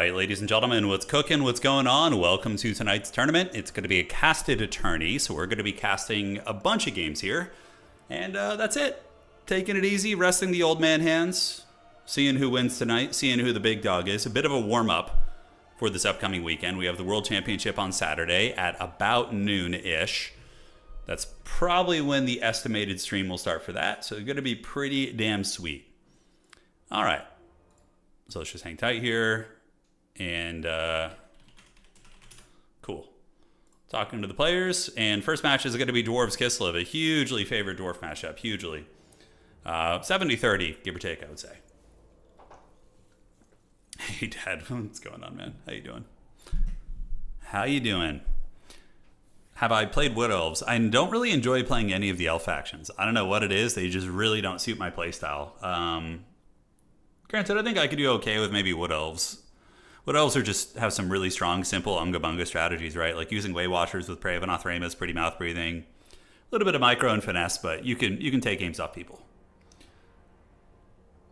right, ladies and gentlemen, what's cooking? What's going on? Welcome to tonight's tournament. It's going to be a casted tourney, so we're going to be casting a bunch of games here. And that's it. Taking it easy, resting the old man hands, seeing who wins tonight, seeing who the big dog is. A bit of a warm-up for this upcoming weekend. We have the World Championship on Saturday at about noon-ish. That's probably when the estimated stream will start for that, so it's going to be pretty damn sweet. All right. So let's just hang tight here. And cool. Talking to the players. And first match is going to be Dwarves Kislev, a hugely favored dwarf matchup. Hugely. 70-30, give or take, I would say. Hey, Dad. What's going on, man? How you doing? How you doing? Have I played Wood Elves? I don't really enjoy playing any of the elf factions. I don't know what it is. They just really don't suit my playstyle. Granted, I think I could do okay with maybe Wood Elves. Wood Elves are just have some really strong, simple Unga Bunga strategies, right? Like using Way Watchers with Prey of Anathramas, pretty mouth breathing. A little bit of micro and finesse, but you can take games off people.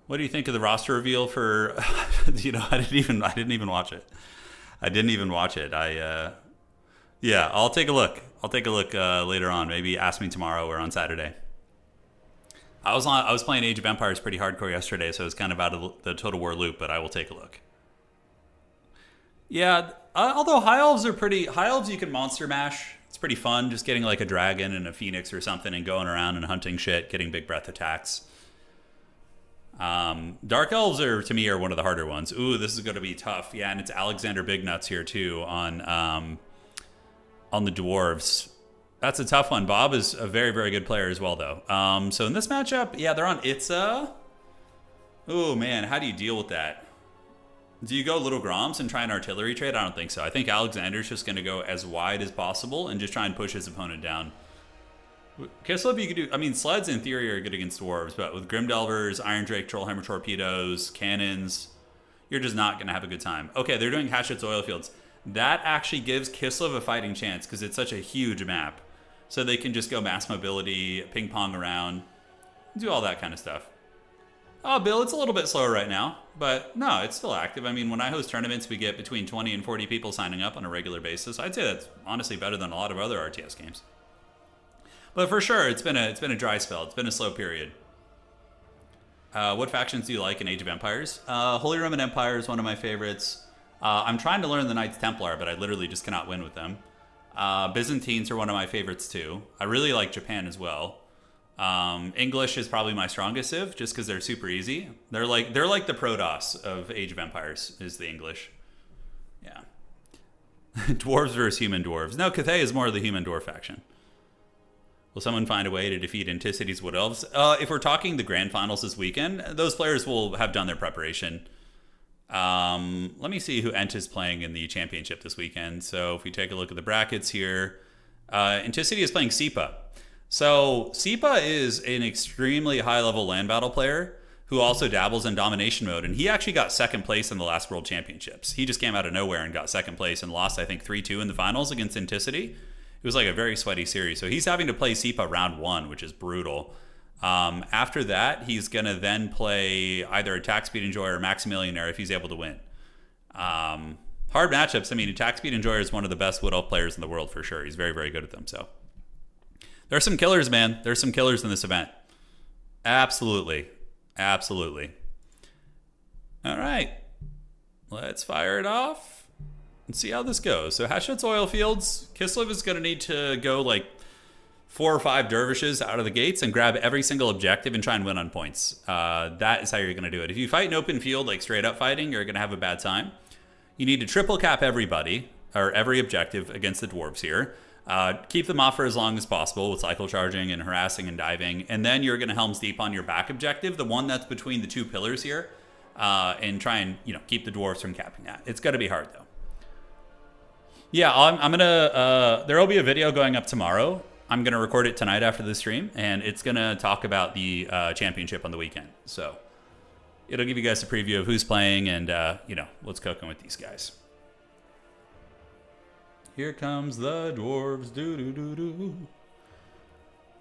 What do you think of the roster reveal for? I didn't even watch it. Yeah, I'll take a look. Later on. Maybe ask me tomorrow or on Saturday. I was playing Age of Empires pretty hardcore yesterday, so it's kind of out of the Total War loop, but I will take a look. Yeah, although High Elves you can monster mash. It's pretty fun, just getting like a dragon and a phoenix or something and going around and hunting shit, getting big breath attacks. Dark Elves to me are one of the harder ones. Ooh, this is going to be tough. Yeah, and it's Alexander Big Nuts here too on the Dwarves. That's a tough one. Bob is a very, very good player as well, though. So in this matchup, yeah, they're on Itza. Oh, man, how do you deal with that? Do you go Little Groms and try an artillery trade? I don't think so. I think Alexander's just going to go as wide as possible and just try and push his opponent down. Kislev, you could do... I mean, sleds in theory are good against dwarves, but with Grimdelvers, Iron Drake, Trollhammer torpedoes, cannons, you're just not going to have a good time. Okay, they're doing Hatchet's oil fields. That actually gives Kislev a fighting chance because it's such a huge map. So they can just go mass mobility, ping pong around, do all that kind of stuff. Oh, Bill, it's a little bit slower right now, but no, it's still active. I mean, when I host tournaments, we get between 20 and 40 people signing up on a regular basis. I'd say that's honestly better than a lot of other RTS games. But for sure, it's been a dry spell. It's been a slow period. What factions do you like in Age of Empires? Holy Roman Empire is one of my favorites. I'm trying to learn the Knights Templar, but I literally just cannot win with them. Byzantines are one of my favorites too. I really like Japan as well. English is probably my strongest civ, just because they're super easy. They're like the Protoss of Age of Empires is the English. Yeah. Dwarves versus human dwarves. No, Cathay is more of the human dwarf faction. Will someone find a way to defeat Anticity's Wood Elves? If we're talking the grand finals this weekend, those players will have done their preparation. Let me see who Ent is playing in the championship this weekend. So if we take a look at the brackets here, Anticity is playing Sipa. So Sipa is an extremely high-level land battle player who also dabbles in domination mode, and he actually got second place in the last World Championships. He just came out of nowhere and got second place and lost, I think, 3-2 in the finals against Anticity. It was like a very sweaty series. So he's having to play Sipa round 1, which is brutal. After that, he's going to then play either Attack Speed Enjoyer or Maximillionaire if he's able to win. Hard matchups. I mean, Attack Speed Enjoyer is one of the best Wood Elf players in the world for sure. He's very, very good at them. So there's some killers, man. There's some killers in this event. Absolutely. Absolutely. All right. Let's fire it off and see how this goes. So Hatchet's oil fields. Kislev is going to need to go like 4 or 5 dervishes out of the gates and grab every single objective and try and win on points. That is how you're going to do it. If you fight an open field, like straight up fighting, you're going to have a bad time. You need to triple cap everybody, or every objective against the dwarves here. Keep them off for as long as possible with cycle charging and harassing and diving. And then you're going to Helm's Deep on your back objective, the one that's between the 2 pillars here, and try and keep the dwarves from capping that. It's going to be hard, though. Yeah, I'm going to... there will be a video going up tomorrow. I'm going to record it tonight after the stream, and it's going to talk about the championship on the weekend. So it'll give you guys a preview of who's playing and, what's cooking with these guys. Here comes the dwarves. Doo-doo-doo-doo.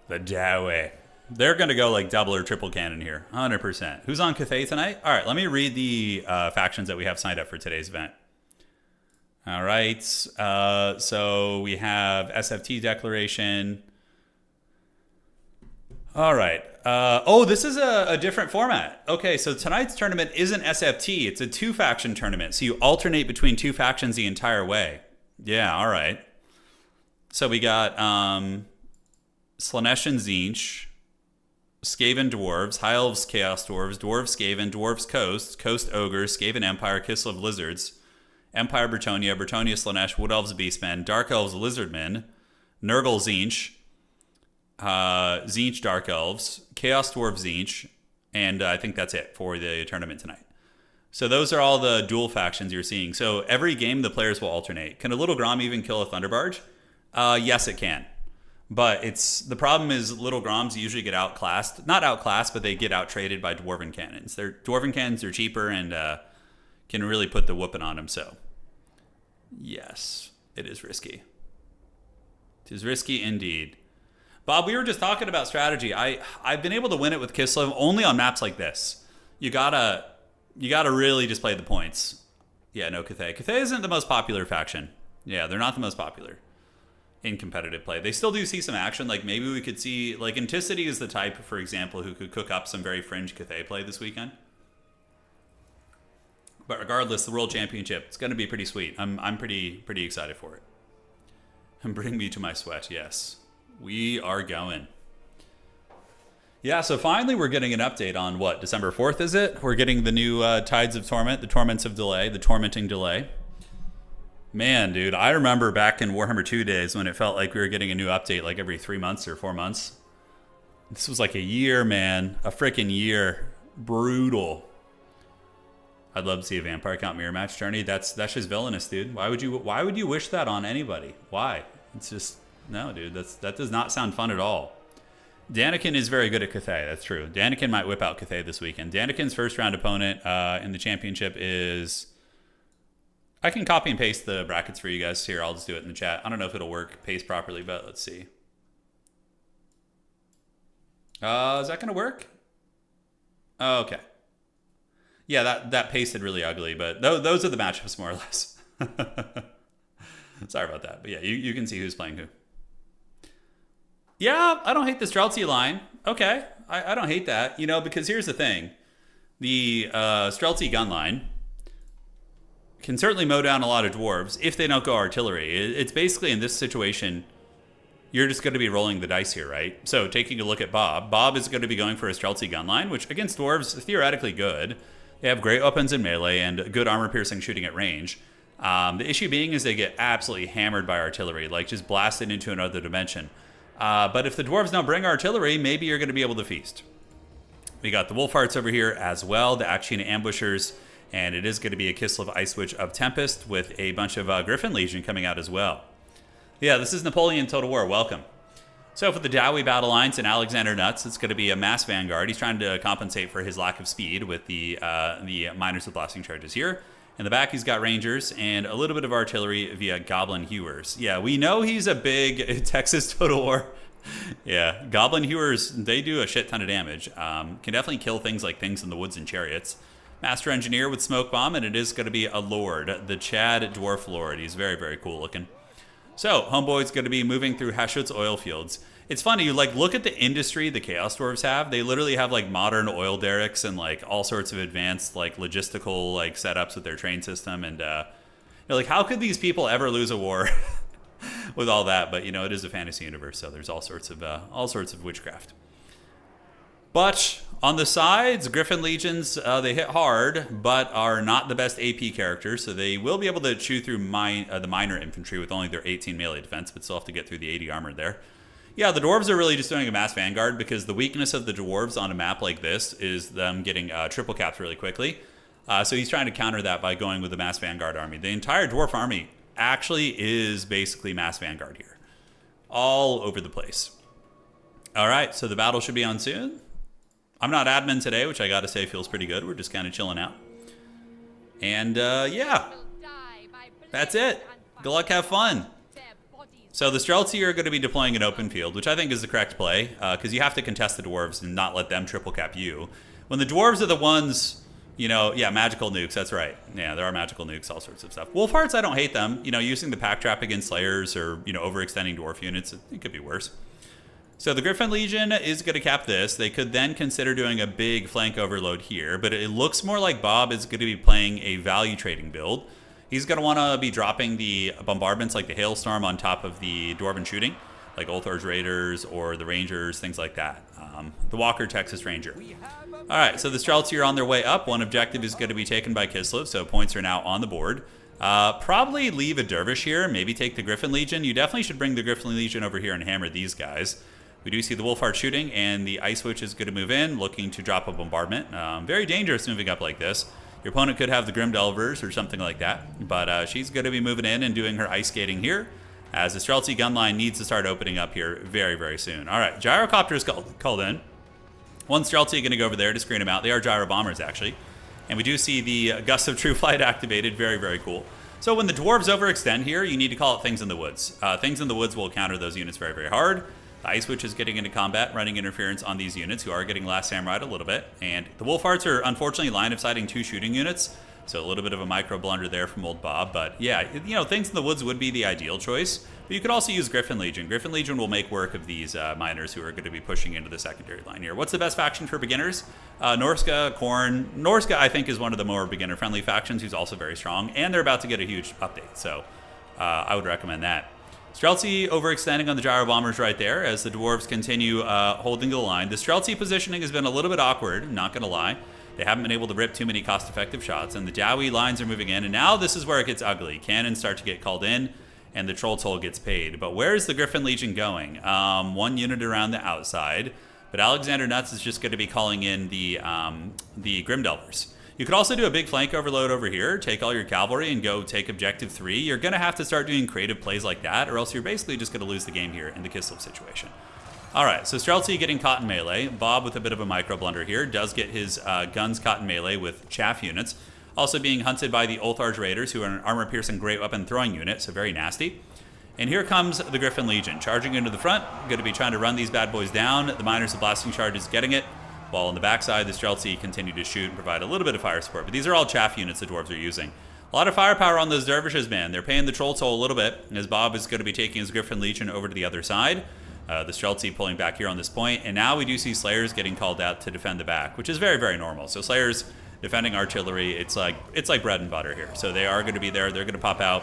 The Dowie. They're going to go like double or triple cannon here. 100%. Who's on Cathay tonight? All right, let me read the factions that we have signed up for today's event. All right. So we have SFT declaration. All right. Oh, this is a different format. Okay, so tonight's tournament isn't SFT. It's a 2-faction tournament. So you alternate between 2 factions the entire way. Yeah, all right. So we got Slanesh and Tzeentch, Skaven Dwarves, High Elves Chaos Dwarves, Dwarves Skaven, Dwarves Coast, Coast Ogres, Skaven Empire, Kislev Lizards, Empire Bretonnia, Bretonnia Slanesh, Wood Elves Beastmen, Dark Elves Lizardmen, Nurgle Tzeentch, Tzeentch Dark Elves, Chaos Dwarf Tzeentch, and I think that's it for the tournament tonight. So those are all the dual factions you're seeing. So every game the players will alternate. Can a Little Grom even kill a Thunderbarge? Yes, it can. But the problem is Little Groms usually get outclassed. Not outclassed, but they get out-traded by Dwarven Cannons. Dwarven Cannons are cheaper and can really put the whooping on them. So yes, it is risky. It is risky indeed. Bob, we were just talking about strategy. I've been able to win it with Kislev only on maps like this. You gotta really just play the points. Yeah, no Cathay. Cathay isn't the most popular faction. Yeah, they're not the most popular in competitive play. They still do see some action. Like maybe we could see, like Anticity is the type, for example, who could cook up some very fringe Cathay play this weekend. But regardless, the World Championship, it's going to be pretty sweet. I'm pretty excited for it. And bring me to my sweat, yes. We are going. Yeah, so finally we're getting an update on what, December 4th is it? We're getting the new Tides of Torment, the Torments of Delay, the Tormenting Delay. Man, dude, I remember back in Warhammer 2 days when it felt like we were getting a new update like every 3 months or 4 months. This was like a year, man. A freaking year. Brutal. I'd love to see a Vampire Count Mirror Match tourney. That's just villainous, dude. Why would you wish that on anybody? Why? It's just, no, dude. That does not sound fun at all. Daniken is very good at Cathay. That's true. Daniken might whip out Cathay this weekend. Daniken's first round opponent in the championship is... I can copy and paste the brackets for you guys here. I'll just do it in the chat. I don't know if it'll work, paste properly, but let's see. Is that going to work? Oh, okay. Yeah, that pasted really ugly, but those are the matchups more or less. Sorry about that. But yeah, you can see who's playing who. Yeah, I don't hate the Streltsy line. Okay, I don't hate that. You know, because here's the thing. The Streltsy gun line can certainly mow down a lot of dwarves if they don't go artillery. It's basically in this situation, you're just going to be rolling the dice here, right? So taking a look at Bob. Bob is going to be going for a Streltsy gun line, which against dwarves is theoretically good. They have great weapons in melee and good armor-piercing shooting at range. The issue being is they get absolutely hammered by artillery, like just blasted into another dimension. But if the dwarves don't bring artillery, maybe you're going to be able to feast. We got the Wolfhearts over here as well, the Akshina Ambushers, and it is going to be a Kislev Ice Witch of Tempest with a bunch of Griffin Legion coming out as well. Yeah, this is Napoleon Total War. Welcome. So for the Dowie Battle Lines and Alexander Nuts, it's going to be a mass Vanguard. He's trying to compensate for his lack of speed with the Miners with Blasting Charges here. In the back, he's got Rangers and a little bit of artillery via Goblin Hewers. Yeah, we know he's a big Texas Total War. Yeah, Goblin Hewers, they do a shit ton of damage. Can definitely kill things like Things in the Woods and Chariots. Master Engineer with Smoke Bomb, and it is going to be a Lord, the Chad Dwarf Lord. He's very, very cool looking. So, Homeboy's going to be moving through Hashut's oil fields. It's funny, you like look at the industry the Chaos Dwarves have. They literally have like modern oil derricks and like all sorts of advanced like logistical like setups with their train system. And you're like, how could these people ever lose a war with all that? But you know, it is a fantasy universe, so there's all sorts of witchcraft. But on the sides, Griffin Legions, they hit hard, but are not the best AP characters, so they will be able to chew through the minor infantry with only their 18 melee defense, but still have to get through the 80 armor there. Yeah, the dwarves are really just doing a mass Vanguard because the weakness of the dwarves on a map like this is them getting triple caps really quickly. So he's trying to counter that by going with the mass Vanguard army. The entire dwarf army actually is basically mass Vanguard here. All over the place. All right, so the battle should be on soon. I'm not admin today, which I gotta say feels pretty good. We're just kind of chilling out. And yeah, that's it. Good luck, have fun. So the Streltsy are going to be deploying an open field, which I think is the correct play, because you have to contest the dwarves and not let them triple cap you. When the dwarves are the ones, You know, yeah, magical nukes, that's right. Yeah, there are magical nukes, all sorts of stuff. Wolf Hearts, I don't hate them. You know, using the pack trap against Slayers or, you know, overextending Dwarf units, it could be worse. So the Griffin Legion is going to cap this. They could then consider doing a big flank overload here, but it looks more like Bob is going to be playing a value trading build. He's going to want to be dropping the bombardments like the Hailstorm on top of the Dwarven shooting, like Ulthar's Raiders or the Rangers, things like that. The Walker Texas Ranger. All right, so the Streltsy are on their way up. One objective is going to be taken by Kislev, so points are now on the board. Probably leave a Dervish here, maybe take the Griffin Legion. You definitely should bring the Griffin Legion over here and hammer these guys. We do see the Wolfheart shooting, and the Ice Witch is going to move in, looking to drop a bombardment. Very dangerous moving up like this. Your opponent could have the Grim Delvers or something like that, but she's going to be moving in and doing her ice skating here, as the Streltsy gun line needs to start opening up here very, very soon. All right, Gyrocopter is called in. One Streltsy going to go over there to screen them out. They are Gyro Bombers, actually. And we do see the Gust of True Flight activated. Very, very cool. So when the Dwarves overextend here, you need to call it Things in the Woods. Things in the Woods will counter those units very, very hard. The Ice Witch is getting into combat, running interference on these units who are getting Last Samurai a little bit. And the Wolf Hearts are unfortunately line of sighting 2 shooting units. So a little bit of a micro blunder there from old Bob. But yeah, you know, Things in the Woods would be the ideal choice. But you could also use Griffin Legion. Griffin Legion will make work of these miners who are going to be pushing into the secondary line here. What's the best faction for beginners? Norska, Khorne. Norska, I think, is one of the more beginner-friendly factions who's also very strong. And they're about to get a huge update. So I would recommend that. Streltsy overextending on the Gyro Bombers right there as the Dwarves continue holding the line. The Streltsy positioning has been a little bit awkward, not going to lie. They haven't been able to rip too many cost-effective shots, and the Dowie lines are moving in, and now this is where it gets ugly. Cannons start to get called in, and the Troll Toll gets paid. But where is the Griffin Legion going? 1 unit around the outside, but Alexander Nuts is just going to be calling in the Grim Delvers. You could also do a big flank overload over here, take all your cavalry and go take objective 3. You're going to have to start doing creative plays like that, or else you're basically just going to lose the game here in the Kislev situation. All right, so Streltsy getting caught in melee. Bob with a bit of a micro blunder here does get his guns caught in melee with chaff units. Also being hunted by the Ulthar's Raiders, who are an armor-piercing great weapon throwing unit, so very nasty. And here comes the Griffin Legion, charging into the front. Going to be trying to run these bad boys down. The Miners of Blasting Charge is getting it. While on the backside, the Streltsy continue to shoot and provide a little bit of fire support. But these are all chaff units the Dwarves are using. A lot of firepower on those Dervishes, man. They're paying the Troll Toll a little bit, as Bob is going to be taking his Griffin Legion over to the other side. The Streltsy pulling back here on this point. And now we do see Slayers getting called out to defend the back, which is very, very normal. So Slayers defending artillery, it's like bread and butter here. So they are going to be there. They're going to pop out.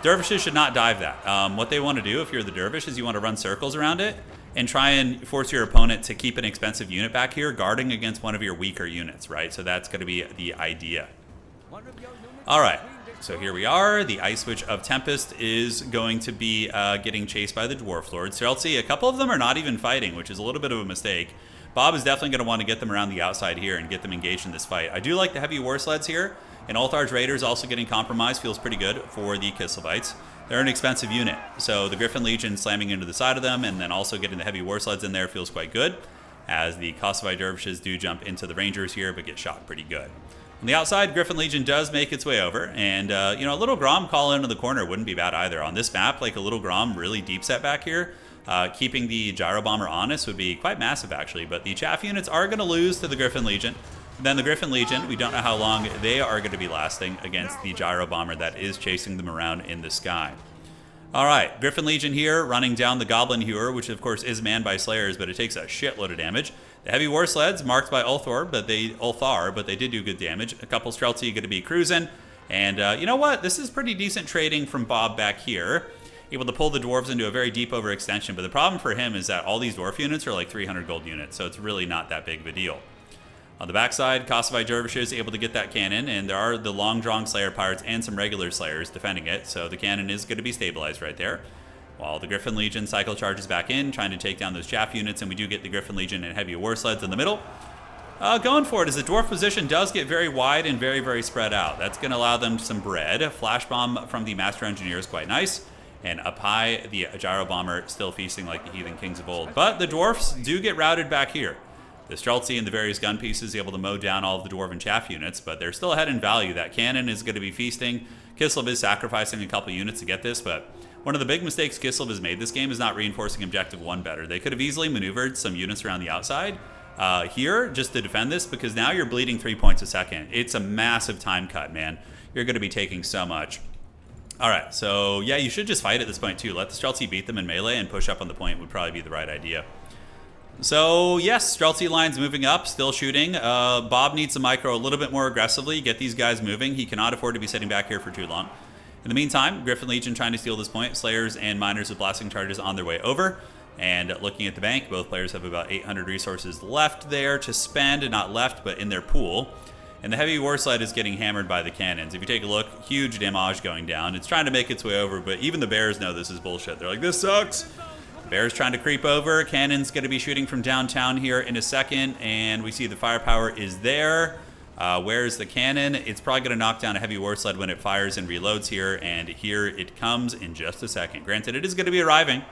Dervishes should not dive that. What they want to do, if you're the Dervish, is you want to run circles around it and try and force your opponent to keep an expensive unit back here, guarding against one of your weaker units, right? So that's going to be the idea. All right, so here we are. The Ice Witch of Tempest is going to be getting chased by the Dwarf Lord. Streltsy, a couple of them are not even fighting, which is a little bit of a mistake. Bob is definitely going to want to get them around the outside here and get them engaged in this fight. I do like the heavy war sleds here, and Ulthar's Raiders also getting compromised feels pretty good for the Kislevites. They're an expensive unit, so the Griffin Legion slamming into the side of them and then also getting the heavy war sleds in there feels quite good, as the Kosovo Dervishes do jump into the Rangers here but get shot pretty good. On the outside, Griffin Legion does make its way over, and you know, a little Grom call into the corner wouldn't be bad either. On this map, like a little Grom really deep set back here, keeping the Gyro Bomber honest would be quite massive actually, but the chaff units are going to lose to the Griffin Legion. Then the Griffin Legion, we don't know how long they are going to be lasting against the Gyro Bomber that is chasing them around in the sky. All right, Griffin Legion here running down the Goblin Hewer, which of course is manned by Slayers, but it takes a shitload of damage. The heavy war sleds marked by Ulthar, but they did do good damage. A couple Streltsy going to be cruising, and you know what? This is pretty decent trading from Bob back here. Able to pull the Dwarves into a very deep overextension, but the problem for him is that all these Dwarf units are like 300 gold units, so it's really not that big of a deal. On the backside, Kosovo Dervishes able to get that cannon, and there are the long-drawn Slayer Pirates and some regular Slayers defending it, so the cannon is going to be stabilized right there. While the Griffin Legion cycle charges back in, trying to take down those chaff units, and we do get the Griffin Legion and heavy war sleds in the middle. Going for it as the Dwarf position does get very wide and very, very spread out. That's going to allow them some bread. Flash Bomb from the Master Engineer is quite nice. And up high, the Gyro Bomber still feasting like the heathen kings of old. But the Dwarfs do get routed back here. The Streltsy and the various gun pieces able to mow down all of the Dwarven chaff units, but they're still ahead in value. That cannon is going to be feasting. Kislev is sacrificing a couple units to get this, but one of the big mistakes Kislev has made this game is not reinforcing Objective 1 better. They could have easily maneuvered some units around the outside here just to defend this, because now you're bleeding 3 points a second. It's a massive time cut, man. You're going to be taking so much. All right, so yeah, you should just fight at this point too. Let the Streltsy beat them in melee and push up on the point would probably be the right idea. So yes, Streltsy line's moving up, still shooting. Bob needs to micro a little bit more aggressively, get these guys moving. He cannot afford to be sitting back here for too long. In the meantime, Griffin Legion trying to steal this point. Slayers and Miners with blasting charges on their way over. And looking at the bank, both players have about 800 resources left there to spend, not left, but in their pool. And the heavy war sled is getting hammered by the cannons. If you take a look, huge damage going down. It's trying to make its way over, but even the bears know this is bullshit. They're like, this sucks. Bears trying to creep over. Cannon's going to be shooting from downtown here in a second, and we see the firepower is there. Where's the cannon? It's probably going to knock down a heavy war sled when it fires and reloads here, and here it comes in just a second. Granted, it is going to be arriving,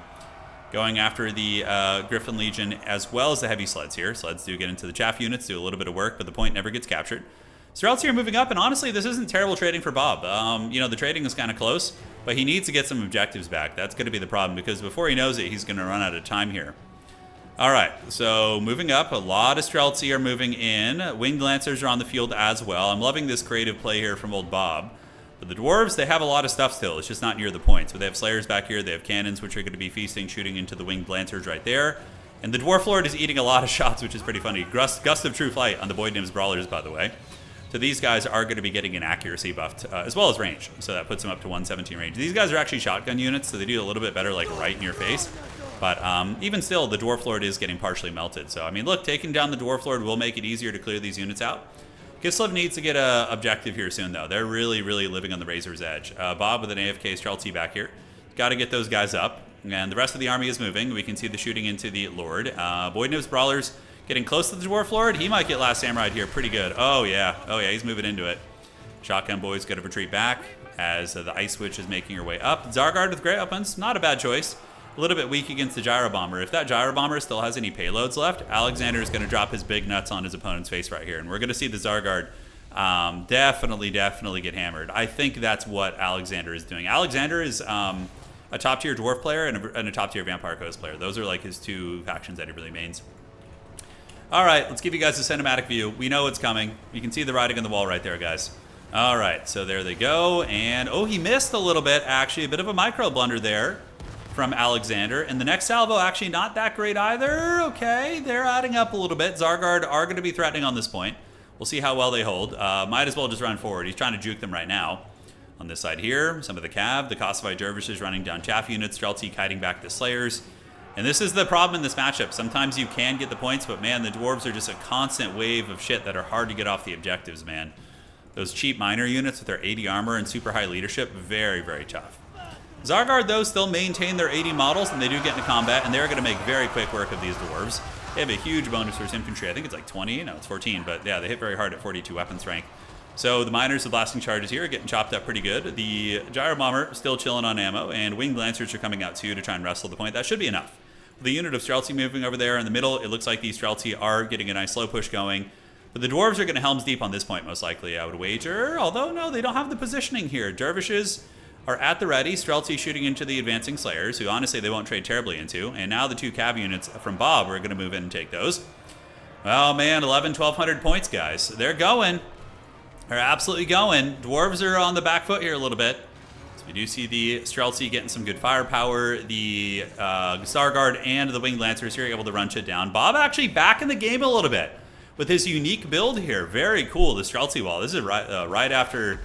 going after the Griffin Legion as well as the heavy sleds here. Sleds do get into the chaff units, do a little bit of work, but the point never gets captured. Streltsy are moving up, and honestly, this isn't terrible trading for Bob. You know, the trading is kind of close, but he needs to get some objectives back. That's going to be the problem, because before he knows it, he's going to run out of time here. All right, so moving up, a lot of Streltsy are moving in. Winged Lancers are on the field as well. I'm loving this creative play here from old Bob. But the Dwarves, they have a lot of stuff still. It's just not near the points. But they have Slayers back here. They have cannons, which are going to be feasting, shooting into the Winged Lancers right there. And the Dwarf Lord is eating a lot of shots, which is pretty funny. Gust of True Flight on the Boyd Nims Brawlers, by the way. So these guys are going to be getting an accuracy buff as well as range. So that puts them up to 117 range. These guys are actually shotgun units, so they do a little bit better, like right in your face. But even still, the Dwarf Lord is getting partially melted. So, I mean, look, taking down the Dwarf Lord will make it easier to clear these units out. Kislev needs to get an objective here soon, though. They're really, really living on the razor's edge. Bob with an AFK Streltsy back here. Got to get those guys up. And the rest of the army is moving. We can see the shooting into the Lord. Boyd Nims Brawlers getting close to the Dwarf Lord. He might get Last Samurai here pretty good. Oh, yeah. Oh, yeah, he's moving into it. Shotgun Boys got to retreat back as the Ice Witch is making her way up. Zargard with great weapons. Not a bad choice. A little bit weak against the Gyro Bomber. If that Gyro Bomber still has any payloads left, Alexander is going to drop his big nuts on his opponent's face right here. And we're going to see the Zargard definitely get hammered. I think that's what Alexander is doing. Alexander is a top-tier Dwarf player and a top-tier Vampire Coast player. Those are like his two factions that he really mains. All right, let's give you guys a cinematic view. We know it's coming. You can see the writing on the wall right there, guys. All right, so there they go. And, oh, he missed a little bit, actually. A bit of a micro blunder there from Alexander. And the next salvo, actually not that great either. Okay, they're adding up a little bit. Zargard are going to be threatening on this point. We'll see how well they hold. Might as well just run forward. He's trying to juke them right now. On this side here, some of the Cav, the Kosovo Dervishes running down chaff units, Streltsy kiting back the Slayers. And this is the problem in this matchup. Sometimes you can get the points, but man, the Dwarves are just a constant wave of shit that are hard to get off the objectives, man. Those cheap miner units with their 80 armor and super high leadership, very, very tough. Zargard, though, still maintain their 80 models, and they do get into combat, and they're going to make very quick work of these Dwarves. They have a huge bonus for infantry. I think it's like 20. No, it's 14, but yeah, they hit very hard at 42 weapon strength. So the Miners with blasting charges here are getting chopped up pretty good. The Gyro Bomber still chilling on ammo, and Winged Lancers are coming out too to try and wrestle the point. That should be enough. The unit of Streltsy moving over there in the middle, it looks like these Streltsy are getting a nice slow push going. But the Dwarves are going to Helm's Deep on this point, most likely, I would wager. Although, no, they don't have the positioning here. Dervishes are at the ready. Streltsy shooting into the advancing Slayers, who honestly they won't trade terribly into. And now the two Cav units from Bob are going to move in and take those. Oh, man, 1,200 points, guys. They're going. They're absolutely going. Dwarves are on the back foot here a little bit. We do see the Streltsy getting some good firepower. The Zargard and the Winged Lancers here are able to run shit down. Bob actually back in the game a little bit with his unique build here. Very cool, the Streltsy wall. This is right after,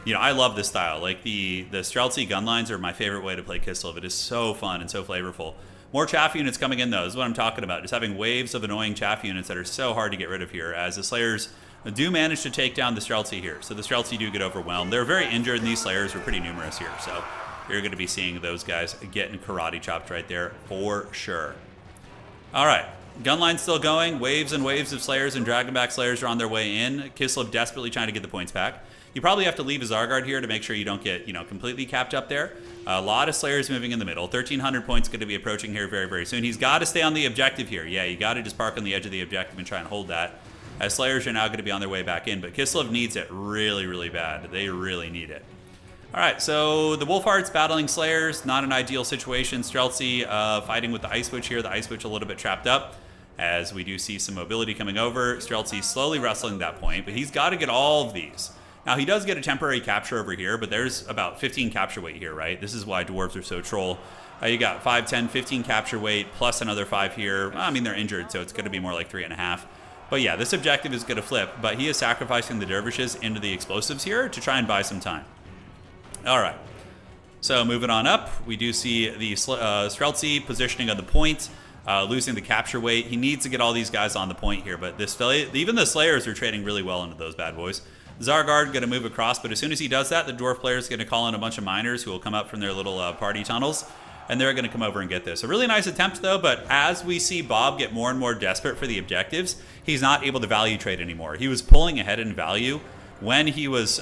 you know, I love this style. Like the Streltsy gun lines are my favorite way to play Kislev. It is so fun and so flavorful. More chaff units coming in though, this is what I'm talking about. Just having waves of annoying chaff units that are so hard to get rid of here as the Slayers do manage to take down the Streltsy here. So the Streltsy do get overwhelmed. They're very injured, and these Slayers are pretty numerous here. So you're going to be seeing those guys getting karate chopped right there for sure. All right. Gunline's still going. Waves and waves of Slayers and Dragonback Slayers are on their way in. Kislev desperately trying to get the points back. You probably have to leave a Zargard here to make sure you don't get, you know, completely capped up there. A lot of Slayers moving in the middle. 1,300 points going to be approaching here very, very soon. He's got to stay on the objective here. Yeah, you got to just park on the edge of the objective and try and hold that. As Slayers are now going to be on their way back in, but Kislev needs it really, really bad. They really need it. All right, so the Wolfhearts battling Slayers, not an ideal situation. Streltsy fighting with the Ice Witch here. The Ice Witch a little bit trapped up. as we do see some mobility coming over. Streltsy slowly wrestling that point, but he's got to get all of these. Now, he does get a temporary capture over here, but there's about 15 capture weight here, right? This is why dwarves are so troll. You got 5, 10, 15 capture weight, plus another 5 here. I mean, they're injured, so it's going to be more like 3.5. But yeah, this objective is going to flip, but he is sacrificing the dervishes into the explosives here to try and buy some time. All right. So moving on up, we do see the Streltsy positioning on the point, losing the capture weight. He needs to get all these guys on the point here, but even the Slayers are trading really well into those bad boys. Zargard going to move across, but as soon as he does that, the Dwarf player is going to call in a bunch of miners who will come up from their little party tunnels, and they're going to come over and get this. A really nice attempt, though, but as we see Bob get more and more desperate for the objectives, he's not able to value trade anymore. He was pulling ahead in value when he was,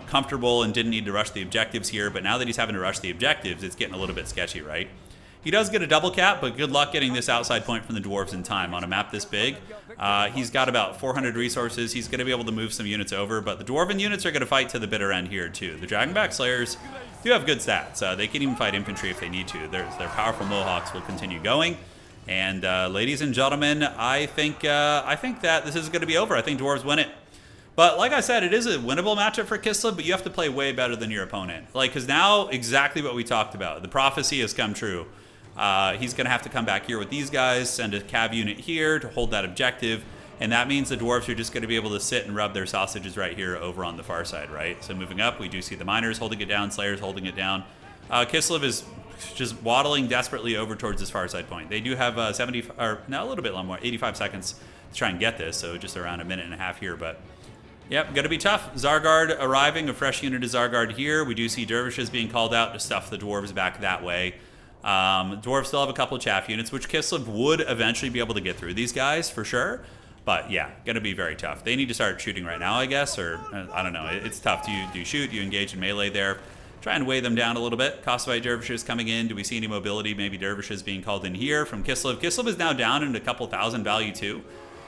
comfortable and didn't need to rush the objectives here, but now that he's having to rush the objectives, it's getting a little bit sketchy, right? He does get a double cap, but good luck getting this outside point from the dwarves in time on a map this big. He's got about 400 resources. He's going to be able to move some units over, but the dwarven units are going to fight to the bitter end here, too. The Dragonback Slayers do have good stats. They can even fight infantry if they need to. Their powerful Mohawks will continue going. And ladies and gentlemen, I think that this is going to be over. I think dwarves win it. But like I said, it is a winnable matchup for Kislev, but you have to play way better than your opponent. Because now, exactly what we talked about. The prophecy has come true. He's going to have to come back here with these guys, send a cav unit here to hold that objective, and that means the dwarves are just going to be able to sit and rub their sausages right here over on the far side, right? So moving up, we do see the miners holding it down, Slayers holding it down. Kislev is just waddling desperately over towards this far side point. They do have a little bit more, 85 seconds to try and get this, so just around a minute and a half here, but yep, going to be tough. Zargard arriving, a fresh unit of Zargard here. We do see dervishes being called out to stuff the dwarves back that way. Dwarves still have a couple of chaff units, which Kislev would eventually be able to get through these guys for sure. But yeah, going to be very tough. They need to start shooting right now, I guess, or I don't know. It's tough. Do you shoot? Do you engage in melee there? Try and weigh them down a little bit. Kosovite dervishes coming in. Do we see any mobility? Maybe dervishes being called in here from Kislev. Kislev is now down into a couple thousand value too.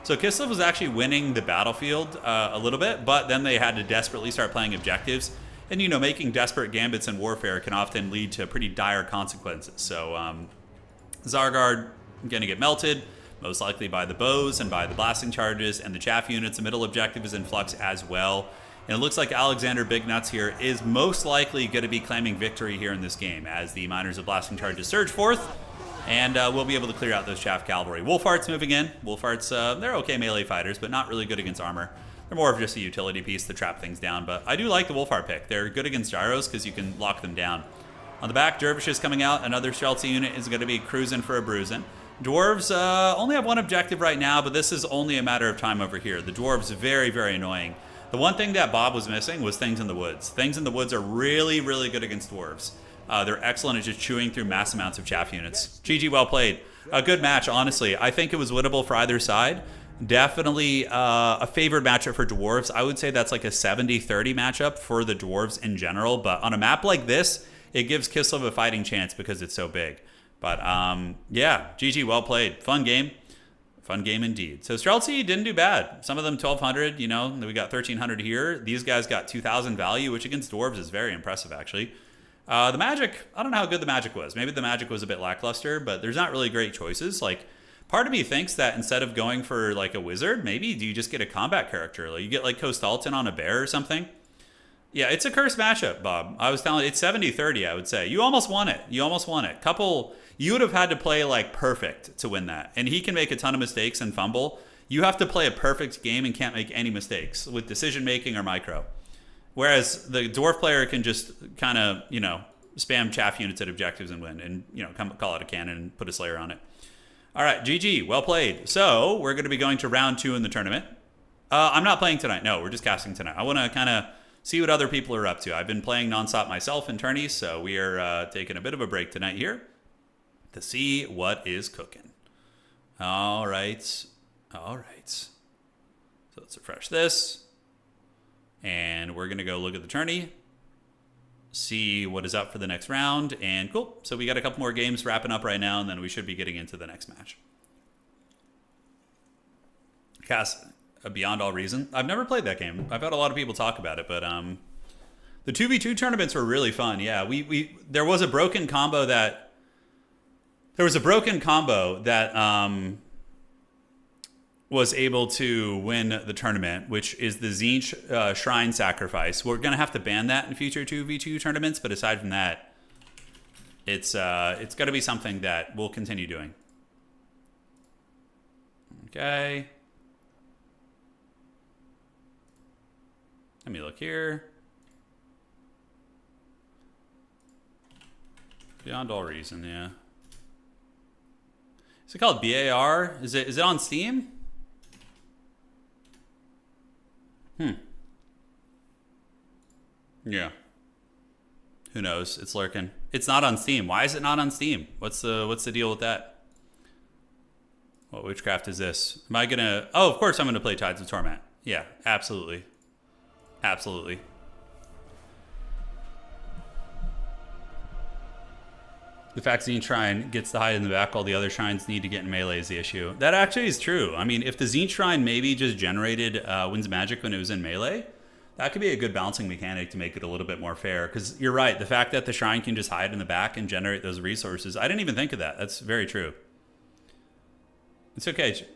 So Kislev was actually winning the battlefield a little bit, but then they had to desperately start playing objectives. And, making desperate gambits in warfare can often lead to pretty dire consequences. So Zargard going to get melted, most likely by the bows and by the blasting charges, and the chaff units. The middle objective is in flux as well. And it looks like Alexander Big Nuts here is most likely going to be claiming victory here in this game as the miners of blasting charges surge forth. And we'll be able to clear out those chaff cavalry. Wolfhearts moving in. Wolfhearts, they're okay melee fighters, but not really good against armor. They're more of just a utility piece to trap things down, but I do like the Wolfheart pick. They're good against gyros because you can lock them down. On the back, dervishes coming out. Another Streltsy unit is going to be cruising for a bruising. Dwarves only have one objective right now, but this is only a matter of time over here. The dwarves very, very annoying. The one thing that Bob was missing was Things in the Woods. Things in the Woods are really, really good against dwarves. They're excellent at just chewing through mass amounts of chaff units. GG, well played. A good match, honestly. I think it was winnable for either side. Definitely a favored matchup for dwarves. I would say that's like a 70-30 matchup for the dwarves in general. But on a map like this, it gives Kislev a fighting chance because it's so big. But yeah, GG, well played. Fun game. Fun game indeed. So Streltsy didn't do bad. Some of them 1,200, we got 1,300 here. These guys got 2,000 value, which against dwarves is very impressive, actually. The magic, I don't know how good the magic was. Maybe the magic was a bit lackluster, but there's not really great choices. Part of me thinks that instead of going for a wizard, maybe do you just get a combat character? You get Kostalton on a bear or something. Yeah, it's a cursed matchup, Bob. I was telling you, it's 70-30, I would say. You almost won it. You would have had to play perfect to win that. And he can make a ton of mistakes and fumble. You have to play a perfect game and can't make any mistakes with decision making or micro. Whereas the dwarf player can just kind of, spam chaff units at objectives and win and, call it a cannon and put a Slayer on it. All right, GG, well played. So we're going to be going to round 2 in the tournament. I'm not playing tonight. No, we're just casting tonight. I want to kind of see what other people are up to. I've been playing nonstop myself in Tourney, so we are taking a bit of a break tonight here to see what is cooking. All right. So let's refresh this. And we're going to go look at the tourney, see what is up for the next round, and cool. So we got a couple more games wrapping up right now, and then we should be getting into the next match. Cast Beyond All Reason. I've never played that game. I've had a lot of people talk about it, but the 2v2 tournaments were really fun. Yeah, there was a broken combo that was able to win the tournament, which is the Tzeentch Shrine Sacrifice. We're going to have to ban that in future 2v2 tournaments, but aside from that, it's going to be something that we'll continue doing. Okay. Let me look here. Beyond all reason, yeah. Is it called BAR? Is it on Steam? Yeah. Who knows? It's lurking. It's not on Steam. Why is it not on Steam? What's the deal with that? What witchcraft is this? Am I gonna... Oh, of course I'm gonna play Tides of Torment. Yeah, absolutely. Absolutely. The fact Tzeentch Shrine gets to hide in the back while the other shrines need to get in melee is the issue. That actually is true. I mean, if the Tzeentch Shrine maybe just generated Winds of Magic when it was in melee, that could be a good balancing mechanic to make it a little bit more fair. Because you're right, the fact that the shrine can just hide in the back and generate those resources, I didn't even think of that. That's very true. It's okay.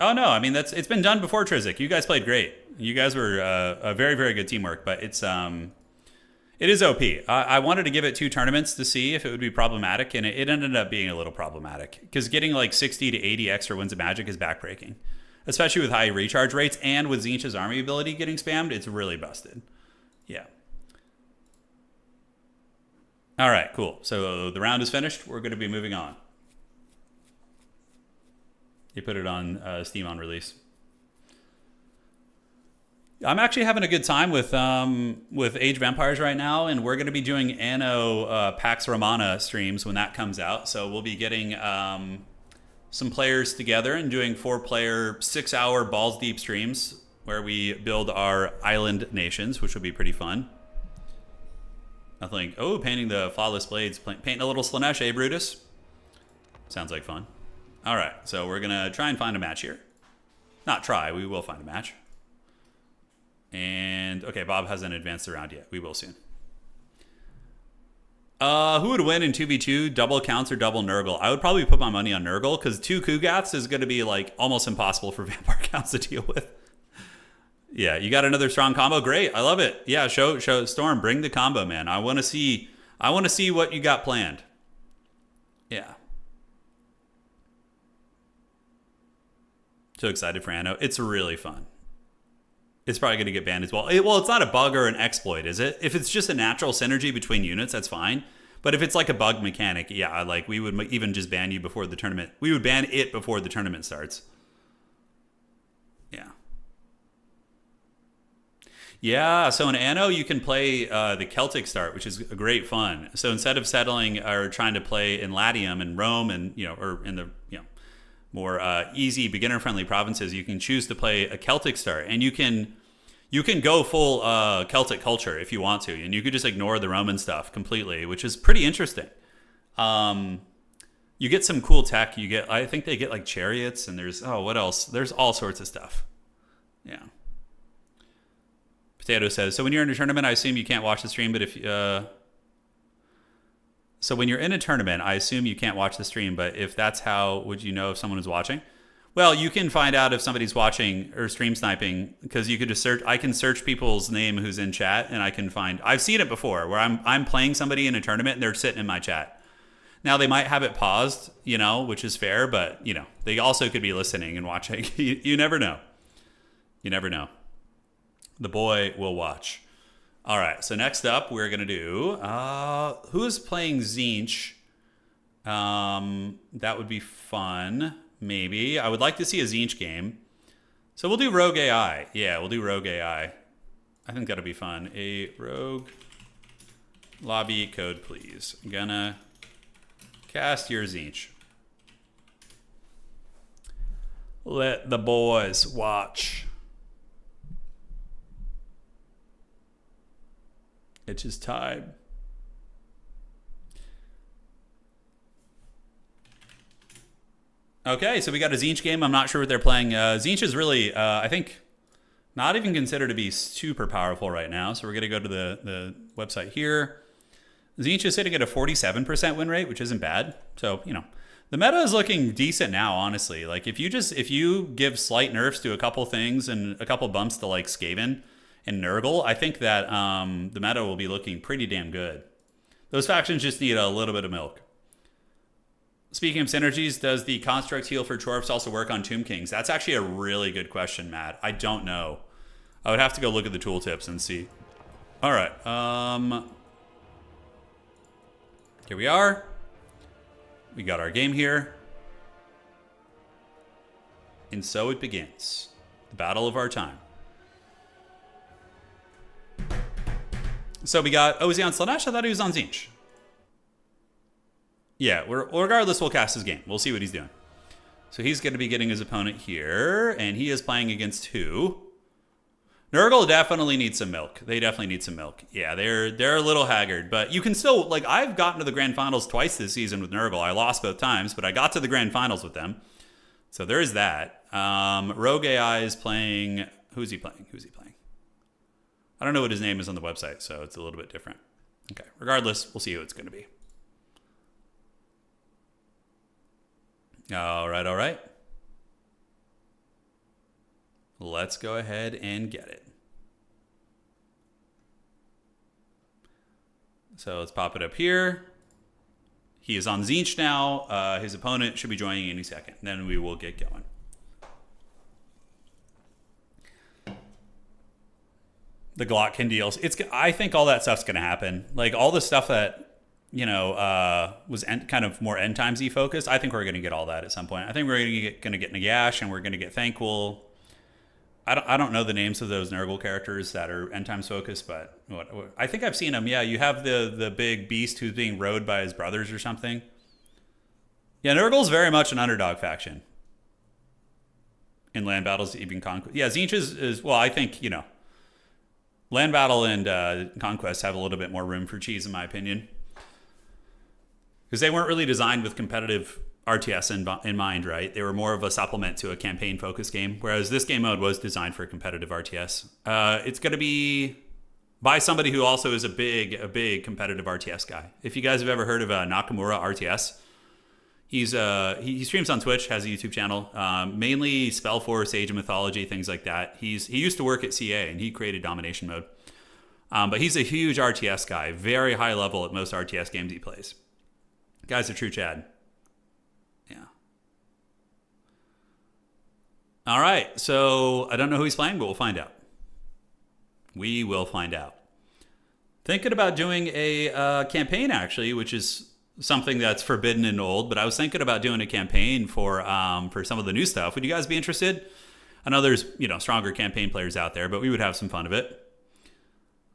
Oh no, I mean it's been done before, Trizik. You guys played great. You guys were a very, very good teamwork, but it is OP. I wanted to give it 2 tournaments to see if it would be problematic, and it ended up being a little problematic because getting like 60 to 80 extra Winds of Magic is backbreaking, especially with high recharge rates and with Tzeentch's army ability getting spammed. It's really busted. Yeah. All right, cool. So the round is finished. We're going to be moving on. You put it on Steam on release. I'm actually having a good time with Age of Empires right now, and we're going to be doing Anno Pax Romana streams when that comes out. So we'll be getting some players together and doing 4-player, 6-hour balls deep streams where we build our island nations, which will be pretty fun. Nothing. Oh, painting the flawless blades, painting a little Slanesh, eh, Brutus? Sounds like fun. All right, so we're going to try and find a match here. Not try, we will find a match. And, okay, Bob hasn't advanced the round yet. We will soon. Who would win in 2v2, double counts or double Nurgle? I would probably put my money on Nurgle, because 2 Kugaths is going to be, like, almost impossible for Vampire counts to deal with. Yeah, you got another strong combo? Great, I love it. Yeah, show Storm, bring the combo, man. I want to see what you got planned. Yeah. So excited for Anno. It's really fun. It's probably going to get banned as well. Well, it's not a bug or an exploit, is it? If it's just a natural synergy between units, that's fine. But if it's like a bug mechanic, yeah, like we would even just ban you before the tournament. We would ban it before the tournament starts. Yeah. Yeah, so in Anno, you can play the Celtic start, which is great fun. So instead of settling or trying to play in Latium and Rome and, or in the, more easy beginner-friendly provinces, you can choose to play a Celtic start, and you can go full Celtic culture if you want to, and you could just ignore the Roman stuff completely, which is pretty interesting. You get some cool tech. I think they get like chariots, and what else? There's all sorts of stuff. Yeah. Potato says, so when you're in a tournament, I assume you can't watch the stream, but So when you're in a tournament, I assume you can't watch the stream, but if that's how, would you know if someone is watching? Well, you can find out if somebody's watching or stream sniping, because you could just search. I can search people's name who's in chat, and I can find. I've seen it before where I'm playing somebody in a tournament and they're sitting in my chat. Now they might have it paused, which is fair, but they also could be listening and watching. You never know. You never know. The boy will watch. All right, so next up, we're going to do... who's playing Tzeentch? That would be fun, maybe. I would like to see a Tzeentch game. So we'll do Rogue AI. Yeah, we'll do Rogue AI. I think that'll be fun. A Rogue lobby code, please. I'm gonna cast your Tzeentch. Let the boys watch. It's just time. Okay, so we got a Tzeentch game. I'm not sure what they're playing. Tzeentch is really, I think, not even considered to be super powerful right now. So we're going to go to the website here. Tzeentch is sitting at a 47% win rate, which isn't bad. So, The meta is looking decent now, honestly. Like if you give slight nerfs to a couple things and a couple bumps to like Skaven and Nurgle, I think that the meta will be looking pretty damn good. Those factions just need a little bit of milk. Speaking of synergies, does the construct heal for Chorfs also work on Tomb Kings? That's actually a really good question, Matt. I don't know. I would have to go look at the tooltips and see. All right. Here we are. We got our game here. And so it begins. The battle of our time. So we got, oh, is he on Slanesh? I thought he was on Tzeentch. Yeah, regardless, we'll cast his game. We'll see what he's doing. So he's going to be getting his opponent here, and he is playing against who? Nurgle definitely needs some milk. They definitely need some milk. Yeah, they're a little haggard, but you can still, like, I've gotten to the grand finals twice this season with Nurgle. I lost both times, but I got to the grand finals with them. So there's that. Rogue AI is playing, who's he playing? I don't know what his name is on the website, so it's a little bit different. Okay, regardless, we'll see who it's going to be. All right. Let's go ahead and get it. So let's pop it up here. He is on Tzeentch now. His opponent should be joining any second. Then we will get going. The Glockkin deals. I think all that stuff's going to happen. Like all the stuff that, was kind of more end timesy focused. I think we're going to get all that at some point. I think we're going to get Nagash and we're going to get Thankful. I don't know the names of those Nurgle characters that are end times focused, but I think I've seen them. Yeah, you have the big beast who's being rode by his brothers or something. Yeah, Nurgle's very much an underdog faction in land battles, even conquest. Yeah, Tzeentch is well, I think, land battle and conquest have a little bit more room for cheese, in my opinion, because they weren't really designed with competitive RTS in mind, right? They were more of a supplement to a campaign-focused game, whereas this game mode was designed for competitive RTS. It's going to be by somebody who also is a big competitive RTS guy. If you guys have ever heard of Nakamura RTS, he streams on Twitch, has a YouTube channel, mainly Spellforce, Age of Mythology, things like that. He used to work at CA, and he created Domination Mode. But he's a huge RTS guy, very high level at most RTS games he plays. Guy's a true Chad. Yeah. All right, so I don't know who he's playing, but we'll find out. We will find out. Thinking about doing a campaign, actually, which is something that's forbidden and old, but I was thinking about doing a campaign for some of the new stuff. Would you guys be interested? I know there's, stronger campaign players out there, but we would have some fun of it.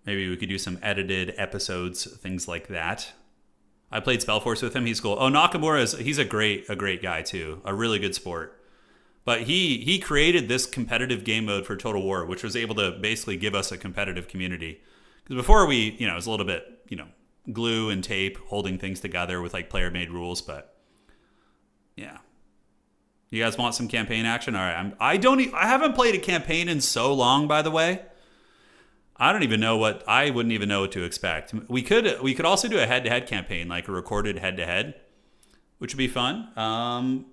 Maybe we could do some edited episodes, things like that. I played Spellforce with him. He's cool. Oh, Nakamura he's a great guy too. A really good sport. But he created this competitive game mode for Total War, which was able to basically give us a competitive community. Because before it was a little bit, glue and tape holding things together with like player-made rules. But yeah, you guys want some campaign action? All right, I haven't played a campaign in so long, by the way. I wouldn't even know what to expect. We could also do a head-to-head campaign, like a recorded head-to-head, which would be fun.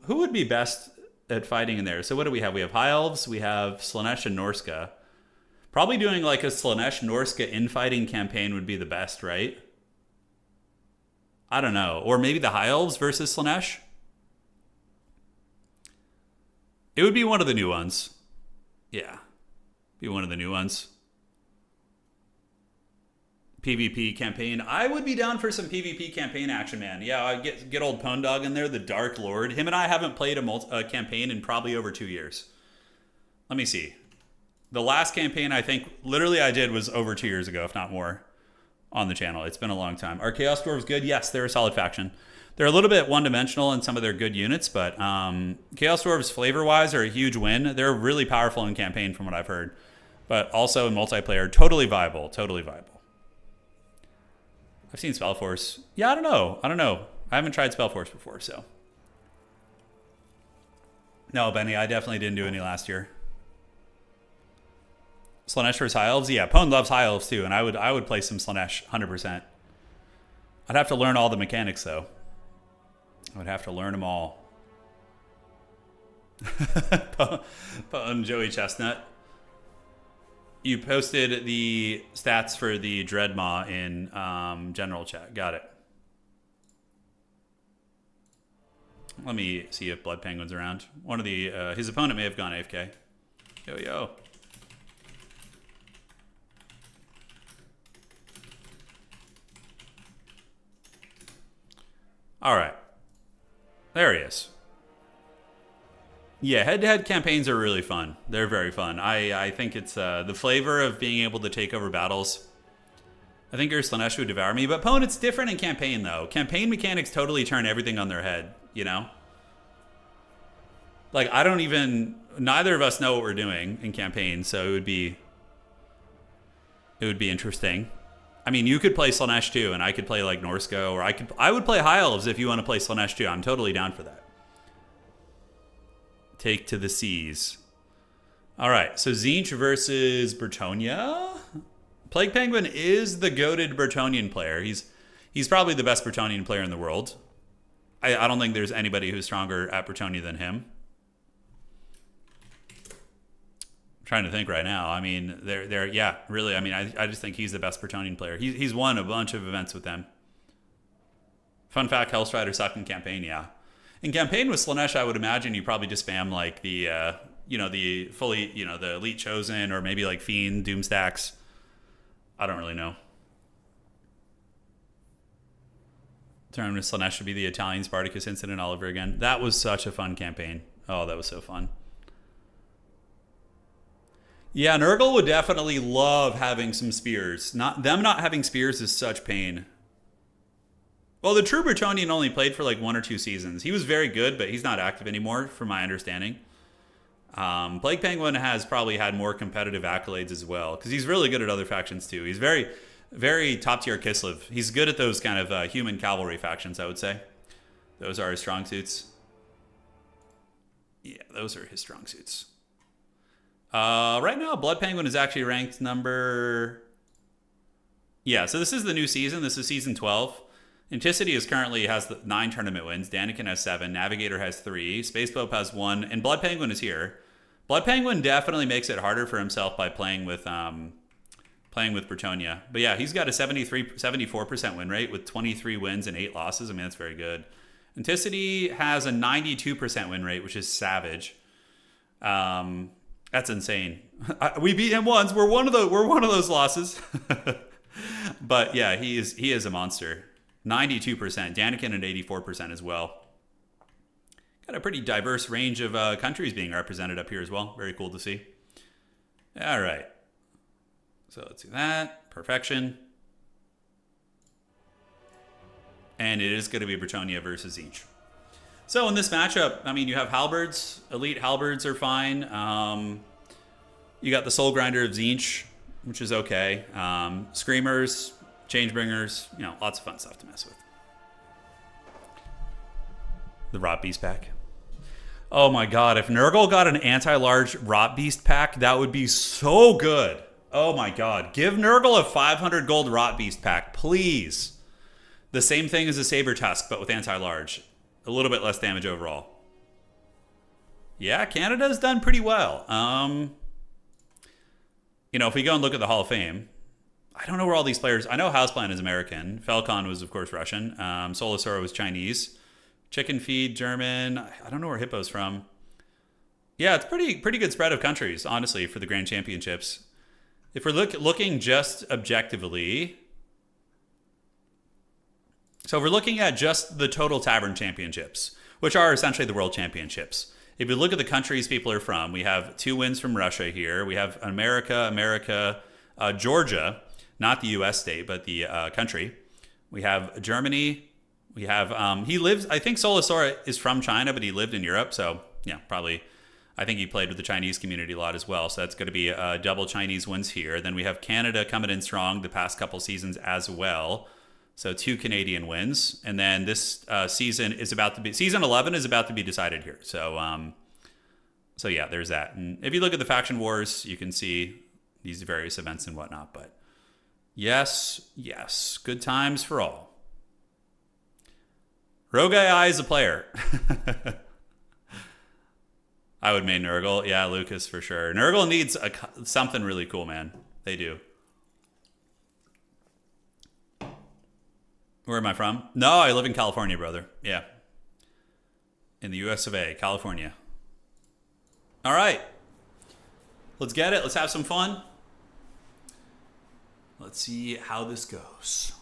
Who would be best at fighting in there? So what do we have? We have High Elves, we have Slanesh and Norska. Probably doing like a Slanesh Norska infighting campaign would be the best, right? I don't know. Or maybe the High Elves versus Slanesh? It would be one of the new ones. Yeah. Be one of the new ones. PvP campaign. I would be down for some PvP campaign action, man. Yeah, I get old Pwn Dog in there, the Dark Lord. Him and I haven't played a campaign in probably over 2 years. Let me see. The last campaign I think literally I did was over 2 years ago, if not more, on the channel. It's been a long time. Are Chaos Dwarves good? Yes, they're a solid faction. They're a little bit one-dimensional in some of their good units, but Chaos Dwarves flavor-wise are a huge win. They're really powerful in campaign from what I've heard, but also in multiplayer, totally viable. I've seen Spellforce. Yeah, I don't know. I haven't tried Spellforce before, so. No, Benny, I definitely didn't do any last year. Slanesh versus High Elves? Yeah, Pwn loves High Elves too, and I would play some Slanesh 100%. I'd have to learn all the mechanics though. I would have to learn them all. Pwn Joey Chestnut. You posted the stats for the Dreadmaw in general chat. Got it. Let me see if Blood Penguin's around. One of the his opponent may have gone AFK. Yo yo. All right. There he is. Yeah, head-to-head campaigns are really fun. They're very fun. I think it's the flavor of being able to take over battles. I think your Slanesh would devour me, but Pwn, it's different in campaign, though. Campaign mechanics totally turn everything on their head, you know? Like, neither of us know what we're doing in campaign, so it would be interesting. I mean, you could play Slanesh too, and I could play like Norsko, or I would play High Elves if you want to play Slanesh too. I'm totally down for that. Take to the seas. All right, so Tzeentch versus Bretonnia. Plague Penguin is the goated Bretonian player. He's probably the best Bretonian player in the world. I don't think there's anybody who's stronger at Bretonia than him. I'm trying to think right now. I mean, yeah, really. I mean, I just think he's the best Bretonian player. He's won a bunch of events with them. Fun fact: Hellstrider sucked in campaign. Yeah. In campaign with Slanesh, I would imagine you probably just spam like the, the fully, the Elite Chosen, or maybe like Fiend, Doom stacks. I don't really know. Tournament with Slanesh should be the Italian Spartacus incident all over again. That was such a fun campaign. Oh, that was so fun. Yeah, Nurgle would definitely love having some spears. Not having spears is such pain. Well, the true Bretonian only played for like 1 or 2 seasons. He was very good, but he's not active anymore, from my understanding. Plague Penguin has probably had more competitive accolades as well, because he's really good at other factions too. He's very, very top-tier Kislev. He's good at those kind of human cavalry factions, I would say. Those are his strong suits. Yeah, those are his strong suits. Right now, Blood Penguin is actually ranked number... Yeah, so this is the new season. This is season 12. Anticity currently has 9 tournament wins. Daniken has 7. Navigator has 3. Space Pope has 1. And Blood Penguin is here. Blood Penguin definitely makes it harder for himself by playing with Bretonia. But yeah, he's got a 74% win rate with 23 wins and 8 losses. I mean, that's very good. Anticity has a 92% win rate, which is savage. That's insane. We beat him once. We're one of those losses. But yeah, he is a monster. 92%. Daniken at 84% as well. Got a pretty diverse range of countries being represented up here as well. Very cool to see. All right. So let's do that. Perfection. And it is going to be Bretonia versus Tzeentch. So in this matchup, I mean, you have halberds. Elite halberds are fine. You got the Soul Grinder of Tzeentch, which is okay. Screamers, Changebringers, lots of fun stuff to mess with. The Rot Beast pack. Oh my god, if Nurgle got an anti-large Rot Beast pack, that would be so good. Oh my god. Give Nurgle a 500 gold Rot Beast pack, please. The same thing as a Saber Tusk, but with anti-large. A little bit less damage overall. Yeah, Canada's done pretty well. If we go and look at the Hall of Fame, I don't know where all these players... I know Houseplant is American. Falcon was, of course, Russian. Solasora was Chinese. Chicken Feed, German. I don't know where Hippo's from. Yeah, it's pretty good spread of countries, honestly, for the Grand Championships. If we're looking just objectively... So if we're looking at just the total Tavern Championships, which are essentially the World Championships. If you look at the countries people are from, we have 2 wins from Russia here. We have America, Georgia... Not the U.S. state, but the country. We have Germany. We have, he lives, I think Solasora is from China, but he lived in Europe. So, yeah, probably, I think he played with the Chinese community a lot as well. So that's going to be double Chinese wins here. Then we have Canada coming in strong the past couple seasons as well. So 2 Canadian wins. And then this season 11 is about to be decided here. So yeah, there's that. And if you look at the faction wars, you can see these various events and whatnot, but yes, good times for all. Rogue AI is a player. I would main Nurgle. Yeah, Lucas for sure. Nurgle needs something really cool, man. They do. Where am I from? No, I live in California, brother. Yeah. In the US of A, California. All right. Let's get it. Let's have some fun. Let's see how this goes.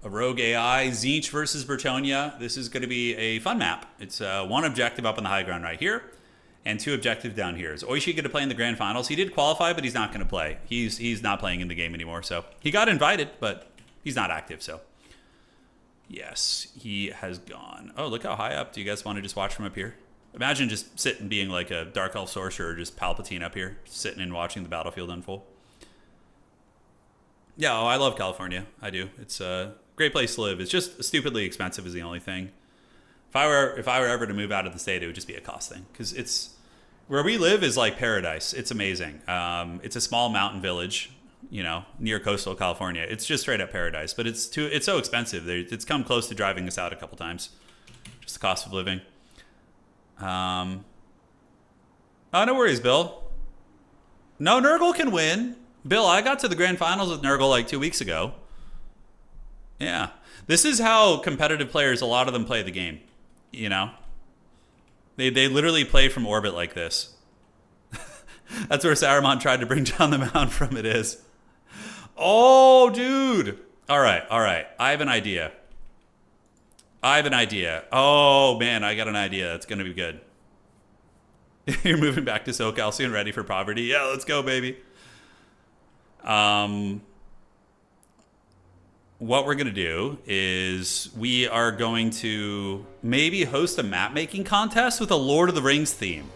A Rogue AI, Tzeentch versus Bretonnia. This is going to be a fun map. It's one objective up on the high ground right here, and 2 objectives down here. Is Oishi going to play in the grand finals? He did qualify, but he's not going to play. He's not playing in the game anymore. So he got invited, but he's not active. So yes, he has gone. Oh, look how high up. Do you guys want to just watch from up here? Imagine just sitting being like a Dark Elf Sorcerer, just Palpatine up here, sitting and watching the battlefield unfold. Yeah, oh, I love California. I do. It's a great place to live. It's just stupidly expensive is the only thing. If I were ever to move out of the state, it would just be a cost thing. Because it's where we live is like paradise. It's amazing. It's a small mountain village, you know, near coastal California. It's just straight up paradise. But it's so expensive. It's come close to driving us out a couple times. Just the cost of living. Oh, no worries, Bill. No, Nurgle can win. Bill, I got to the grand finals with Nurgle like 2 weeks ago. Yeah. This is how competitive players, a lot of them play the game. You know? They literally play from orbit like this. That's where Saruman tried to bring down the mound from it is. Oh, dude. All right. I have an idea. Oh, man, I got an idea. That's going to be good. You're moving back to SoCal soon, ready for poverty? Yeah, let's go, baby. What we're going to do is we are going to maybe host a map making contest with a Lord of the Rings theme.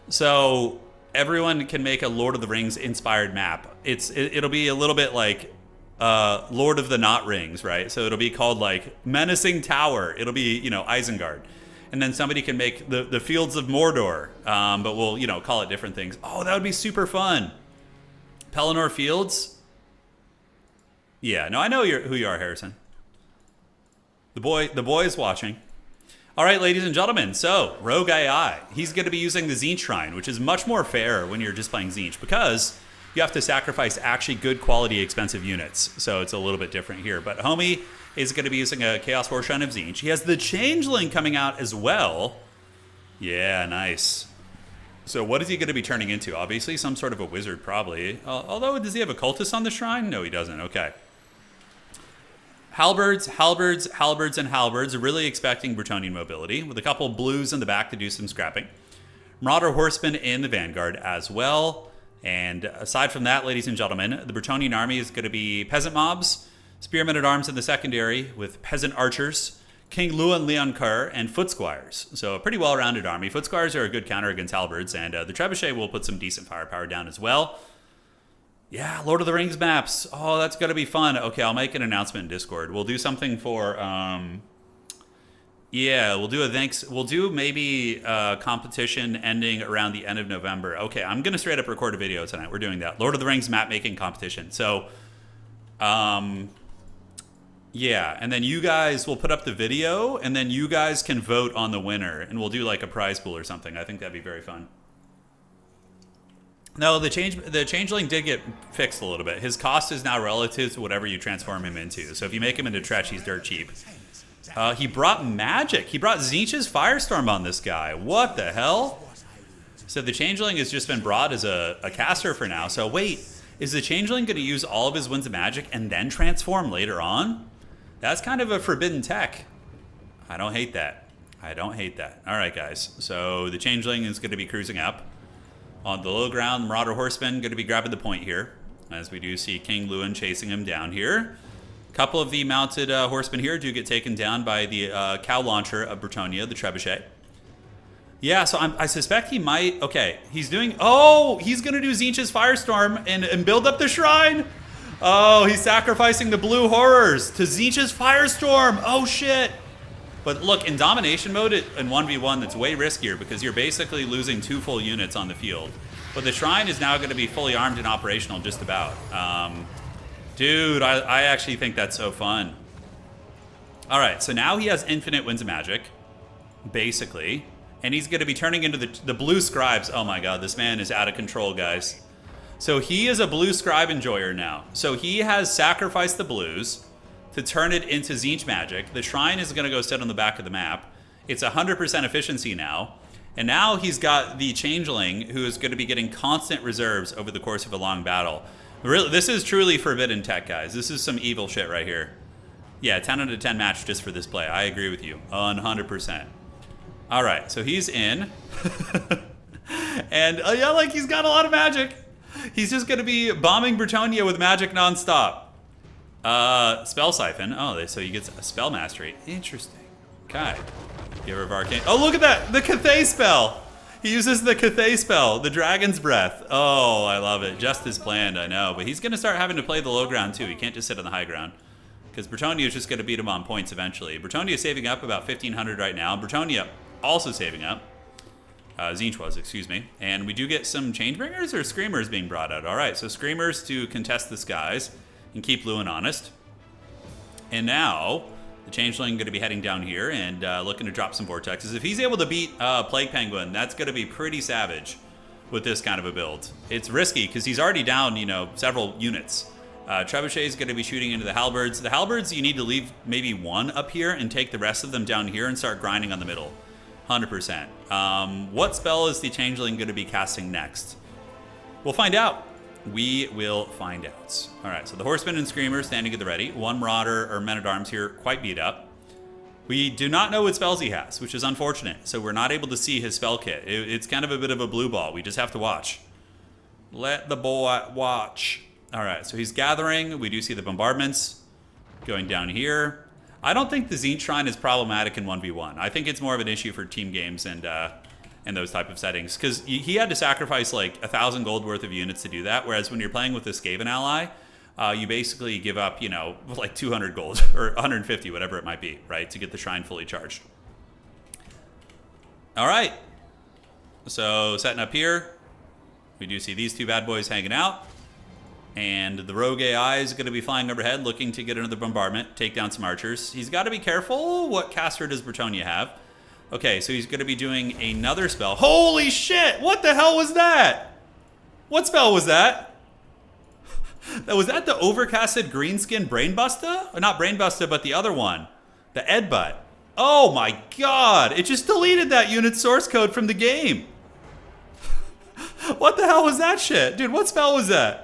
So everyone can make a Lord of the Rings inspired map. It'll be a little bit like Lord of the Not Rings, right? So it'll be called like Menacing Tower. It'll be, you know, Isengard. And then somebody can make the Fields of Mordor, but we'll, you know, call it different things. Oh, that would be super fun. Pelennor Fields? Yeah, no, I know who you are, Harrison. The boy is watching. All right, ladies and gentlemen, so Rogue AI. He's going to be using the Tzeentch Shrine, which is much more fair when you're just playing Tzeentch because you have to sacrifice actually good quality, expensive units. So it's a little bit different here. But Homie is going to be using a Chaos War Shrine of Tzeentch. He has the Changeling coming out as well. Yeah, nice. So what is he going to be turning into? Obviously, some sort of a wizard, probably. Although, does he have a cultist on the shrine? No, he doesn't. Okay. Halberds, and halberds. Really expecting Bretonnian mobility, with a couple blues in the back to do some scrapping. Marauder Horsemen in the vanguard as well. And aside from that, ladies and gentlemen, the Bretonnian army is going to be peasant mobs, spearmen at arms in the secondary, with peasant archers, King Luan Leoncoeur, and foot squires. So a pretty well-rounded army. Foot squires are a good counter against halberds, and the trebuchet will put some decent firepower down as well. Yeah, Lord of the Rings maps. Oh, that's going to be fun. Okay, I'll make an announcement in Discord. We'll do something for... yeah, we'll do maybe a competition ending around the end of November. Okay, I'm going to straight up record a video tonight. We're doing that. Lord of the Rings map making competition. So, yeah, and then you guys will put up the video, and then you guys can vote on the winner, and we'll do like a prize pool or something. I think that'd be very fun. No, the Changeling did get fixed a little bit. His cost is now relative to whatever you transform him into. So if you make him into Tretch, he's dirt cheap. He brought magic. He brought Tzeentch's Firestorm on this guy. What the hell? So the Changeling has just been brought as a caster for now. So wait, is the Changeling going to use all of his Winds of Magic and then transform later on? That's kind of a forbidden tech. I don't hate that. All right, guys. So the Changeling is going to be cruising up. On the low ground, the Marauder Horsemen going to be grabbing the point here, as we do see King Luan chasing him down here. A couple of the mounted horsemen here do get taken down by the cow launcher of Bretonnia, the trebuchet. Yeah, so I suspect he might... Okay, he's doing... Oh, he's going to do Tzeentch's Firestorm and build up the shrine. Oh, he's sacrificing the blue horrors to Tzeentch's Firestorm. Oh, shit. But look, in domination mode, in 1v1, that's way riskier because you're basically losing 2 full units on the field. But the shrine is now going to be fully armed and operational just about. Dude, I actually think that's so fun. All right, so now he has infinite winds of magic, basically. And he's going to be turning into the blue scribes. Oh my god, this man is out of control, guys. So he is a blue scribe enjoyer now. So he has sacrificed the blues to turn it into Tzeentch magic. The shrine is going to go sit on the back of the map. It's 100% efficiency now. And now he's got the changeling who is going to be getting constant reserves over the course of a long battle. Really, this is truly forbidden tech, guys. This is some evil shit right here. Yeah, 10 out of 10 match just for this play. I agree with you 100%. All right, so he's in. And yeah, like he's got a lot of magic. He's just going to be bombing Bretonnia with magic nonstop. Spell Siphon. Oh, so he gets a spell mastery. Interesting. Okay. Giver of Arcane. Oh, look at that. The Cathay spell. He uses the Cathay spell, the Dragon's Breath. Oh, I love it. Just as planned, I know. But he's going to start having to play the low ground, too. He can't just sit on the high ground. Because Bretonnia is just going to beat him on points eventually. Bretonnia is saving up about 1,500 right now. Bretonnia also saving up. Tzeentch was, excuse me. And we do get some Changebringers or Screamers being brought out. All right, so Screamers to contest the skies and keep Lewin honest. And now the Changeling going to be heading down here and looking to drop some Vortexes. If he's able to beat Plague Penguin, that's going to be pretty savage with this kind of a build. It's risky because he's already down, you know, several units. Trebuchet is going to be shooting into the Halberds. The Halberds, you need to leave maybe one up here and take the rest of them down here and start grinding on the middle. 100%. What spell is the Changeling going to be casting next? We'll find out. We will find out. All right, so the Horsemen and Screamers standing at the ready. One Marauder or Men-at-Arms here quite beat up. We do not know what spells he has, which is unfortunate. So we're not able to see his spell kit. It's kind of a bit of a blue ball. We just have to watch. Let the boy watch. All right, so he's gathering. We do see the bombardments going down here. I don't think the Tzeentch Shrine is problematic in 1v1. I think it's more of an issue for team games and those type of settings. Because he had to sacrifice like 1,000 gold worth of units to do that. Whereas when you're playing with a Skaven ally, you basically give up, you know, like 200 gold or 150, whatever it might be, right? To get the shrine fully charged. All right. So setting up here, we do see these two bad boys hanging out. And the rogue AI is going to be flying overhead, looking to get another bombardment, take down some archers. He's got to be careful. What caster does Bretonnia have? Okay, so he's going to be doing another spell. Holy shit! What the hell was that? What spell was that? Was that the overcasted greenskin Brainbuster? Or not Brainbuster, but the other one. The Edbutt. Oh my god! It just deleted that unit source code from the game. What the hell was that shit? Dude, what spell was that?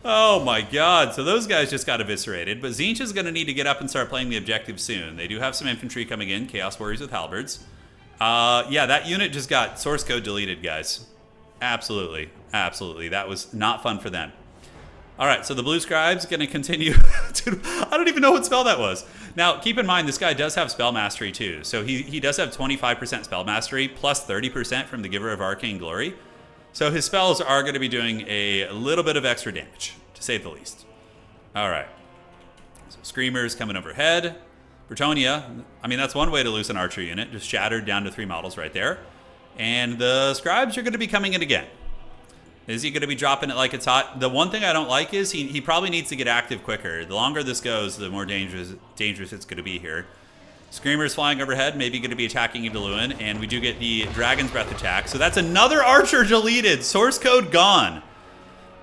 Oh my god, so those guys just got eviscerated, but Tzeentch is going to need to get up and start playing the objective soon. They do have some infantry coming in, Chaos Warriors with Halberds. Yeah, that unit just got source code deleted, guys. Absolutely, absolutely. That was not fun for them. Alright, so the Blue Scribe's going to continue. Dude, I don't even know what spell that was. Now, keep in mind, this guy does have Spell Mastery too. So he does have 25% Spell Mastery, plus 30% from the Giver of Arcane Glory. So his spells are going to be doing a little bit of extra damage, to say the least. All right. So Screamers coming overhead. Bretonnia, I mean, that's one way to lose an archer unit. Just shattered down to 3 models right there. And the Scribes are going to be coming in again. Is he going to be dropping it like it's hot? The one thing I don't like is he probably needs to get active quicker. The longer this goes, the more dangerous it's going to be here. Screamers flying overhead, maybe going to be attacking into Lewin, and we do get the Dragon's Breath attack. So that's another archer deleted. Source code gone.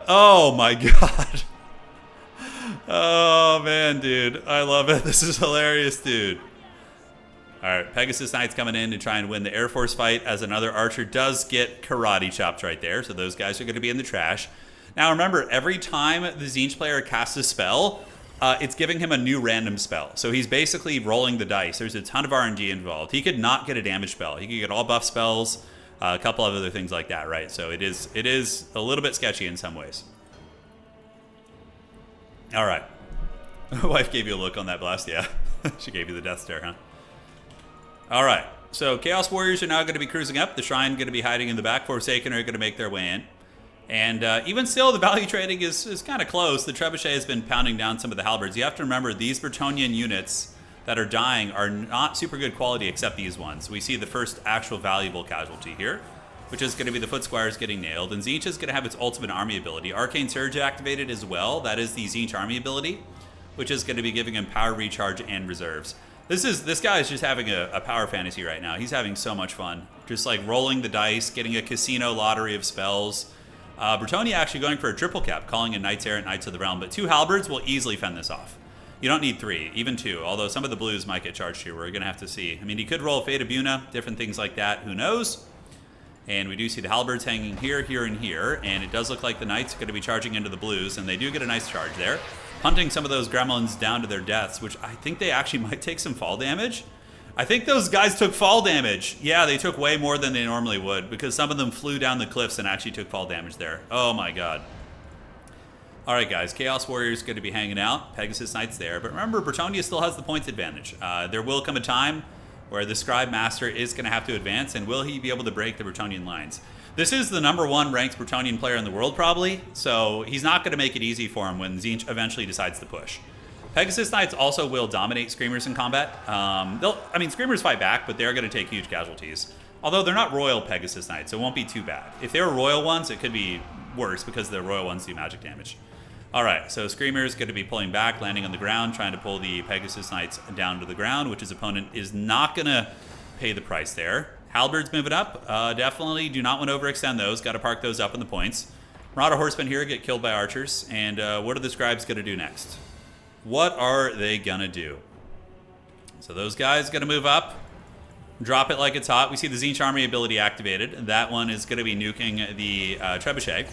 Oh my god. Oh man, dude. I love it. This is hilarious, dude. Alright, Pegasus Knights coming in to try and win the Air Force fight as another archer does get karate chopped right there. So those guys are going to be in the trash. Now remember, every time the Tzeentch player casts a spell, it's giving him a new random spell. So he's basically rolling the dice. There's a ton of RNG involved. He could not get a damage spell. He could get all buff spells, a couple of other things like that, right? So it is a little bit sketchy in some ways. All right. Wife gave you a look on that blast, yeah. She gave you the death stare, huh? All right. So Chaos Warriors are now going to be cruising up. The Shrine going to be hiding in the back. Forsaken are going to make their way in. And even still, the value trading is kind of close. The Trebuchet has been pounding down some of the Halberds. You have to remember, these Bretonnian units that are dying are not super good quality except these ones. We see the first actual valuable casualty here, which is going to be the Foot Squires getting nailed. And Tzeentch is going to have its ultimate army ability. Arcane Surge activated as well. That is the Tzeentch army ability, which is going to be giving him power recharge and reserves. This guy is just having a power fantasy right now. He's having so much fun. Just like rolling the dice, getting a casino lottery of spells. Bretonnia actually going for a triple cap, calling in Knights Errant, Knights of the Realm, but 2 halberds will easily fend this off. You don't need 3, even 2, although some of the blues might get charged here. We're going to have to see. I mean, he could roll Fate of Buna, different things like that. Who knows? And we do see the halberds hanging here, here, and here, and it does look like the knights are going to be charging into the blues, and they do get a nice charge there. Hunting some of those gremlins down to their deaths, which I think they actually might take some fall damage. I think those guys took fall damage. Yeah, they took way more than they normally would, because some of them flew down the cliffs and actually took fall damage there. Oh my god. All right, guys, Chaos Warriors going to be hanging out. Pegasus Knights there. But remember, Bretonnia still has the points advantage. There will come a time where the Scribe Master is going to have to advance, and will he be able to break the Bretonian lines? This is the #1 ranked Bretonian player in the world, probably, so he's not going to make it easy for him when Tzeentch eventually decides to push. Pegasus Knights also will dominate Screamers in combat. I mean, Screamers fight back, but they're going to take huge casualties. Although they're not Royal Pegasus Knights, so it won't be too bad. If they were Royal ones, it could be worse, because the Royal ones do magic damage. Alright, so Screamer's going to be pulling back, landing on the ground, trying to pull the Pegasus Knights down to the ground, which his opponent is not going to pay the price there. Halberds moving up. Definitely do not want to overextend those. Got to park those up in the points. Marauder Horsemen here get killed by archers. And what are the Scribes going to do next? What are they going to do? So those guys going to move up. Drop it like it's hot. We see the Tzeentch Army ability activated. That one is going to be nuking the Trebuchet.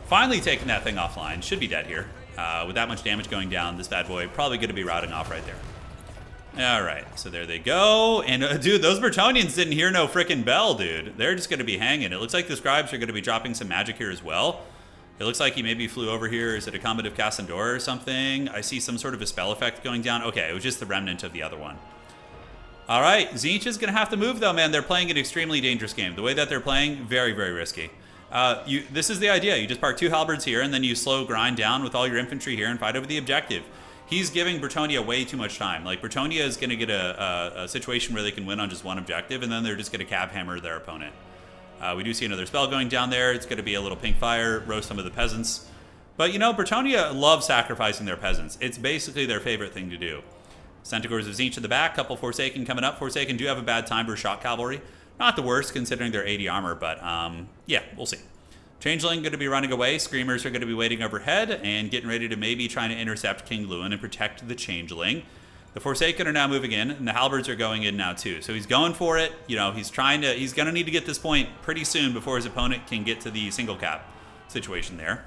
Finally taking that thing offline. Should be dead here. With that much damage going down, this bad boy probably going to be routing off right there. Alright, so there they go. And dude, those Bretonians didn't hear no frickin' bell, dude. They're just going to be hanging. It looks like the Scribes are going to be dropping some magic here as well. It looks like he maybe flew over here. Is it a Combat of Cassandora or something? I see some sort of a spell effect going down. Okay, it was just the remnant of the other one. Alright, Tzeentch is going to have to move though, man. They're playing an extremely dangerous game. The way that they're playing, very, very risky. This is the idea. You just park 2 halberds here, and then you slow grind down with all your infantry here and fight over the objective. He's giving Bretonnia way too much time. Like, Bretonnia is going to get a situation where they can win on just one objective, and then they're just going to cab hammer their opponent. We do see another spell going down there. It's going to be a little pink fire, roast some of the peasants. But, you know, Bretonnia loves sacrificing their peasants. It's basically their favorite thing to do. Centaurs of Tzeentch in the back, couple Forsaken coming up. Forsaken do have a bad time for shock cavalry. Not the worst, considering their 80 armor, but, yeah, we'll see. Changeling going to be running away. Screamers are going to be waiting overhead and getting ready to maybe trying to intercept King Lewin and protect the Changeling. The Forsaken are now moving in, and the Halberds are going in now too. So he's going for it. You know, he's going to need to get this point pretty soon before his opponent can get to the single cap situation there.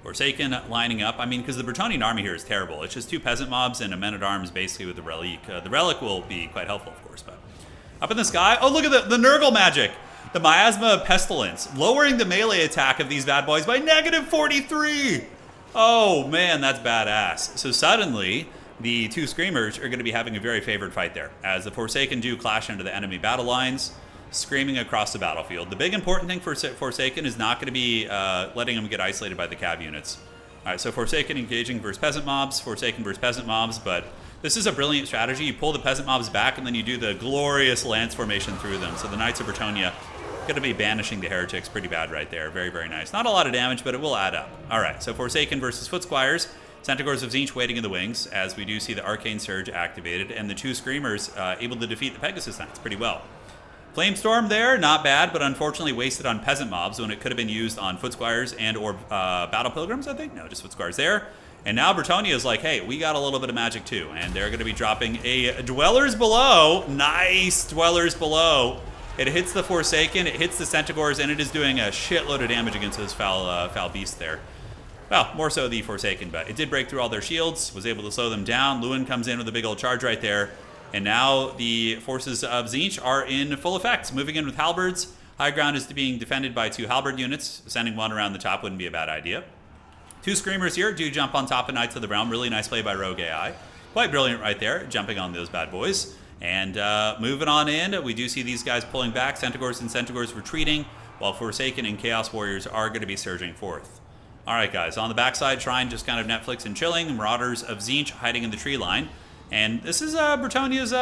Forsaken lining up. I mean, because the Bretonian army here is terrible. It's just 2 peasant mobs and a men-at-arms basically with the Relic. The Relic will be quite helpful, of course, but up in the sky. Oh, look at the Nurgle magic. The Miasma of Pestilence, lowering the melee attack of these bad boys by -43. Oh, man, that's badass. So suddenly, the 2 Screamers are going to be having a very favored fight there, as the Forsaken do clash into the enemy battle lines, screaming across the battlefield. The big important thing for Forsaken is not going to be letting them get isolated by the cav units. All right, so Forsaken engaging versus peasant mobs, Forsaken versus peasant mobs, but this is a brilliant strategy. You pull the peasant mobs back, and then you do the glorious lance formation through them. So the Knights of Bretonnia going to be banishing the heretics pretty bad right there. Very, very nice. Not a lot of damage, but it will add up. All right, so Forsaken versus Foot Squires. Centaurs of Tzeentch waiting in the wings, as we do see the Arcane Surge activated, and the 2 Screamers able to defeat the Pegasus Knights pretty well. Flamestorm there, not bad, but unfortunately wasted on peasant mobs when it could have been used on Foot Squires and or Battle Pilgrims, I think. No, just Foot Squires there. And now Bretonnia is like, hey, we got a little bit of magic too, and they're going to be dropping a Dwellers Below. Nice Dwellers Below. It hits the Forsaken, it hits the Centaurs, and it is doing a shitload of damage against those foul beasts there. Well, more so the Forsaken, but it did break through all their shields, was able to slow them down. Lewin comes in with a big old charge right there. And now the forces of Tzeentch are in full effect, moving in with halberds. High ground is being defended by 2 halberd units. Sending one around the top wouldn't be a bad idea. 2 Screamers here do jump on top of Knights of the Realm. Really nice play by Rogue AI. Quite brilliant right there, jumping on those bad boys. And moving on in, we do see these guys pulling back. Centaurs and Centaurs retreating, while Forsaken and Chaos Warriors are going to be surging forth. All right, guys. On the backside, Shrine just kind of Netflix and chilling. Marauders of Tzeentch hiding in the tree line. And this is Bretonnia's,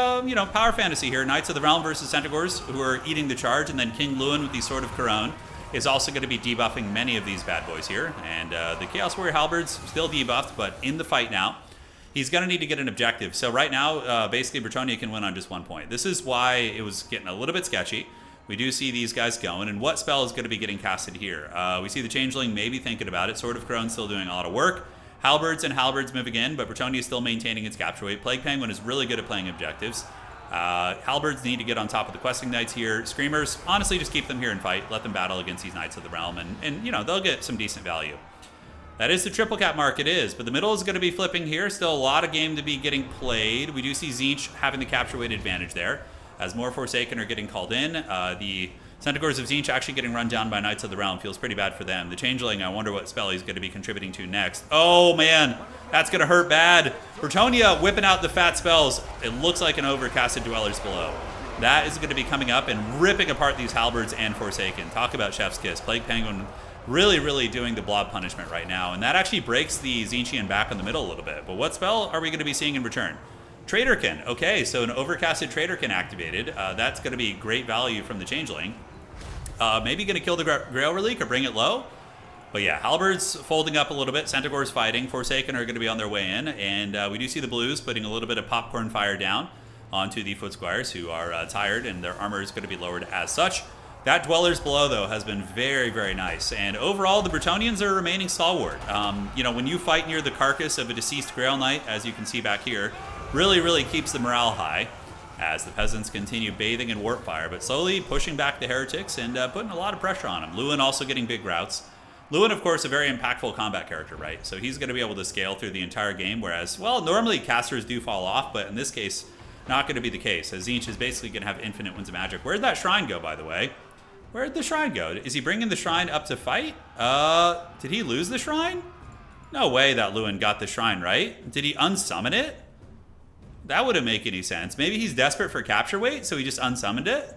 power fantasy here. Knights of the Realm versus Centaurs, who are eating the charge. And then King Lewin with the Sword of Couronne is also going to be debuffing many of these bad boys here. And the Chaos Warrior Halberds still debuffed, but in the fight now. he's going to need to get an objective. So right now, basically, Bretonnia can win on just 1 point. This is why it was getting a little bit sketchy. We do see these guys going, and what spell is going to be getting casted here? We see the Changeling maybe thinking about it. Sword of Crone still doing a lot of work. Halberds and Halberds moving in, but Bretonnia is still maintaining its capture weight. Plague Penguin is really good at playing objectives. Halberds need to get on top of the questing knights here. Screamers, honestly, just keep them here and fight. Let them battle against these Knights of the Realm, and you know, they'll get some decent value. That is the triple cap mark, it is. But the middle is going to be flipping here. Still a lot of game to be getting played. We do see Tzeentch having the capture weight advantage there, as more Forsaken are getting called in. The Centaurs of Tzeentch actually getting run down by Knights of the Realm. Feels pretty bad for them. The Changeling, I wonder what spell he's going to be contributing to next. Oh, man. That's going to hurt bad. Bretonnia whipping out the fat spells. It looks like an overcasted Dwellers Below. That is going to be coming up and ripping apart these Halberds and Forsaken. Talk about Chef's Kiss. Plague Penguin really, really doing the blob punishment right now. And that actually breaks the Tzeentchian back in the middle a little bit. But what spell are we going to be seeing in return? Traderkin. Okay, so an overcasted Traderkin activated. That's going to be great value from the Changeling. Maybe going to kill the Grail Relic or bring it low. But yeah, Halberds folding up a little bit. Centaurs fighting. Forsaken are going to be on their way in. And we do see the Blues putting a little bit of popcorn fire down onto the Foot Squires, who are tired, and their armor is going to be lowered as such. That Dwellers Below, though, has been very, very nice. And overall, the Bretonnians are remaining stalwart. You know, when you fight near the carcass of a deceased Grail Knight, as you can see back here, really, really keeps the morale high as the peasants continue bathing in warp fire, but slowly pushing back the heretics and putting a lot of pressure on them. Lewin also getting big routes. Lewin, of course, a very impactful combat character, right? So he's going to be able to scale through the entire game, whereas, well, normally casters do fall off, but in this case, not going to be the case, as Tzeentch is basically going to have infinite winds of magic. Where'd that shrine go, by the way? Where'd the shrine go? Is he bringing the shrine up to fight? Did he lose the shrine? No way that Lewin got the shrine, right? Did he unsummon it? That wouldn't make any sense. Maybe he's desperate for capture weight, so he just unsummoned it?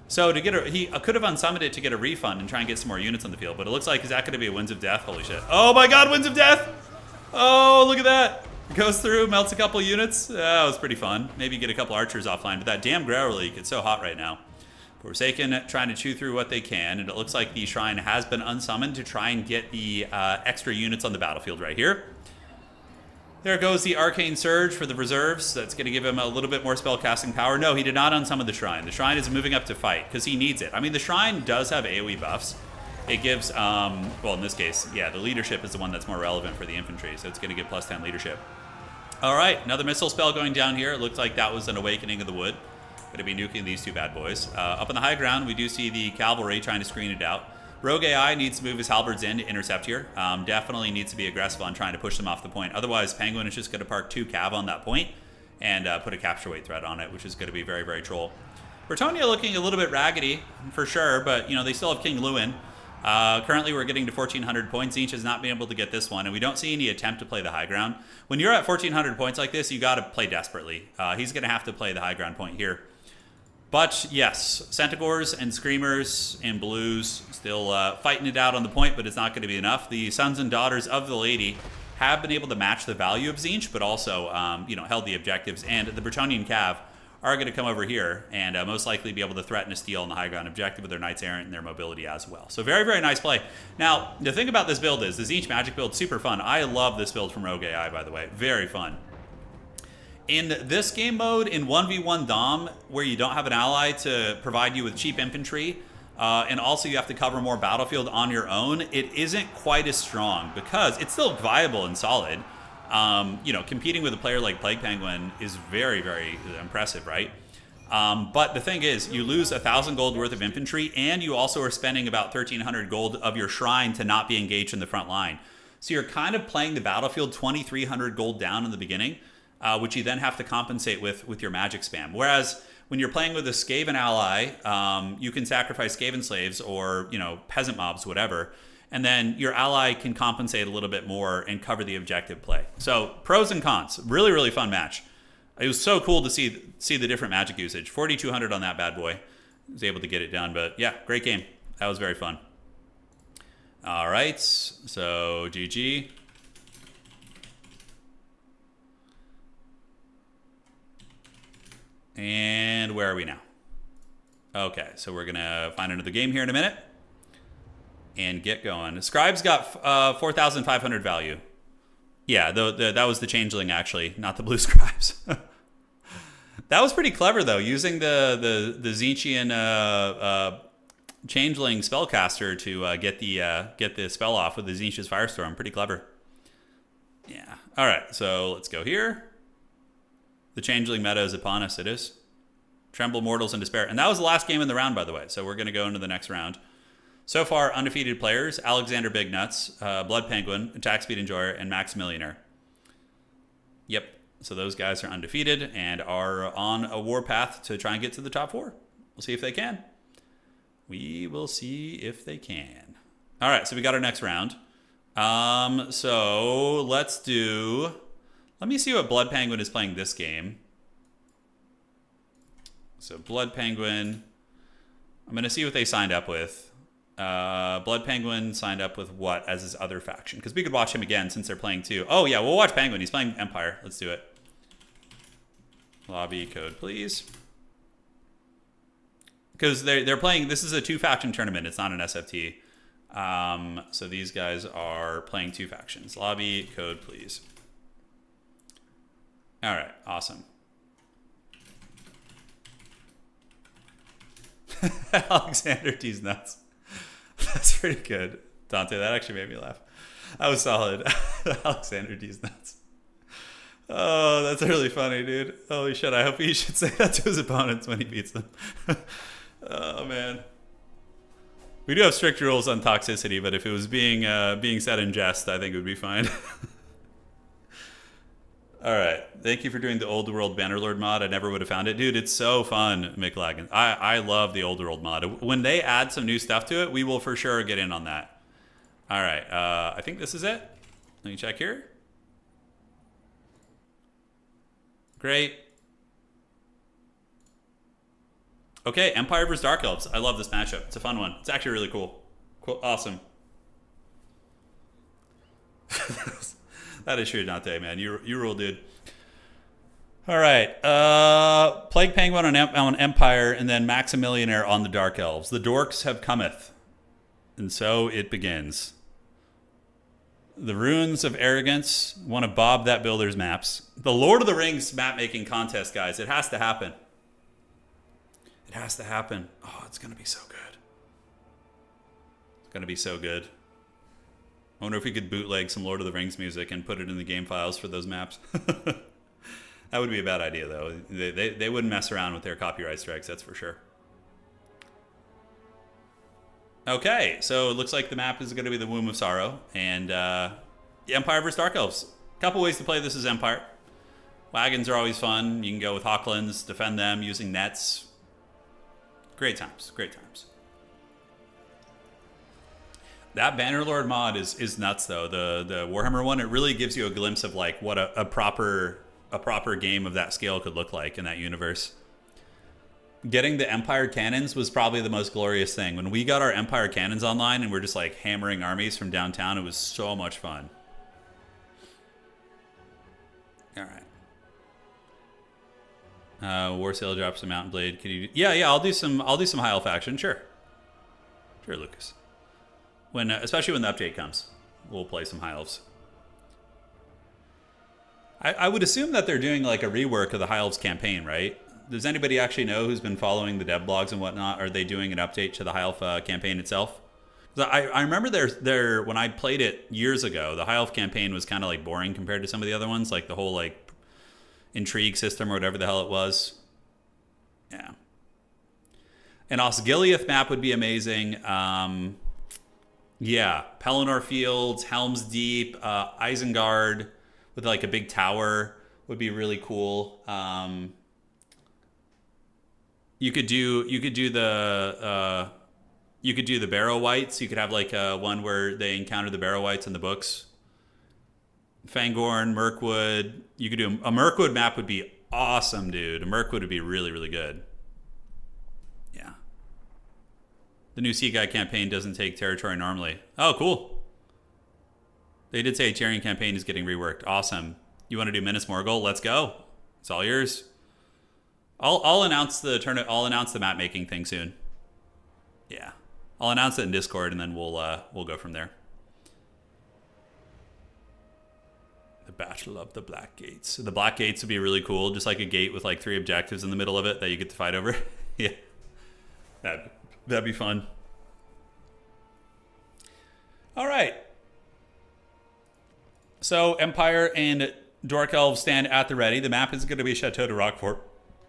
So to get he could have unsummoned it to get a refund and try and get some more units on the field, but it looks like, is that going to be a Winds of Death? Holy shit. Oh my god, Winds of Death! Oh, look at that. Goes through, melts a couple units. That was pretty fun. Maybe get a couple archers offline, but that damn Grail Relic, it's so hot right now. Forsaken trying to chew through what they can, and it looks like the shrine has been unsummoned to try and get the extra units on the battlefield right here. There goes the Arcane Surge for the reserves. That's going to give him a little bit more spellcasting power. No, he did not unsummon the Shrine. The Shrine is moving up to fight because he needs it. I mean, the Shrine does have AoE buffs. It gives, well, in this case, yeah, the leadership is the one that's more relevant for the infantry, so it's going to give plus 10 leadership. All right, another missile spell going down here. It looked like that was an Awakening of the Wood. Going to be nuking these two bad boys. Up on the high ground, we do see the cavalry trying to screen it out. Rogue AI needs to move his halberds in to intercept here. Definitely needs to be aggressive on trying to push them off the point. Otherwise, Penguin is just going to park 2 cav on that point and put a capture weight threat on it, which is going to be very, very troll. Bretonnia looking a little bit raggedy, for sure, but, you know, they still have King Lewin. Currently, we're getting to 1,400 points. Tzeentch has not been able to get this one, and we don't see any attempt to play the high ground. When you're at 1,400 points like this, you got to play desperately. He's going to have to play the high ground point here. But yes, Centaurs and Screamers and Blues still fighting it out on the point, but it's not going to be enough. The Sons and Daughters of the Lady have been able to match the value of Tzeentch, but also you know, held the objectives. And the Bretonnian Cav are going to come over here and most likely be able to threaten a steal on the high ground objective with their Knights Errant and their mobility as well. So very, very nice play. Now, the thing about this build is the Tzeentch magic build, super fun. I love this build from Rogue AI, by the way. Very fun. In this game mode, in 1v1 Dom, where you don't have an ally to provide you with cheap infantry, and also you have to cover more battlefield on your own, it isn't quite as strong because it's still viable and solid. You know, competing with a player like Plague Penguin is very, very impressive, right? But the thing is, you lose 1,000 gold worth of infantry, and you also are spending about 1,300 gold of your shrine to not be engaged in the front line. So you're kind of playing the battlefield 2,300 gold down in the beginning, which you then have to compensate with your magic spam. Whereas when you're playing with a Skaven ally, you can sacrifice Skaven slaves or, you know, peasant mobs, whatever, and then your ally can compensate a little bit more and cover the objective play. So pros and cons. Really, really fun match. It was so cool to see the different magic usage. 4,200 on that bad boy. I was able to get it done, but yeah, great game. That was very fun. All right, so GG. And where are we now? Okay, so we're going to find another game here in a minute and get going. Scribe's got 4,500 value. Yeah, that was the changeling actually, not the blue scribes. That was pretty clever though, using the Tzeentchian changeling spellcaster to get the spell off with the Tzeentchia's Firestorm. Pretty clever. Yeah. All right, so let's go here. The changeling meta is upon us. It is. Tremble, Mortals, and Despair. And that was the last game in the round, by the way. So we're going to go into the next round. So far, undefeated players: Alexander Bignuts, Blood Penguin, Attack Speed Enjoyer, and Max Millionaire. Yep. So those guys are undefeated and are on a warpath to try and get to the top 4. We'll see if they can. We will see if they can. All right, so we got our next round. So let's do... Let me see what Blood Penguin is playing this game. So Blood Penguin... I'm going to see what they signed up with. Blood Penguin signed up with what as his other faction? Because we could watch him again since they're playing 2. Oh, yeah, we'll watch Penguin. He's playing Empire. Let's do it. Lobby code, please. Because they're playing... This is a 2-faction tournament. It's not an SFT. So these guys are playing 2 factions. Lobby code, please. All right, awesome. Alexander D's nuts. That's pretty good, Dante. That actually made me laugh. That was solid. Alexander D's nuts. Oh, that's really funny, dude. Holy shit! I hope he should say that to his opponents when he beats them. Oh man. We do have strict rules on toxicity, but if it was being said in jest, I think it would be fine. All right. Thank you for doing the Old World Bannerlord mod. I never would have found it. Dude, it's so fun, McLagan. I love the Old World mod. When they add some new stuff to it, we will for sure get in on that. All right. I think this is it. Let me check here. Great. Okay, Empire vs. Dark Elves. I love this matchup. It's a fun one. It's actually really cool. Cool. Awesome. That is true, Dante, man. You rule, dude. All right. Plague Penguin on Empire, and then Maximillionaire on the Dark Elves. The dorks have cometh. And so it begins. The Runes of Arrogance. One of Bob That Builder's maps. The Lord of the Rings map-making contest, guys. It has to happen. It has to happen. Oh, it's going to be so good. It's going to be so good. I wonder if we could bootleg some Lord of the Rings music and put it in the game files for those maps. That would be a bad idea, though. They wouldn't mess around with their copyright strikes, that's for sure. Okay, so it looks like the map is going to be the Womb of Sorrow. And the Empire vs. Dark Elves. A couple ways to play this as Empire. Wagons are always fun. You can go with Hawklands, defend them using nets. Great times, great times. That Bannerlord mod is nuts though. The Warhammer one, it really gives you a glimpse of like what a proper game of that scale could look like in that universe. Getting the Empire cannons was probably the most glorious thing. When we got our Empire cannons online and we're just like hammering armies from downtown, it was so much fun. All right. War Sail drops a Mountain Blade. Can you? Yeah. I'll do some High Elf action. Sure, Lucas. When especially when the update comes, we'll play some High Elves. I would assume that they're doing like a rework of the High Elves campaign, right? Does anybody actually know who's been following the dev blogs and whatnot? Are they doing an update to the High Elf campaign itself? I remember there when I played it years ago, the High Elf campaign was kind of like boring compared to some of the other ones, like the whole like intrigue system or whatever the hell it was. Yeah. An Osgiliath map would be amazing. Yeah, Pelennor Fields, Helm's Deep, Isengard with like a big tower would be really cool. You could do the Barrow Wights. You could have like one where they encounter the Barrow Wights in the books. Fangorn, Mirkwood. You could do a Mirkwood map would be awesome, dude. A Mirkwood would be really, really good. Yeah. The new Sea Guy campaign doesn't take territory normally. Oh, cool. They did say Tyrion campaign is getting reworked. Awesome. You want to do Minas Morgul? Let's go. It's all yours. I'll announce the I'll announce the map making thing soon. Yeah. I'll announce it in Discord and then we'll go from there. The Battle of the Black Gates. The Black Gates would be really cool. Just like a gate with like 3 objectives in the middle of it that you get to fight over. Yeah. That'd be fun. All right. So Empire and Dark Elves stand at the ready. The map is going to be Chateau de Roquefort.